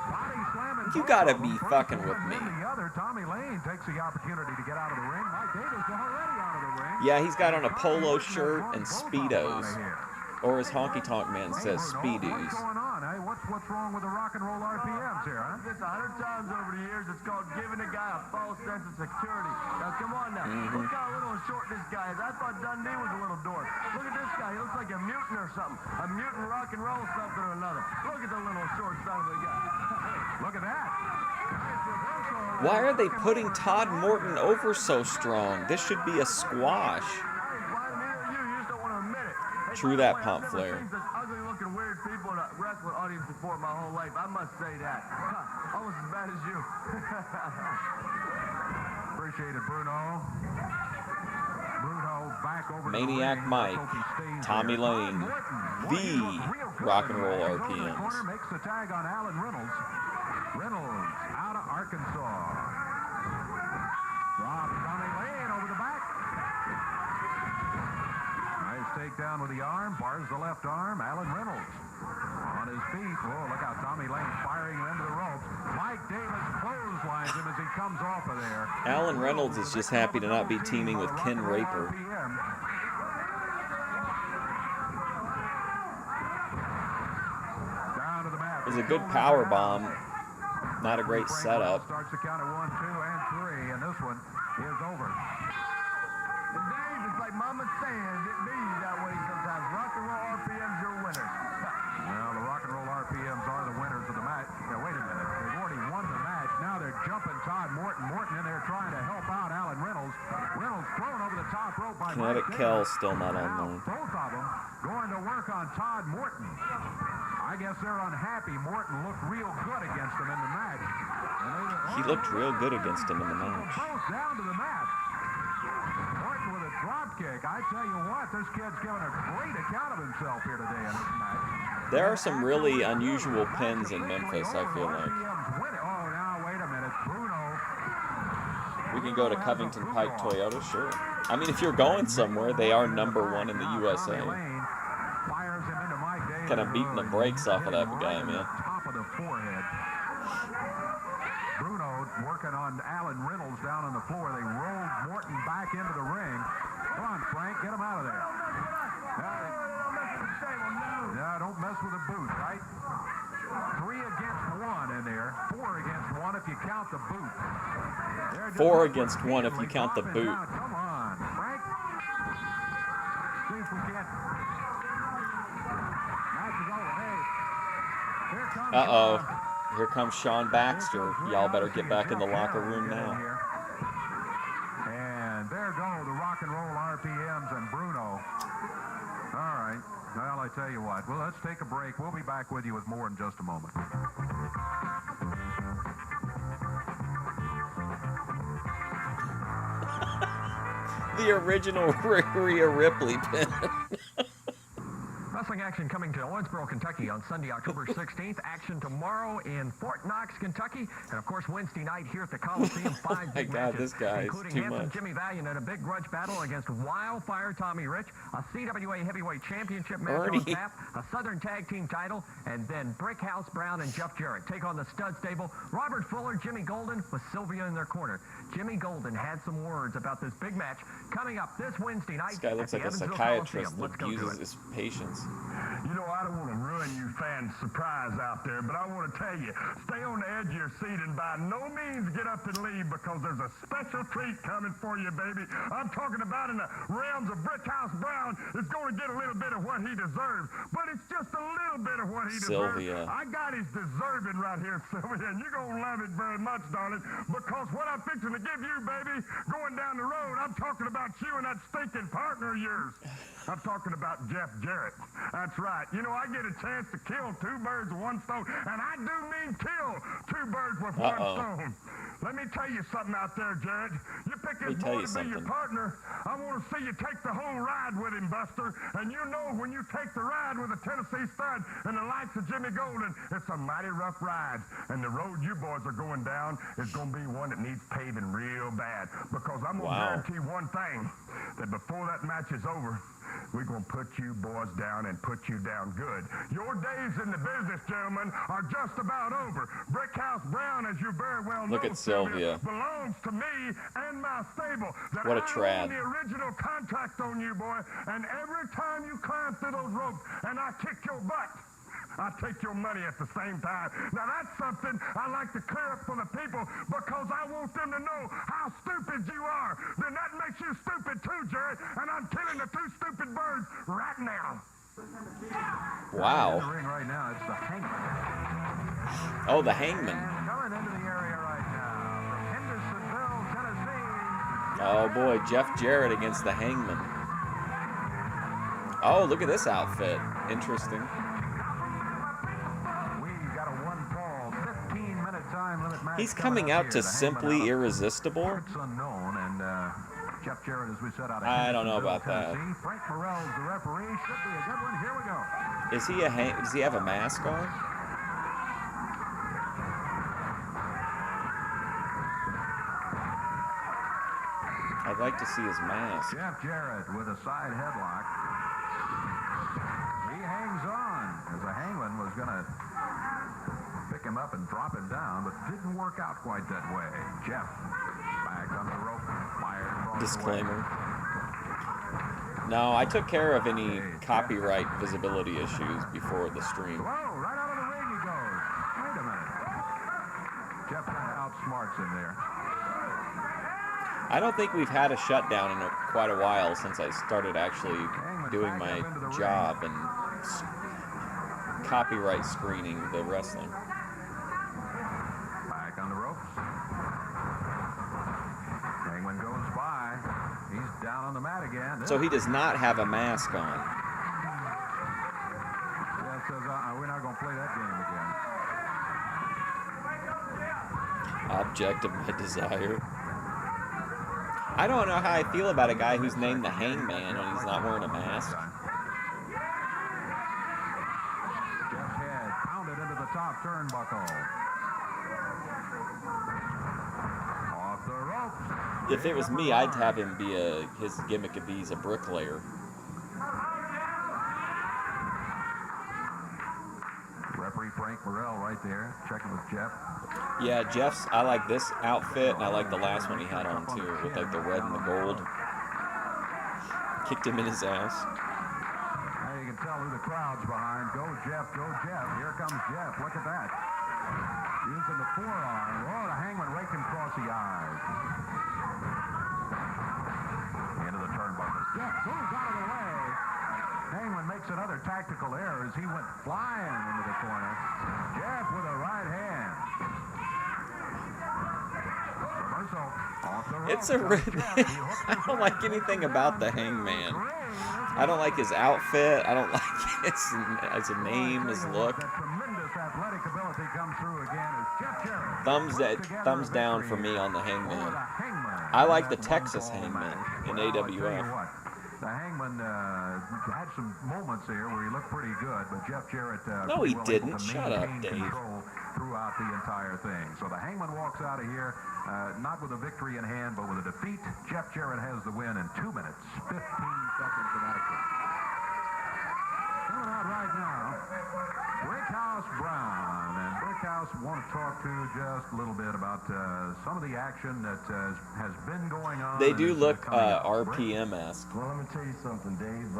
body slamming. You both gotta of them. be First fucking one, with me. then the other, Tommy Lane takes the opportunity to get out of the ring. Mike Davis already out of the ring. Yeah, he's got on a Todd polo Morton has shirt run and both of them out of Speedos. here. Or as Honky Tonk Man says, Hey, Bruno, Speedos. what's going on? Hey, what's wrong with the Rock and Roll RPMs here, huh? It's 100 times over the years. It's called giving a guy a false sense of security. Now, come on now. Look how little and short this guy is. I thought Dundee was a little dork. Look at this guy. He looks like a mutant or something. A mutant rock and roll something or another. Look at the little short son of a guy. Look at that. Why are they putting Todd Morton over so strong? This should be a squash. True that, Pont Flair. There's ugly-looking, weird people in a wrestling audience before my whole life. I must say that. Almost as bad as you. Appreciate it, Bruno. Bruno back over to the Maniac ring. Mike, Hope he stays Tommy there. Lane, Todd Morton, the he looked real good. Rock and Roll Goes to the RPMs. corner, makes the tag on Alan Reynolds. Reynolds out of Arkansas. Drop Tommy Lane over the back. Nice takedown with the arm. Bars the left arm. Alan Reynolds on his feet. Whoa, look how Tommy Lane firing him into the ropes. Mike Davis clotheslines him as he comes off of there. Alan Reynolds is just happy to not be teaming with Ken Raper. Down to the mat. It was a good power bomb. Not a great Frank setup. Starts the count of 1, 2, and 3, and this one is over. And Dave, it's like Mama saying, it be that way sometimes. Rock and roll RPM's your winner. Well, the Rock and Roll RPMs are the winners of the match. Now, wait a minute. They've already won the match. Now they're jumping Todd Morton. Morton in there trying to help out Alan Reynolds. Reynolds thrown over the top rope by Kinetic Mike Kell Davis. still not Now, online. both on Todd Morton. I guess they're unhappy. Morton looked real good against them in the match. He looked real good against him in the match. Both down to the mat. Morton with a drop kick. I tell you what, this kid's giving a great account of himself here today in this match. There are some really unusual pins in Memphis, I feel like. Oh, now wait a minute. Bruno. We can go to Covington Pike Toyota, sure. I mean, if you're going somewhere, they are #1 in the USA. Kind of beating the brakes off of that guy, man. Top of the forehead. Bruno working on Alan Reynolds down on the floor. They rolled Morton back into the ring. Come on, Frank, get him out of there. Yeah, don't mess with the boot, right? 3 against 1 in there. 4 against 1 if you count the boot. 4 against 1 if you count the boot. Come on, Frank. See if we can't. Match is over. Hey, here comes Uh-oh. Here comes Sean Baxter. Y'all better get back in the locker room now. And there go the rock and roll RPMs and Bruno. All right. Well, I tell you what. Well, let's take a break. We'll be back with you with more in just a moment. The original Rhea Ripley pin. Wrestling action coming to Owensboro, Kentucky on Sunday, October 16th. Action tomorrow in Fort Knox, Kentucky. And, of course, Wednesday night here at the Coliseum. 5 big matches, this guy including is too handsome much. Jimmy Valiant in a big grudge battle against Wildfire Tommy Rich, a CWA Heavyweight Championship match on tap, a Southern Tag Team title, and then Brickhouse Brown and Jeff Jarrett take on the stud stable. Robert Fuller, Jimmy Golden with Sylvia in their corner. Jimmy Golden had some words about this big match coming up this Wednesday night. This guy looks like a psychiatrist that abuses his patients. You know, I don't want to ruin you fans' surprise out there, but I want to tell you, stay on the edge of your seat and by no means get up and leave because there's a special treat coming for you, baby. I'm talking about in the realms of Brickhouse Brown is going to get a little bit of what he deserves, but it's just a little bit of what he Sylvia. deserves. I got his deserving right here, Sylvia, and you're going to love it very much, darling, because what I'm fixing to give you, baby, going down the road, I'm talking about you and that stinking partner of yours. I'm talking about Jeff Jarrett. That's right. You know, I get a chance to kill 2 birds with 1 stone, and I do mean kill 2 birds with 1 stone. Let me tell you something out there, Jarrett. You pick this boy to be your partner. I want to see you take the whole ride with him, Buster. And you know when you take the ride with a Tennessee stud and the likes of Jimmy Golden, it's a mighty rough ride. And the road you boys are going down is going to be one that needs paving real bad. Because I'm going to guarantee one thing, that before that match is over, we're going to put you boys down and put you down good. Your days in the business, gentlemen, are just about over. Brickhouse Brown, as you very well know, Look at Sylvia. belongs to me and my stable. That What a I trad. own the original contract on you, boy. And every time you climb through those ropes and I kick your butt, I take your money at the same time. Now, that's something I like to clear up for the people because I want them to know how stupid you are. Then that makes you stupid too, Jerry. And I'm killing the 2 stupid birds right now. Wow. In the ring right now, it's the Hangman. Oh, the Hangman. And coming into the area right now from Hendersonville, Tennessee. Oh, boy. Jeff Jarrett against the Hangman. Oh, look at this outfit. Interesting. He's coming out to Simply Irresistible. It's unknown, and Jeff Jarrett, as we said, out of I don't know about that. Tennessee. Frank Morrell's the referee. Should be a good one. Here we go. Does he have a mask on? I'd like to see his mask. Jeff Jarrett with a side headlock. He hangs on as the Hangman was going to pick him up and drop him down, but didn't work out quite that way. Jeff back on the rope, fired. Disclaimer. No, I took care of any copyright visibility issues before the stream. Whoa, right out of the ring he goes. Wait a minute. Jeff kind of outsmarts him there. I don't think we've had a shutdown in quite a while since I started actually doing my job and copyright screening the wrestling. Back on the ropes. Hangman goes by. He's down on the mat again. So he does not have a mask on. object of my desire. I don't know how I feel about a guy who's named the Hangman when he's not wearing a mask. Jeff's head pounded into the top turnbuckle. Off the ropes. If it was me, I'd have him be his gimmick would be he's a bricklayer. Referee Frank Morrell right there, checking with Jeff. Yeah, Jeff's, I like this outfit, and I like the last one he had on, too, with, like, the red and the gold. Kicked him in his ass. Now you can tell who the crowd's behind. Go, Jeff, go, Jeff. Here comes Jeff. Look at that. Using the forearm. Oh, the Hangman raked him across the eyes. Into the turnbuckle. Jeff moves out of the way. Hangman makes another tactical error as he went flying into the corner. Jeff with a right hand. Reversal off the rope. It's a I don't like anything about the Hangman. I don't like his outfit. I don't like his name, his look. Thumbs down for me on the Hangman. I like the Texas Hangman in AWF. The Hangman had some moments there where he looked pretty good, but Jeff Jarrett no, he didn't. Shut up, Dave. Throughout the entire thing. So the Hangman walks out of here not with a victory in hand, but with a defeat. Jeff Jarrett has the win in 2 minutes, 15 seconds of action. Coming out right now, Brickhouse Brown. And Brickhouse want to talk to just a little bit about some of the action that has been going on. They do look RPM-esque. Well, let me tell you something, Dave.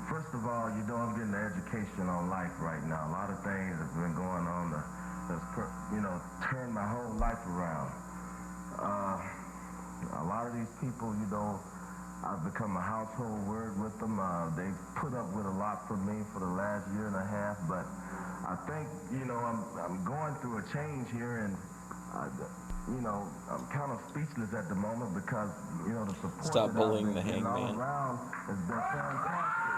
First of all, you know, I'm getting an education on life right now. A lot of things have been going on that's, you know, turned my whole life around. A lot of these people, you know, I've become a household word with them. They've put up with a lot from me for the last year and a half, but I think, you know, I'm going through a change here, and you know, I'm kind of speechless at the moment because, you know, the support Stop bullying the Hangman. all around has been fantastic.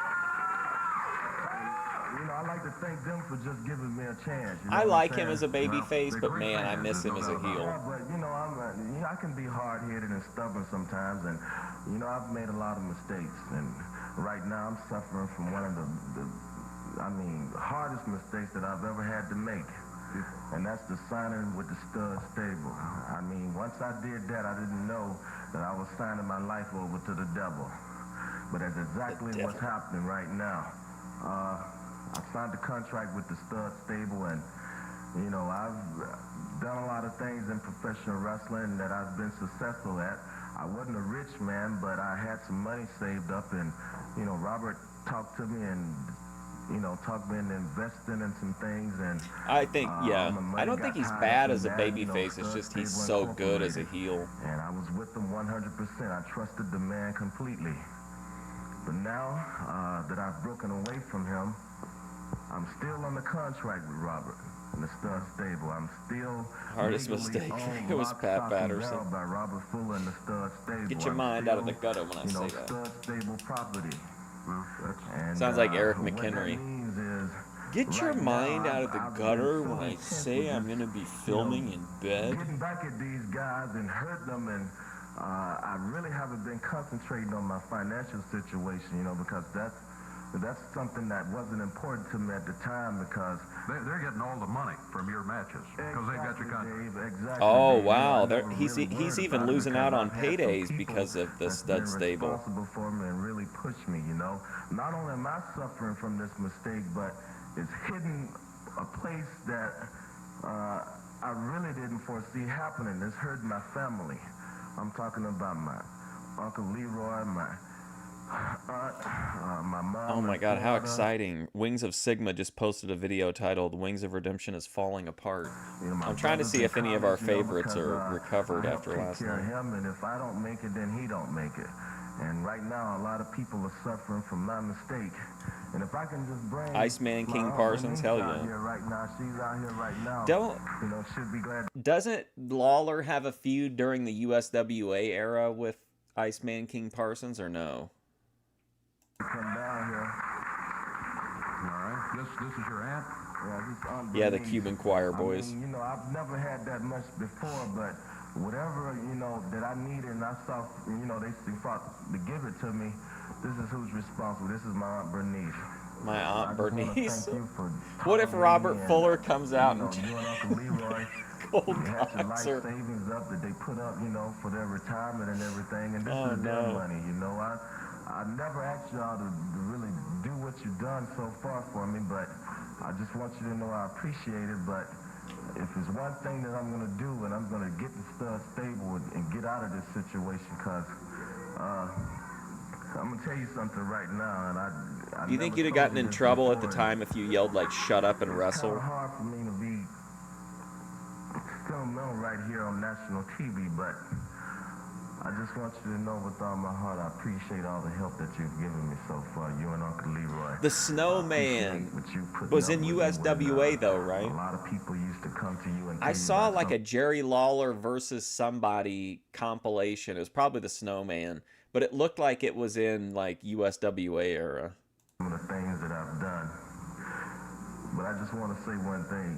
You know, I like to thank them for just giving me a chance. You know I like him as a babyface, but man, I miss him as a heel. Yeah, but you know, I can be hard-headed and stubborn sometimes, and you know, I've made a lot of mistakes, and right now I'm suffering from one of the hardest mistakes that I've ever had to make. And that's the signing with the stud stable. I mean, once I did that, I didn't know that I was signing my life over to the devil. But that's exactly what's happening right now. I signed a contract with the stud stable, and, you know, I've done a lot of things in professional wrestling that I've been successful at. I wasn't a rich man, but I had some money saved up, and, you know, Robert talked to me and, you know, talked me into investing in some things, and I think, yeah, I don't think he's bad as a babyface. It's just he's so good as a heel. And I was with him 100%. I trusted the man completely. But now that I've broken away from him, I'm still under contract with Robert in the stud stable. I'm still hardest mistake. It was Pat Patterson. By Robert Fuller in the stud stable. Get your mind out of the gutter when I say that. Stud stable property. And, sounds like Eric McHenry. Get your right mind now, out of the I've gutter been so when I intent say with I'm this, going to be filming in bed. Getting back at these guys and hurt them, and I really haven't been concentrating on my financial situation, you know, because that's something that wasn't important to me at the time, because they're getting all the money from your matches because they've got your contract. Exactly. Oh Dave. wow, You know, he's even losing out on paydays because of the stud stable. Responsible for me and really pushed me, you know. Not only am I suffering from this mistake, but it's hidden a place that I really didn't foresee happening. It's hurt my family. I'm talking about my Uncle Leroy, my aunt, my mom. Oh my God, how exciting. Wings of Sigma just posted a video titled Wings of Redemption is Falling Apart. You know, I'm trying to see if any of our favorites are recovered after last night. Him, and if I don't make it, then he don't make it. And right now, a lot of people are suffering from my mistake. And if I can just bring Iceman King Parsons, hell yeah. Here right now. She's out here right now. You know, should be glad. Doesn't Lawler have a feud during the USWA era with Iceman King Parsons, or no? Come down here. All right. This is your aunt? Yeah, the Cuban choir boys. I mean, you know, I've never had that much before, but whatever, you know, that I needed and I saw, you know, they thought to give it to me, this is who's responsible. This is my Aunt Bernice. My Aunt Bernice. Thank you for What if Robert Fuller comes out you and and Uncle Leroy cold had your life concert? savings up that they put up, you know, for their retirement and everything, and this is their money, you know. I never asked y'all to really do what you've done so far for me, but I just want you to know I appreciate it. But if there's one thing that I'm going to do, and I'm going to get the stud stable and get out of this situation, because I'm going to tell you something right now. And I Do you think you'd have gotten in trouble at the time if you yelled, like, shut up and wrestle? It's kind of hard for me to be still known right here on national TV, but I just want you to know with all my heart, I appreciate all the help that you've given me so far, you and Uncle Leroy. The Snowman was in USWA, though, right? A lot of people used to come to you and I saw like a Jerry Lawler versus somebody compilation. It was probably the Snowman, but it looked like it was in like USWA era. Some of the things that I've done, but I just want to say one thing: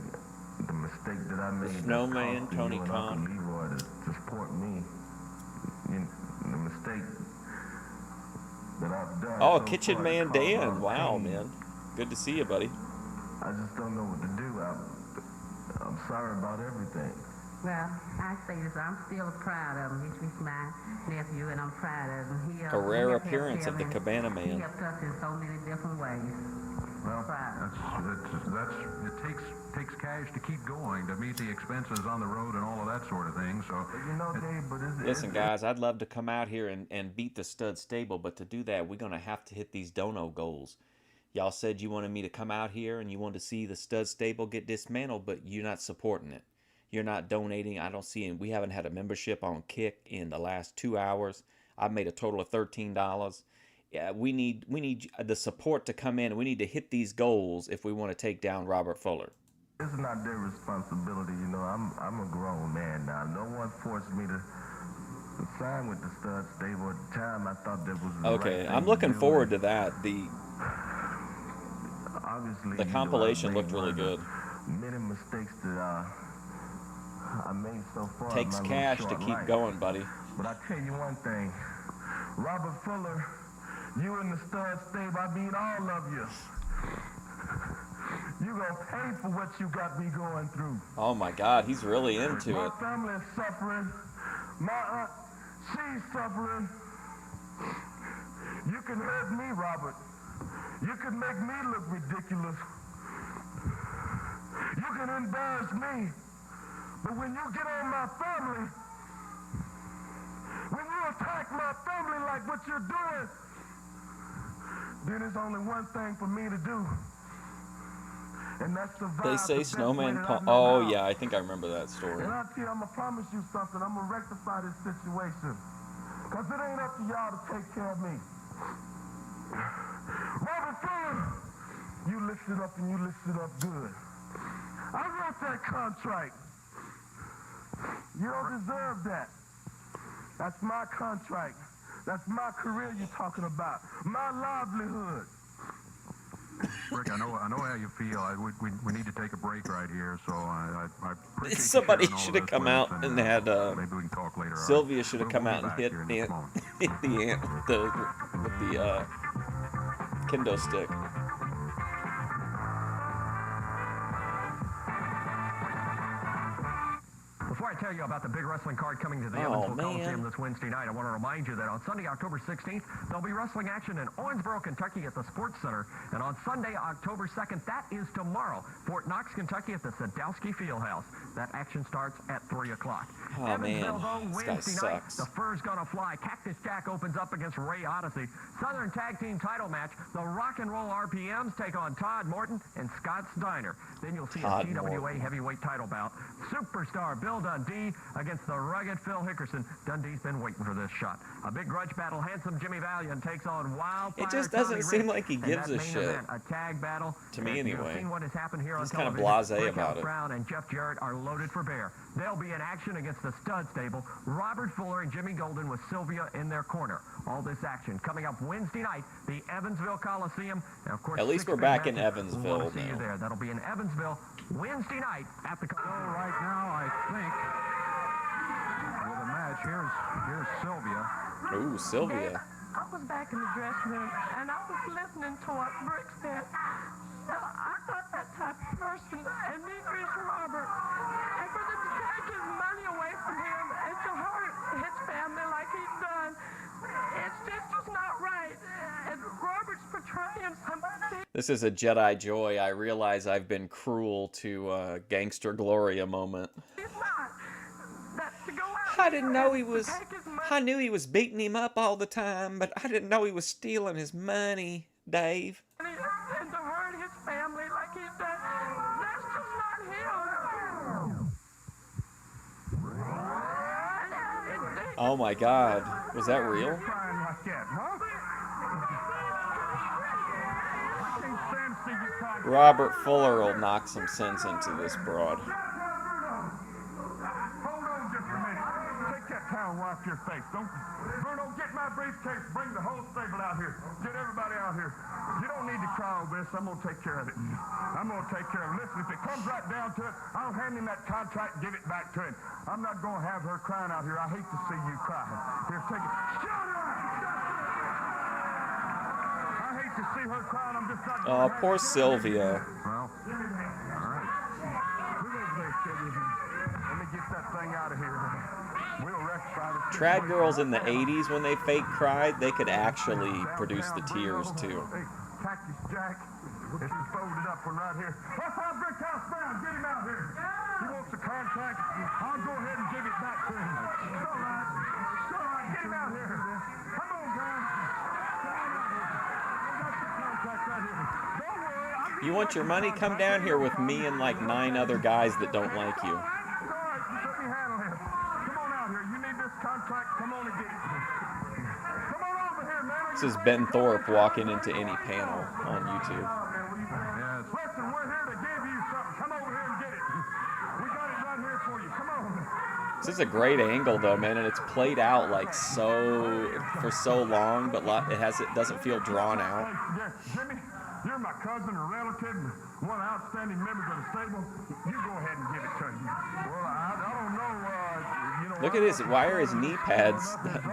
the mistake that I made. The Snowman, Tony Khan, Uncle Leroy to support me. The mistake that I've done. Oh, so Kitchen far, Man Dan. Wow, pain. man. Good to see you, buddy. I just don't know what to do. I'm sorry about everything. Well, I say this, I'm still proud of him. He's my nephew, and I'm proud of him. A rare appearance of the Cabana He Man. helped us in so many different ways. Well, Proud. it takes cash to keep going, to meet the expenses on the road and all of that sort of thing. So, You know, Dave, but Listen, guys, I'd love to come out here and beat the stud stable, but to do that, we're going to have to hit these dono goals. Y'all said you wanted me to come out here and you wanted to see the stud stable get dismantled, but you're not supporting it. You're not donating. I don't see it. We haven't had a membership on Kick in the last 2 hours. I've made a total of $13. Yeah, we need the support to come in. We need to hit these goals if we want to take down Robert Fuller. It's not their responsibility, you know. I'm a grown man now. No one forced me to sign with the stud stable at the time. I thought that was the Okay, right I'm thing looking to do. forward to that. Obviously, The you know, compilation I made looked really one of good. the many mistakes that I made so far. in Takes my little cash to short keep life. going, buddy. But I tell you one thing, Robert Fuller, you in the stud stable, I mean all of you. You gonna pay for what you got me going through. Oh my God, he's really into My it. family is suffering. My aunt, she's suffering. You can hurt me, Robert. You can make me look ridiculous. You can embarrass me. But when you get on my family, when you attack my family like what you're doing, then there's only one thing for me to do. And that's survive. They say the best way Snowman. that I know Oh how. yeah, I think I remember that story. And I tell you, I'm gonna promise you something. I'm gonna rectify this situation. Cause it ain't up to y'all to take care of me. Robert Fuller, you listen up and you listen up good. I wrote that contract. You don't deserve that. That's my contract. That's my career you're talking about. My livelihood. Rick, I know how you feel. We need to take a break right here, so I appreciate you Somebody sharing all should have this come with out us, and had maybe we can talk later. Sylvia should have We'll come be out and back hit here in the just a moment. ant with the kendo stick. Before I tell you about the big wrestling card coming to the Oh, Evansville man. Coliseum this Wednesday night, I want to remind you that on Sunday, October 16th, there'll be wrestling action in Owensboro, Kentucky at the Sports Center. And on Sunday, October 2nd, that is tomorrow, Fort Knox, Kentucky at the Sadowski Fieldhouse. That action starts at 3 o'clock. Oh, Evansville, man. though, This guy Wednesday night, sucks. the Fur's gonna fly. Cactus Jack opens up against Ray Odyssey. Southern Tag Team title match. The Rock and Roll RPMs take on Todd Morton and Scott Steiner. Then you'll see Todd a TWA Morton. heavyweight title bout. Superstar Bill Dundee Dundee against the rugged Phil Hickerson. Dundee's been waiting for this shot. A big grudge battle. Handsome Jimmy Valiant takes on Wildfire. It just doesn't Tommy seem Rich. like he gives a shit. Event, a tag battle. To me, anyway. Seen what has happened here He's on kind of television. blasé about Brickhouse it. Brown and Jeff Jarrett are loaded for bear. They'll be in action against the stud stable. Robert Fuller and Jimmy Golden with Sylvia in their corner. All this action coming up Wednesday night, the Evansville Coliseum. And of course, at least we're back in Evansville we'll see you now. there. That'll be in Evansville Wednesday night at the Coliseum. Right now, I think with a match. Here's Sylvia. Ooh, Sylvia. I was back in the dressing room, and I was listening to what Brick said. I thought that type of person, and neither is Robert. And for them to take his money away from him and to hurt his family like he's done, it's just not right. And Robert's portraying somebody. This is a Jedi joy. I realize I've been cruel to Gangster Gloria moment. He's not. That to go out I didn't know he was. to take his money. I knew he was beating him up all the time, but I didn't know he was stealing his money, Dave. And to hurt his family like he's done, that's just not him. Oh my God, was that real? Crying like that, huh? I can't stand to see you crying. Robert Fuller will knock some sense into this broad. Hold on just a minute. Take that towel and wipe your face. Don't, Bruno, get my briefcase. Bring the whole stable out here. Get everybody out here. You don't need to cry over this. I'm going to take care of it. I'm going to take care of it. Listen, if it comes right down to it, I'll hand him that contract and give it back to him. I'm not going to have her crying out here. I hate to see you cry. Here, take it. Shut up! I hate to see her crying. I'm just not going to Oh, have poor it. Sylvia. Well, Give me that. All right. Who is there, Sylvia? Let me get that thing out of here. We'll rectify this. Trad girls in the 80s, when they fake cried, they could actually produce the tears too. Hey, Cactus Jack. This is folded up one right here. Let's have Brickhouse Brown. Get him out here. He wants a contract. I'll go ahead and give it back to him. It's all right. It's all right. Get him out here. Come on, guys. I got the contract right here. Don't worry. I'll give You want your money? Come down here with me and like 9 other guys that don't like you. It's all right. Just let me handle it. Come on out here. You need this contract. Come on and get it. Come on over here, man. This is Ben Thorpe walking into any panel on YouTube. yes. Listen, we're here to give you something. Come over here and get it. We got it right here for you. Come on. This is a great angle though, man, and it's played out like for so long, but it doesn't feel drawn out. Hey, Jimmy, you're my cousin or relative, one of the outstanding members of the stable. You go ahead and give it to him. Well, I don't know. You know. Look at his. Why are his knee pads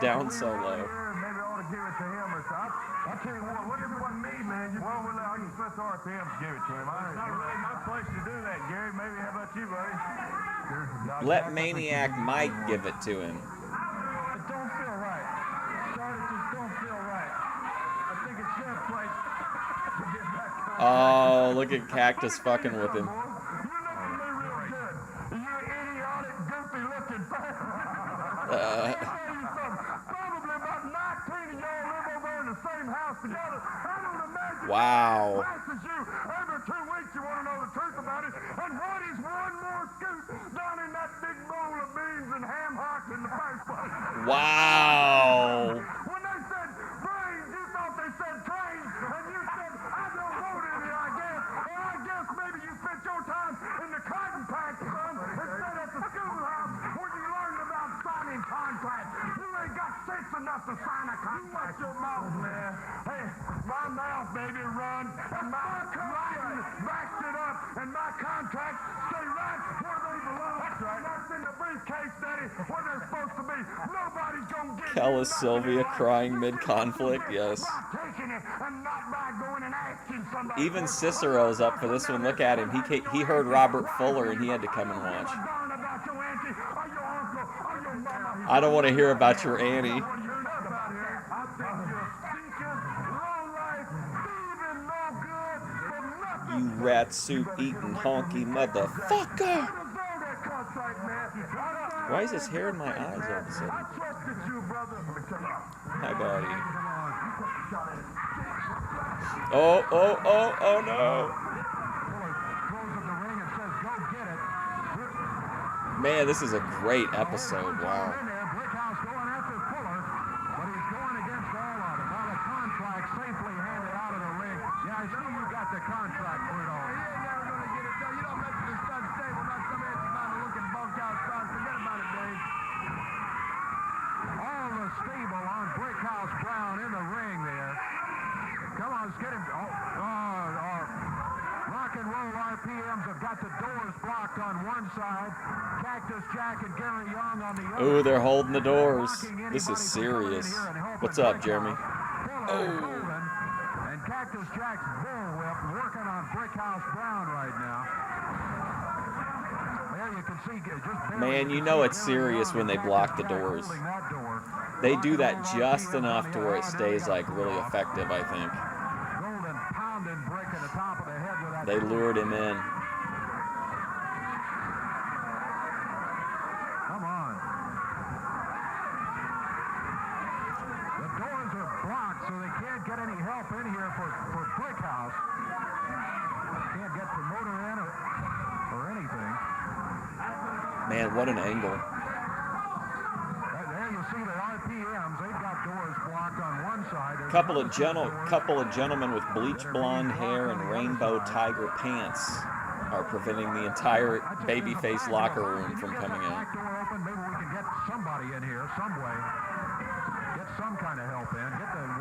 down so low? Maybe I ought to give it to him. Or I'll tell you what. What if it wasn't me, man? Well, I can split the RPM to give it to him. It's not really my place to do that, Gary. Maybe how about you, buddy? Let Maniac Mike give it to him. It don't feel right. Sorry, it just don't feel right. I think it's your place to get back to Oh, look at Cactus fucking with him. You look at me real good. You idiotic, goofy-looking bastard. I'll tell you something. Probably about 19 of y'all live over there in the same house together. I don't imagine Wow. as you. Every 2 weeks you want to know the truth about it. And what is one more scoop down in that big bowl of beans and ham hocks in the first place? Wow. When they said brains, you thought they said trains, and you said, I don't want any, I guess. Or I guess maybe you spent your time in the cotton patch, son, instead at the schoolhouse where you learned about signing contracts. You ain't got sense enough to sign a contract. You watch your mouth, man. Hey, my mouth, baby, run, and my writing backs it up, and my contracts stay right where they belong. That's right. That's in the briefcase, Daddy, where they're supposed to be. Nobody's gonna get Kellis Sylvia crying mid-conflict, yes. Even Cicero's up for this one. Look at him. He heard Robert Fuller and he had to come and watch. I don't want to hear about your auntie. You rat soup eating honky motherfucker. Why is his hair in my eyes all of a sudden? Hi, buddy. Oh no. Man, this is a great episode. Wow. Brickhouse going after Fuller, but he's going against all of them. While the contract safely handed out of the ring. Yeah, I see you got the contract, Bruno. He ain't never going to get it done. You don't mess with the stud stable, not some anti-looking bunkhouse son. Forget about it, Dave. All the stable on Brickhouse Brown in the ring there. Come on, let's get him. Rock and roll RPMs have got the doors blocked on one side. Cactus Jack and Gary Young on the other. Ooh, they're holding the doors. This is serious. What's up, Jeremy? Oh. And Cactus Jack's bullwhip working on Brickhouse Brown right now. There you can see just man, you know it's serious when they block the doors. They do that just enough to where it stays like really effective, I think. Golden pounding brick in the top of the head with that. They lured him in. Come on. The doors are blocked, so they can't get any help in here for Brickhouse. Can't get promoter in or anything. Man, what an angle. There you see the RPMs. They've got doors blocked on one side. Couple of gentlemen with bleach blonde hair and rainbow tiger pants are preventing the entire babyface locker room from coming out. Back door open. Maybe we can get somebody in here some way. Get some kind of help in.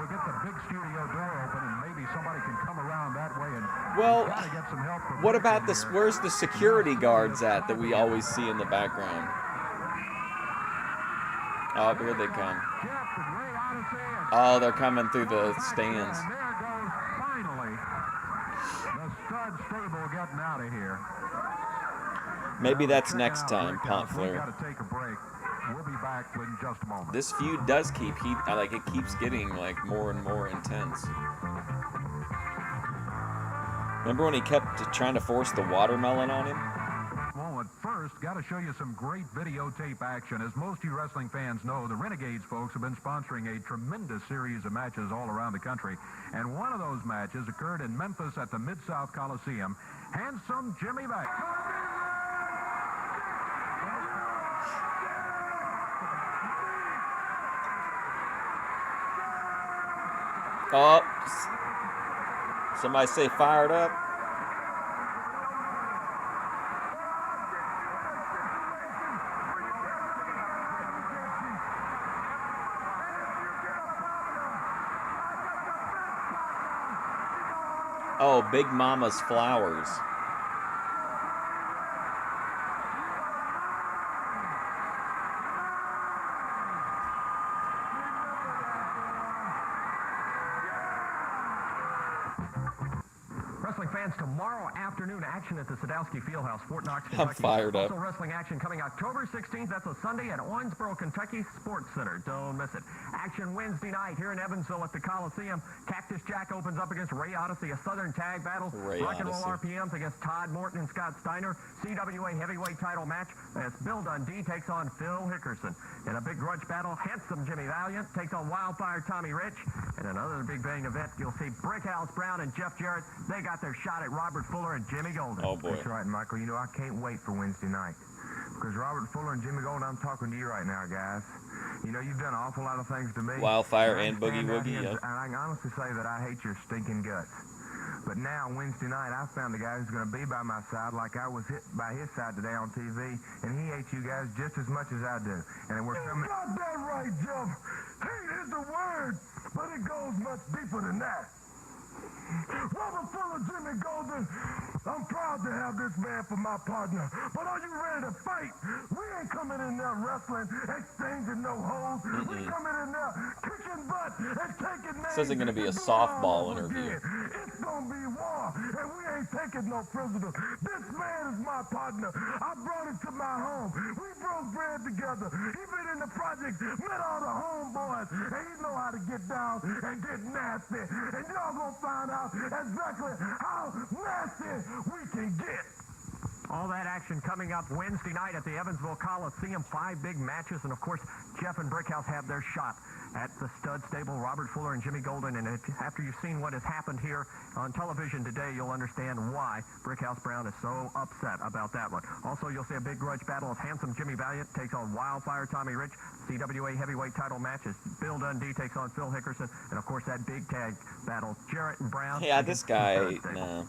We'll get the big studio door open, and maybe somebody can come around that way. And well, gotta get some help from what about this? Where's the security guards at that we always see in the background? Oh, here they come. Oh, they're coming through the stands. And there goes finally the stud stable getting out of here. Maybe that's next time, Pont We've Flair. got to take a break. We'll be back in just a moment. This feud does keep it keeps getting like more and more intense. Remember when he kept trying to force the watermelon on him? Well, at first, got to show you some great videotape action. As most of you wrestling fans know, the Renegades folks have been sponsoring a tremendous series of matches all around the country. And one of those matches occurred in Memphis at the Mid-South Coliseum. Handsome Jimmy Back. Oh, somebody say fired up. Oh, Big Mama's Flowers. Wrestling fans, tomorrow afternoon action at the Sadowski Fieldhouse, Fort Knox, Kentucky. I'm fired up. Also wrestling action coming October 16th. That's a Sunday at Owensboro, Kentucky Sports Center. Don't miss it. Action Wednesday night here in Evansville at the Coliseum. Cactus Jack opens up against Ray Odyssey, a Southern tag battle. Rock and Roll RPMs against Todd Morton and Scott Steiner. CWA heavyweight title match as Bill Dundee takes on Phil Hickerson. In a big grudge battle, Handsome Jimmy Valiant takes on Wildfire Tommy Rich. And another big bang event, you'll see Brickhouse Brown and Jeff Jarrett. They got their shot at Robert Fuller and Jimmy Golden. Oh, boy. That's right, Michael. You know, I can't wait for Wednesday night. Because Robert Fuller and Jimmy Golden, I'm talking to you right now, guys. You know, you've done an awful lot of things to me. Wildfire and Boogie Woogie, And yep. I can honestly say that I hate your stinking guts. But now, Wednesday night, I found a guy who's going to be by my side like I was hit by his side today on TV, and he hates you guys just as much as I do. And we're coming... You got that right, Jeff. Hate is the word, but it goes much deeper than that. Robert Fuller, Jimmy Golden, I'm proud to have this man for my partner. But are you ready to fight? We ain't coming in there wrestling, exchanging no holds. We coming in there kicking butt and taking names. This isn't going to be a softball interview. It's going to be war, and we ain't taking no prisoners. This man is my partner. I brought him to my home. We broke bread together. He been in the project, met all the homeboys, and he know how to get down and get nasty. And y'all going to find out exactly how nasty we can get. All that action coming up Wednesday night at the Evansville Coliseum. 5 big matches, and of course, Jeff and Brickhouse have their shot at the stud stable, Robert Fuller and Jimmy Golden. And after you've seen what has happened here on television today, you'll understand why Brickhouse Brown is so upset about that one. Also, you'll see a big grudge battle of handsome Jimmy Valiant takes on Wildfire Tommy Rich. CWA heavyweight title match is Bill Dundee takes on Phil Hickerson. And of course, that big tag battle, Jarrett and Brown. Yeah, this guy, no.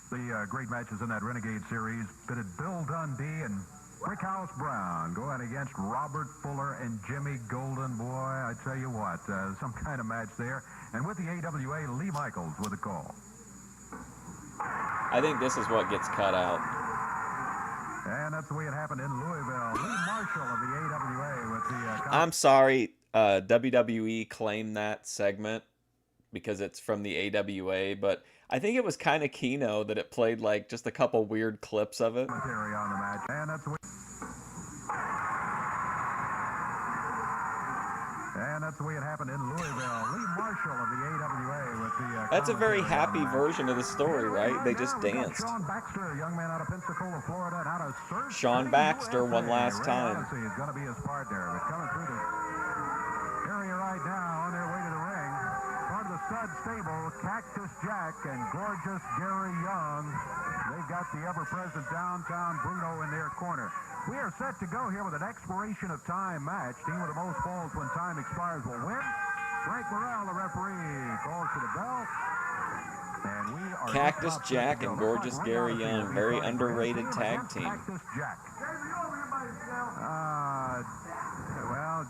The great matches in that Renegade series pitted Bill Dundee and Brickhouse Brown going against Robert Fuller and Jimmy Golden. Boy, I tell you what, some kind of match there. And with the AWA, Lee Michaels with a call. I think this is what gets cut out. And that's the way it happened in Louisville. Lee Marshall of the AWA with the... I'm sorry, WWE claimed that segment because it's from the AWA, but I think it was kind of Keno that it played like just a couple weird clips of it. On the match. And that's the way it happened in Louisville. Lee Marshall of the AWA with the... That's a very happy version of the story, right? They just danced. Sean Baxter, a young man out of Pensacola, Florida, and out of Surf Sean Baxter won last time. Ray Odyssey is going to be his partner. But coming through the area right now on their way to the ring. Part of the stud stable, Cactus Jack and gorgeous Gary Young. They've got the ever-present downtown Bruno in their corner. We are set to go here with an expiration of time match. Team with the most falls when time expires will win. Frank Morrell, the referee, calls for the bell. And we are Cactus Jack and gorgeous Gary Young, very underrated tag team. Cactus Jack. Well,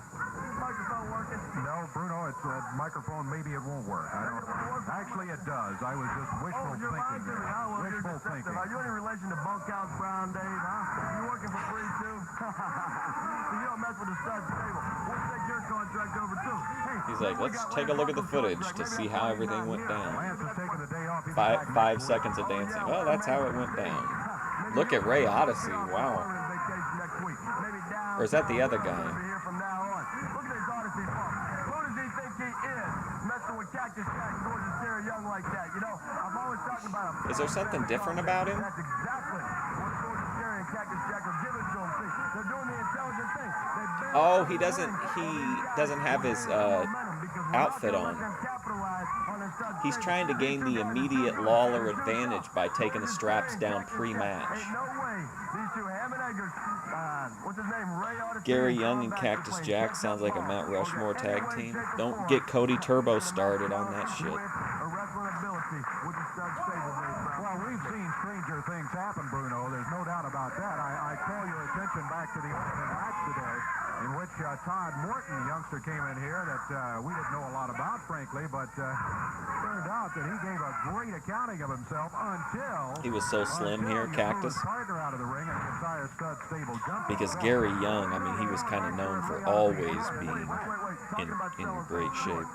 no, Bruno, it's a microphone. Maybe it won't work. I don't. Actually, it does. I was just wishful thinking. Wishful thinking. Are you any relation to Bunkhouse Brown, Dave? Huh? You working for free too? You don't mess with the stud stable. We'll take your contract over too. Hey, He's like, let's take a look at the footage to see how everything went down. Lance is taking the day off. 5 seconds of dancing. Oh, that's how it went down. Look at Ray Odyssey. Wow. Or is that the other guy? From now on. Look at his Odyssey pump. Who does he think he is? Messing with Cactus Jack and gorgeous Gary Young like that. You know, I'm always talking about him. Is there something different about him? That's exactly what gorgeous Gary and Cactus Jack are giving to him. See, they're doing the intelligent thing. Oh, he doesn't have his outfit on. He's trying to gain the immediate Lawler advantage by taking the straps down pre-match. Ain't no way these two ham and eggers, what's his name, Ray Odyssey, Gary Young and Cactus Jack sounds like a Mount Rushmore tag team. Don't get Cody Turbo started on that shit. Well, we've seen stranger things happen, Bruno. There's no doubt about that. I call your attention back to the opening match today, in which Todd Morton, youngster, came in here that we didn't know a lot about, frankly, but turned out that he gave a great accounting of himself until he was so slim here, Cactus. Out of the ring and the entire stud stable because Gary Young, I mean, he was kind of known for always being in great shape.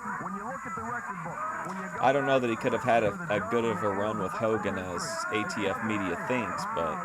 I don't know that he could have had a good of a run with Hogan as ATF media thinks, but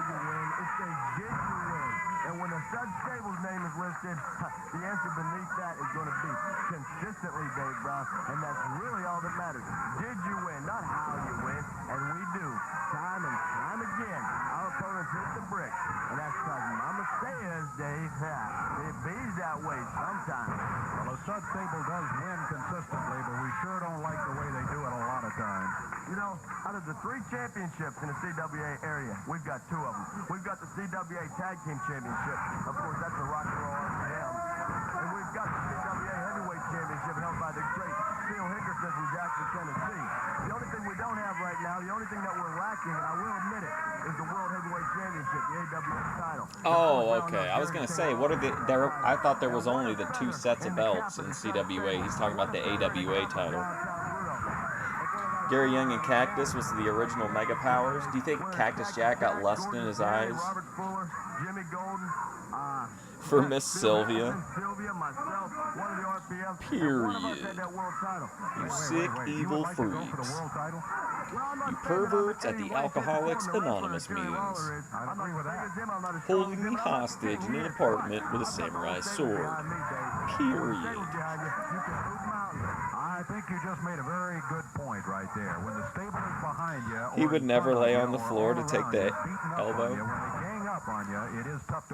when the stud stable's name is listed, the answer beneath that is going to be consistently Dave Brown, and that's really all that matters. Did you win, not how you win, and we do, time and time again. Our opponents hit the bricks, and that's because Mama says, Dave, it bees that way sometimes. Well, the stud stable does win consistently, but we sure don't like the way they do it a lot of times. You know, out of the 3 championships in the CWA area, we've got 2 of them. We've got the CWA Tag Team Championship. Of course, that's the Rock and Roll RPM. And we've got the CWA Heavyweight Championship held by the great Phil Hickerson from Jackson, Tennessee. The only thing we don't have right now, the only thing that we're lacking, and I will admit it, is the World Heavyweight Championship, the AWA title. oh, okay. I was gonna say, what are there? I thought there was only the 2 sets of belts in CWA. He's talking about the AWA title. Gary Young and Cactus was the original Mega Powers. Do you think Cactus Jack got lust in his eyes? Robert Fuller, Jimmy Golden, for Miss Sylvia. Sylvia, myself, one of the RPMs. Period. One of us had that world title. You sick, evil freaks. You perverts at the Alcoholics Anonymous meetings. Holding me hostage in an apartment with a samurai sword. Period. I think you just made a very good point right there. When the stable is behind you, He would never lay on the floor to take the elbow.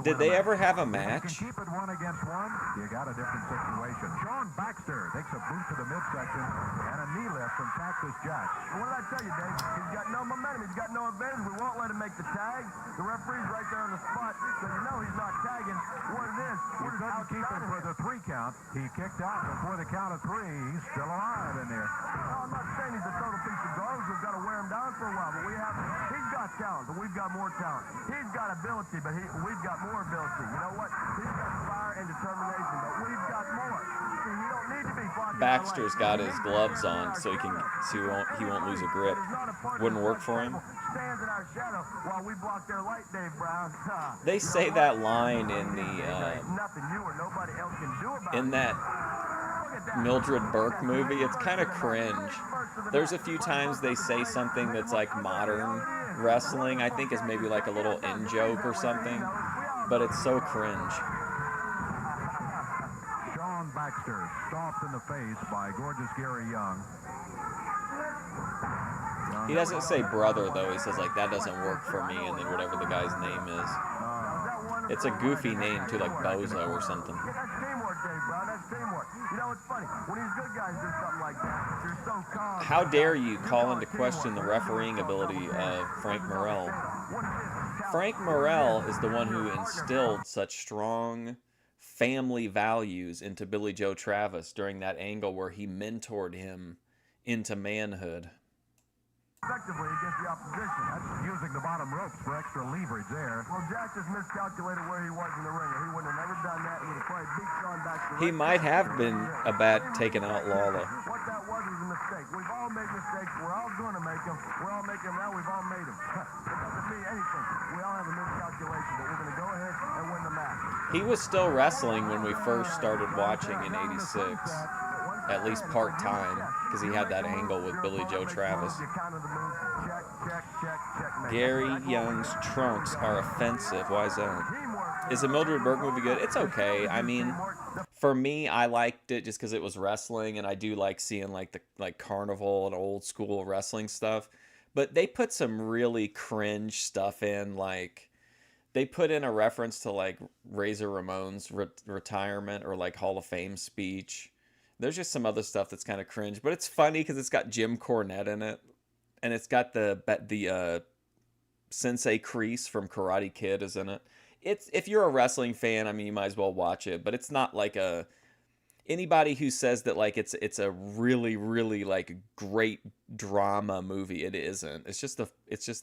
Did they ever have a match? Keep it 1 against 1. You got a different situation. Sean Baxter takes a boot to the midsection and a knee lift from Cactus Jack. What did I tell you, Dave? He's got no momentum. He's got no advantage. We won't let him make the tag. The referee's right there on the spot, so you know he's not tagging. What it is, You couldn't keep him for the 3 count. He kicked out before the count of 3. He's still alive in there. No, I'm not saying he's a total piece of garbage. We've got to wear him down for a while, but he's got talent, but we've got more talent. He's got ability, but we've got more ability. You know what? He's got fire and determination, but we've got more. See, you don't need to be fucking. Baxter's got his gloves on so he won't lose a grip. Wouldn't work for him. Stands in our shadow while we block their light, Dave Brown. They say that line in the nothing you or nobody else can do about in that Mildred Burke movie. It's kind of cringe. There's a few times they say something that's like modern wrestling. I think is maybe like a little in joke or something, but it's so cringe. Sean Baxter stomped in the face by gorgeous Gary Young. He doesn't say brother though. He says like that doesn't work for me, and then whatever the guy's name is. It's a goofy name too, like Bozo or something. Yeah, that's teamwork, Dave Brown. That's teamwork. You know, it's funny. When these good guys do something like that, you're so calm. How dare you call into question the refereeing ability of Frank Morrell? Frank Morrell is the one who instilled such strong family values into Billy Joe Travis during that angle where he mentored him into manhood. Effectively against the opposition. That's using the bottom ropes for extra leverage there. Well, Jack just miscalculated where he was in the ring. He wouldn't have never done that. He would have probably beat Sean Baxter. He might have been a bat taking out Lawler. What that was a mistake. We've all made mistakes. We're all going to make them. We're all making them now. We've all made them. It doesn't mean anything. We all have a miscalculation, but we're going to go ahead and win the match. He was still wrestling when we first started watching in '86. At least part-time, because he had that angle with Billy Joe Travis. Gary Young's trunks are offensive. Why is that? Is the Mildred Burke movie good? It's okay. I mean, for me, I liked it just because it was wrestling, and I do like seeing like the carnival and old school wrestling stuff. But they put some really cringe stuff in, like they put in a reference to like Razor Ramon's retirement or like Hall of Fame speech. There's just some other stuff that's kind of cringe, but it's funny because it's got Jim Cornette in it, and it's got the Sensei Kreese from Karate Kid is in it. If you're a wrestling fan, I mean, you might as well watch it, but it's not like anybody who says that like it's a really really like great drama movie. It isn't. It's just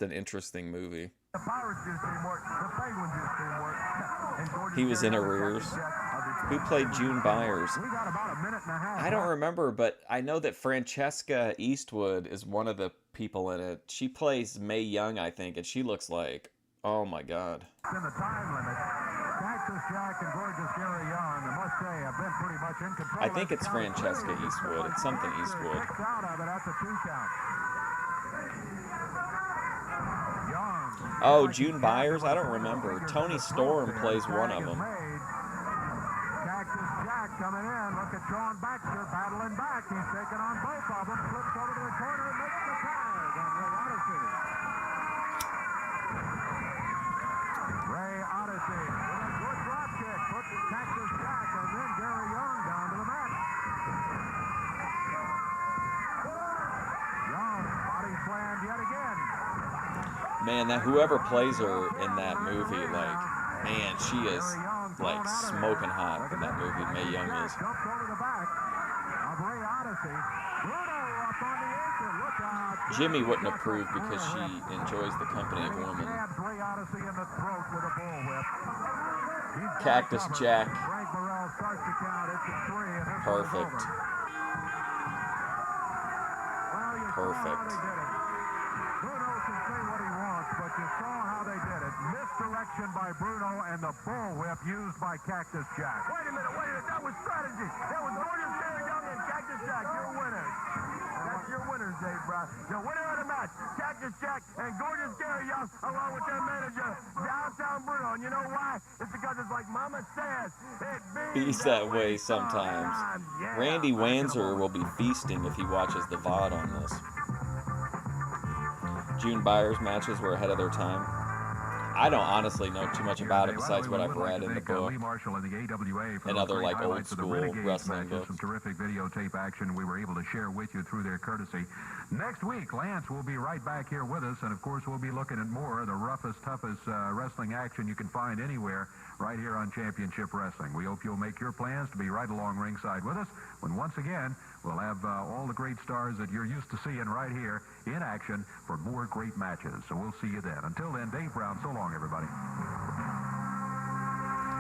an interesting movie. The Pirates do teamwork. The Penguins do teamwork. He was in arrears. Who played June Byers? I don't remember, but I know that Francesca Eastwood is one of the people in it. She plays Mae Young, I think, and she looks like, oh my God. In the time limit, Cactus Jack and gorgeous Gary Young, I must say, have been pretty much in control. I think it's Francesca Eastwood. It's something Eastwood. Out of it at the 2 count. Young. Oh, June Byers? I don't remember. Tony Storm plays one of them. Coming in, look at Sean Baxter battling back. He's taking on both of them. Flips over to the corner and makes the tag on Ray Odyssey. Ray Odyssey with a good drop kick. Puts Cactus Jack and then Gary Young down to the mat. Young body slammed yet again. Man, that whoever plays her in that movie, like, man, she is like smoking hot in that movie. Mae Young is. Jimmy wouldn't approve because she enjoys the company of women. Cactus Jack. Perfect. Perfect. but you saw how they did it. Misdirection by Bruno and the bullwhip used by Cactus Jack. Wait a minute. That was strategy. That was Gorgeous Gary Young and Cactus Jack. Your winners. That's your winners, Dave Brown. The winner of the match, Cactus Jack and Gorgeous Gary Young, along with their manager, Downtown Bruno. And you know why? It's because it's like Mama says. He's that way sometimes. Yeah. Randy Wanzer will be feasting if he watches the VOD on this. June Byers matches were ahead of their time. I don't honestly know too much about it besides what I've read in the book and other like old school wrestling books. Some terrific videotape action we were able to share with you through their courtesy. Next week, Lance will be right back here with us, and of course we'll be looking at more of the roughest, toughest wrestling action you can find anywhere right here on Championship Wrestling. We hope you'll make your plans to be right along ringside with us when once again we'll have all the great stars that you're used to seeing right here in action for more great matches. So we'll see you then. Until then, Dave Brown, so long, everybody.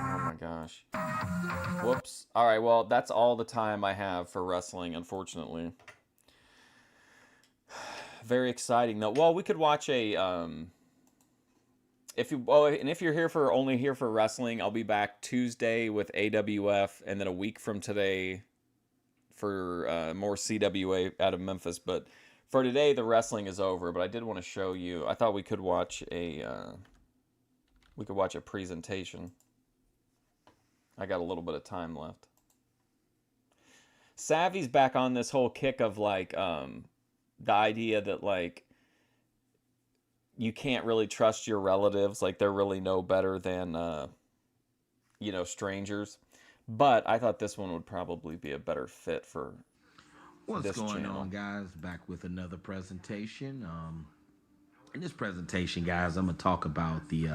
Oh my gosh. Whoops. All right, well, that's all the time I have for wrestling, unfortunately. Very exciting though. Well, we could watch a if you're here for only here for wrestling, I'll be back Tuesday with AWF, and then a week from today for more CWA out of Memphis. But for today, the wrestling is over. But I did want to show you. I thought we could watch a presentation. I got a little bit of time left. Savvy's back on this whole kick of like the idea that like you can't really trust your relatives, like they're really no better than strangers. But I thought this one would probably be a better fit for what's this going channel. on, guys. Back with another presentation. In this presentation, guys, I'm gonna talk about the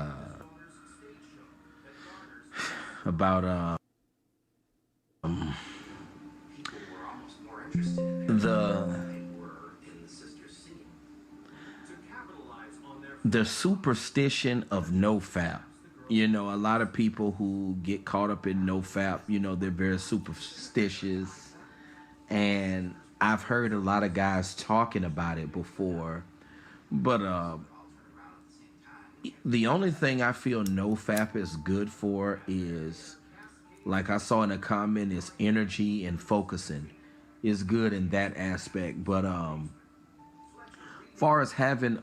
the superstition of nofap. You know, a lot of people who get caught up in nofap, you know, they're very superstitious. And I've heard a lot of guys talking about it before. But the only thing I feel nofap is good for is, like I saw in a comment, is energy and focusing. Is good in that aspect. But far as having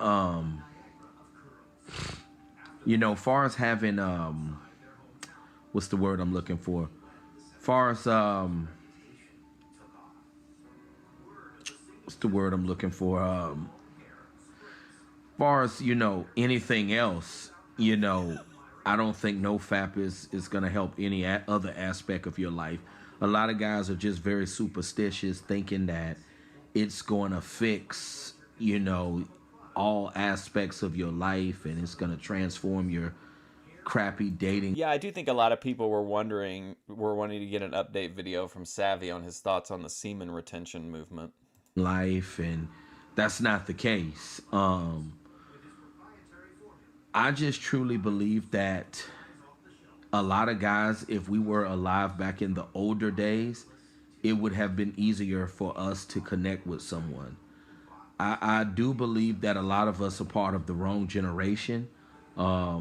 what's the word I'm looking for? Far as what's the word I'm looking for? Far as, you know, anything else, you know, I don't think nofap is gonna help any other aspect of your life. A lot of guys are just very superstitious, thinking that it's gonna fix, you know, all aspects of your life, and it's gonna transform your crappy dating. Yeah, I do think a lot of people were wanting to get an update video from Savvy on his thoughts on the semen retention movement. Life, and that's not the case. I just truly believe that a lot of guys, if we were alive back in the older days, it would have been easier for us to connect with someone. I do believe that a lot of us are part of the wrong generation. I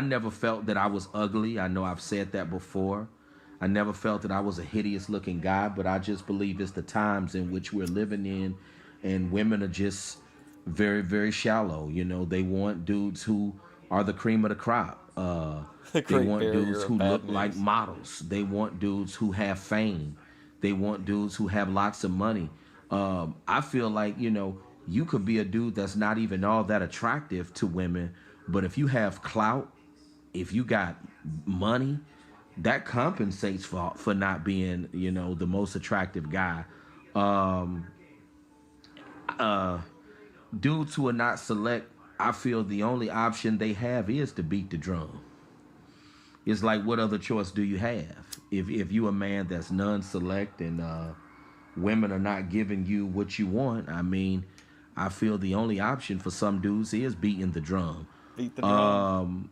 never felt that I was ugly. I know I've said that before. I never felt that I was a hideous looking guy, but I just believe it's the times in which we're living in, and women are just very, very shallow. You know, they want dudes who are the cream of the crop. They want dudes who look like models. They want dudes who have fame. They want dudes who have lots of money. I feel like, you know, you could be a dude that's not even all that attractive to women, but if you have clout, if you got money, that compensates for not being, you know, the most attractive guy. Dudes who are not select, I feel the only option they have is to beat the drum. It's like, what other choice do you have? If you a man that's non-select and women are not giving you what you want, I mean, I feel the only option for some dudes is beating the drum. Beat the drum.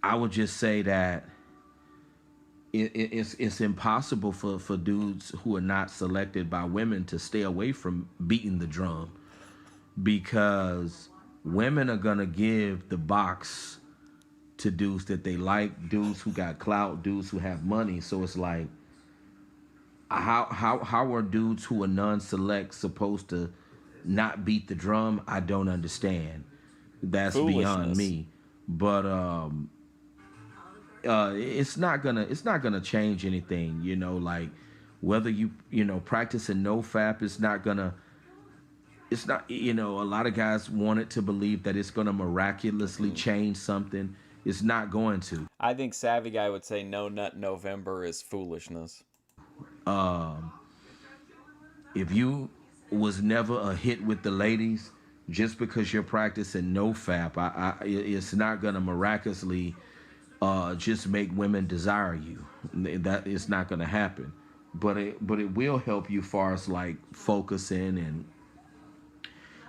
I would just say that it's impossible for dudes who are not selected by women to stay away from beating the drum, because women are gonna give the box to dudes that they like, dudes who got clout, dudes who have money. So it's like, how are dudes who are non-select supposed to not beat the drum? I don't understand. That's beyond me. But it's not gonna change anything, you know, like whether you practicing no fap, it's not, you know, a lot of guys want it to believe that it's gonna miraculously change something. It's not going to. I think Savvy Guy would say No Nut November is foolishness. If you was never a hit with the ladies, just because you're practicing no fap, it's not gonna miraculously just make women desire you. That it's not gonna happen. But it will help you far as like focusing, and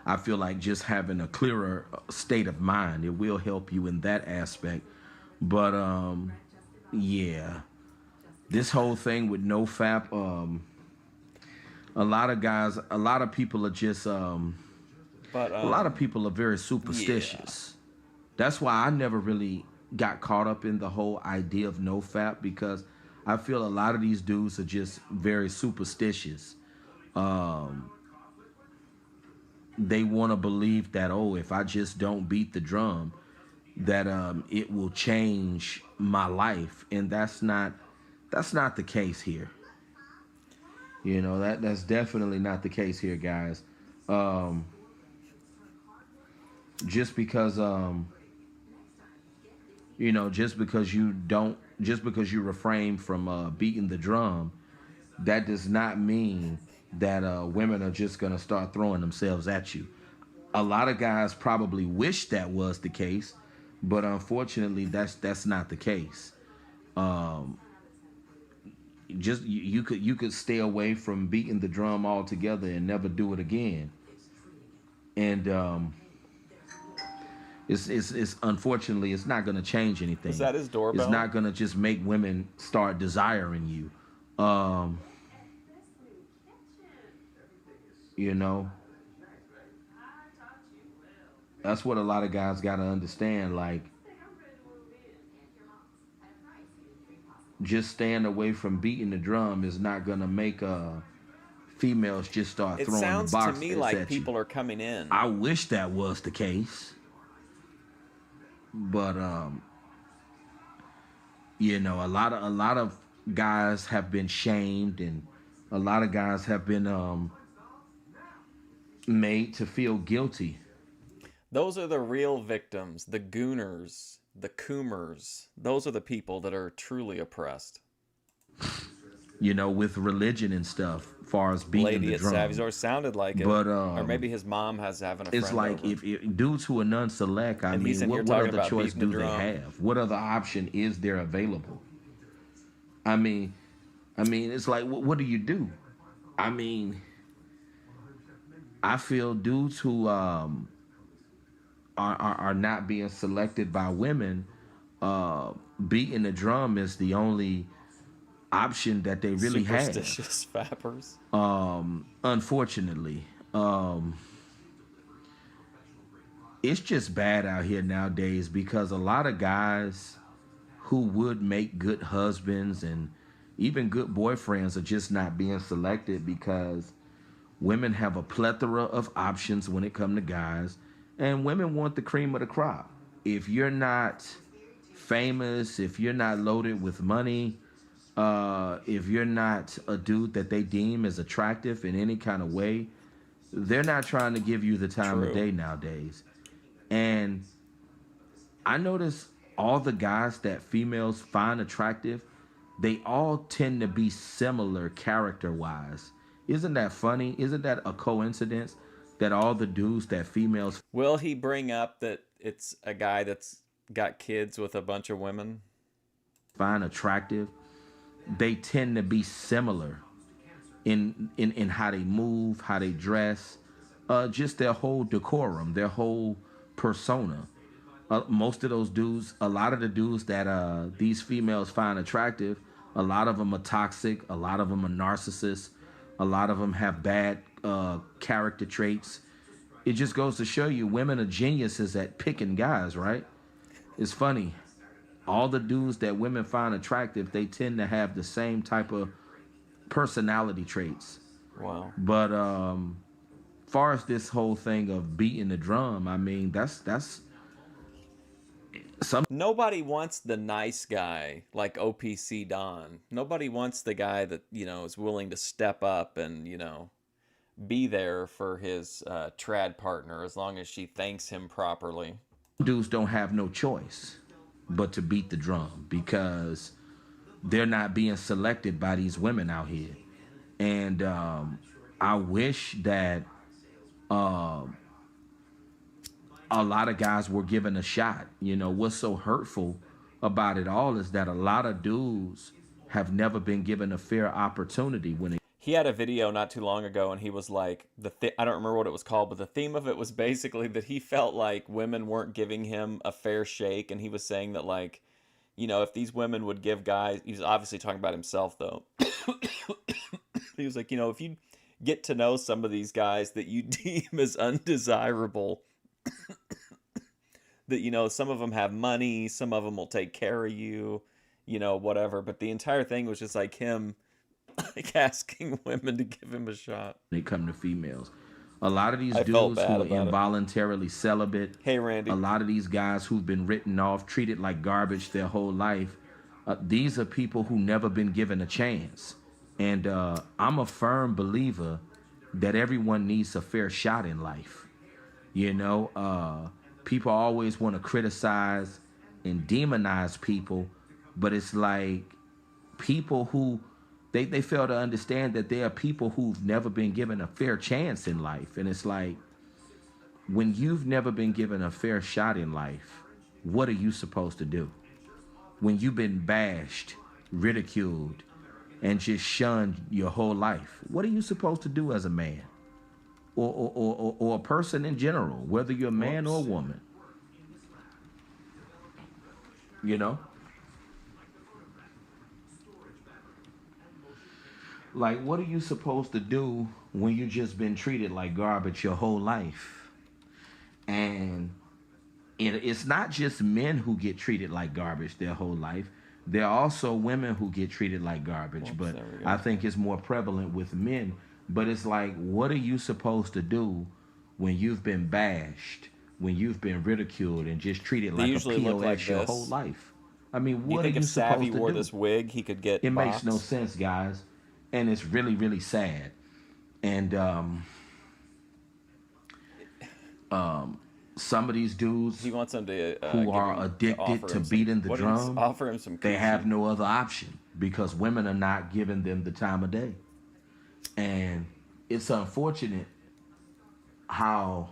I feel like just having a clearer state of mind. It will help you in that aspect. But yeah, this whole thing with no fap, a lot of people are just a lot of people are very superstitious. Yeah. That's why I never really got caught up in the whole idea of no fap, because I feel a lot of these dudes are just very superstitious. They want to believe that, oh, if I just don't beat the drum, that it will change my life, and that's not the case here. You know, that's definitely not the case here, guys. Just because you refrain from beating the drum, that does not mean that women are just gonna start throwing themselves at you. A lot of guys probably wish that was the case, but unfortunately, that's not the case. Just you could stay away from beating the drum altogether and never do it again. And it's unfortunately, it's not going to change anything. Is that his doorbell? It's not going to just make women start desiring you. You know, that's what a lot of guys got to understand. Like, just staying away from beating the drum is not going to make females just start throwing the box at you. It sounds to me like people are coming in. I wish that was the case. But you know, a lot of guys have been shamed, and a lot of guys have been made to feel guilty. Those are the real victims, the gooners, the coomers. Those are the people that are truly oppressed. You know, with religion and stuff, far as beating the drum. Lady at Savvy's sounded like it. But, or maybe his mom has having a friend It's like over. if dudes who are non-select, I mean, what other choice do they have? What other option is there available? I mean, it's like, what do you do? I mean, I feel dudes who are not being selected by women, beating the drum is the only option that they really have. Superstitious fappers. Unfortunately, it's just bad out here nowadays, because a lot of guys who would make good husbands and even good boyfriends are just not being selected, because women have a plethora of options when it comes to guys, and women want the cream of the crop. If you're not famous, if you're not loaded with money, if you're not a dude that they deem as attractive in any kind of way, they're not trying to give you the time of day nowadays. And I notice all the guys that females find attractive, they all tend to be similar character-wise. Isn't that funny? Isn't that a coincidence that all the dudes that females... Will he bring up that it's a guy that's got kids with a bunch of women? Find attractive? They tend to be similar in how they move, how they dress, just their whole decorum, their whole persona. Most of those dudes, a lot of the dudes that these females find attractive, a lot of them are toxic, a lot of them are narcissists, a lot of them have bad character traits. it just goes to show you women are geniuses at picking guys, right? It's funny. All the dudes that women find attractive, they tend to have the same type of personality traits. Wow. But far as this whole thing of beating the drum, I mean, that's some. Nobody wants the nice guy like OPC Don. Nobody wants the guy that, is willing to step up and, be there for his trad partner as long as she thanks him properly. Dudes don't have no choice but to beat the drum because they're not being selected by these women out here. And I wish that a lot of guys were given a shot. What's so hurtful about it all is that a lot of dudes have never been given a fair opportunity when it. He had a video not too long ago, and he was like, I don't remember what it was called, but the theme of it was basically that he felt like women weren't giving him a fair shake, and he was saying that, like, if these women would give guys, he was obviously talking about himself, though. He was like, if you get to know some of these guys that you deem as undesirable, that, some of them have money, some of them will take care of you, whatever, but the entire thing was just like him like asking women to give him a shot. They come to females. A lot of these dudes who are involuntarily celibate. Hey, Randy. A lot of these guys who've been written off, treated like garbage their whole life. These are people who never been given a chance. And I'm a firm believer that everyone needs a fair shot in life. People always want to criticize and demonize people, but it's like people who they fail to understand that there are people who've never been given a fair chance in life. And it's like, when you've never been given a fair shot in life, what are you supposed to do? When you've been bashed, ridiculed, and just shunned your whole life, what are you supposed to do as a man? Or a person in general, whether you're a man or a woman? Like, what are you supposed to do when you've just been treated like garbage your whole life? And it's not just men who get treated like garbage their whole life. There are also women who get treated like garbage, but I think it's more prevalent with men. But it's like, what are you supposed to do when you've been bashed, when you've been ridiculed and just treated like a POS your whole life? I mean, what are you supposed to do? If Savvy wore this wig, he could get It boxed? Makes no sense, guys. And it's really, really sad. And some of these dudes he wants them to, who are addicted to beating the drum, offer him some they have no other option because women are not giving them the time of day. And it's unfortunate how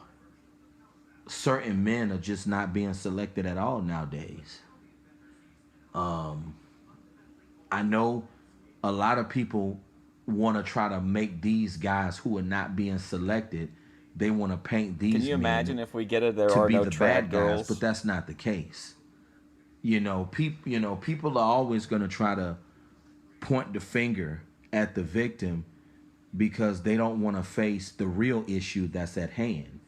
certain men are just not being selected at all nowadays. I know a lot of people want to try to make these guys who are not being selected, they want to paint these men. Can you imagine if we get it, there to are be no the trad bad girls? guys, but that's not the case. People are always going to try to point the finger at the victim because they don't want to face the real issue that's at hand.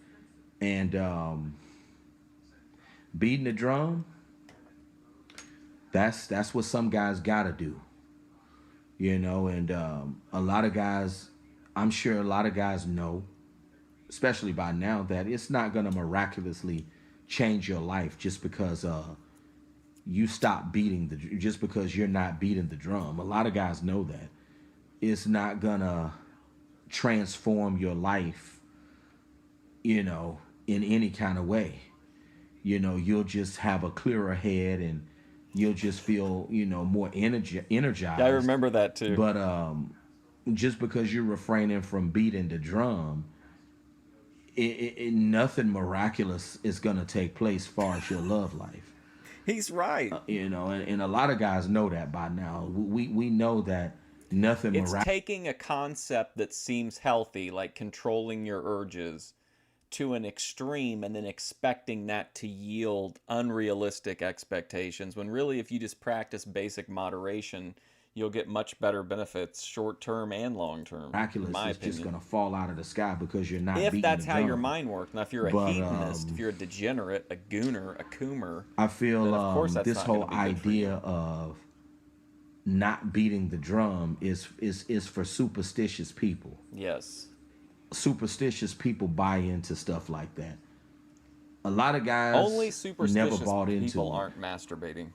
And beating the drum, that's what some guys got to do. And a lot of guys, I'm sure a lot of guys know, especially by now, that it's not going to miraculously change your life just because you stop just because you're not beating the drum. A lot of guys know that. It's not going to transform your life, in any kind of way. You'll just have a clearer head and you'll just feel, more energized. Yeah, I remember that too. But just because you're refraining from beating the drum, nothing miraculous is going to take place as far as your love life. He's right. And a lot of guys know that by now. We know that nothing miraculous. It's taking a concept that seems healthy, like controlling your urges, to an extreme and then expecting that to yield unrealistic expectations, when really if you just practice basic moderation, you'll get much better benefits, short term and long term. Miraculous is just gonna fall out of the sky because you're not. If beating that's the how drum. your mind works. Now, if you're a hedonist, if you're a degenerate, a gooner, a coomer, I feel then of course that's this not whole gonna be good for you. idea of not beating the drum is for superstitious people. Yes. Superstitious people buy into stuff like that. A lot of guys Only superstitious never bought into people it. aren't masturbating.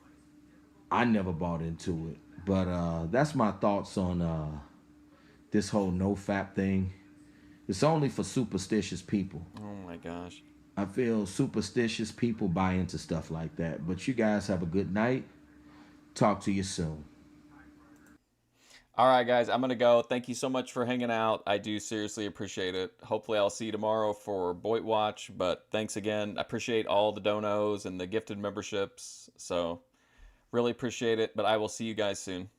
I never bought into it. But that's my thoughts on this whole no-fap thing. It's only for superstitious people. Oh my gosh. I feel superstitious people buy into stuff like that. But you guys have a good night. Talk to you soon. All right, guys, I'm going to go. Thank you so much for hanging out. I do seriously appreciate it. Hopefully I'll see you tomorrow for Boyd Watch, but thanks again. I appreciate all the donos and the gifted memberships. So really appreciate it, but I will see you guys soon.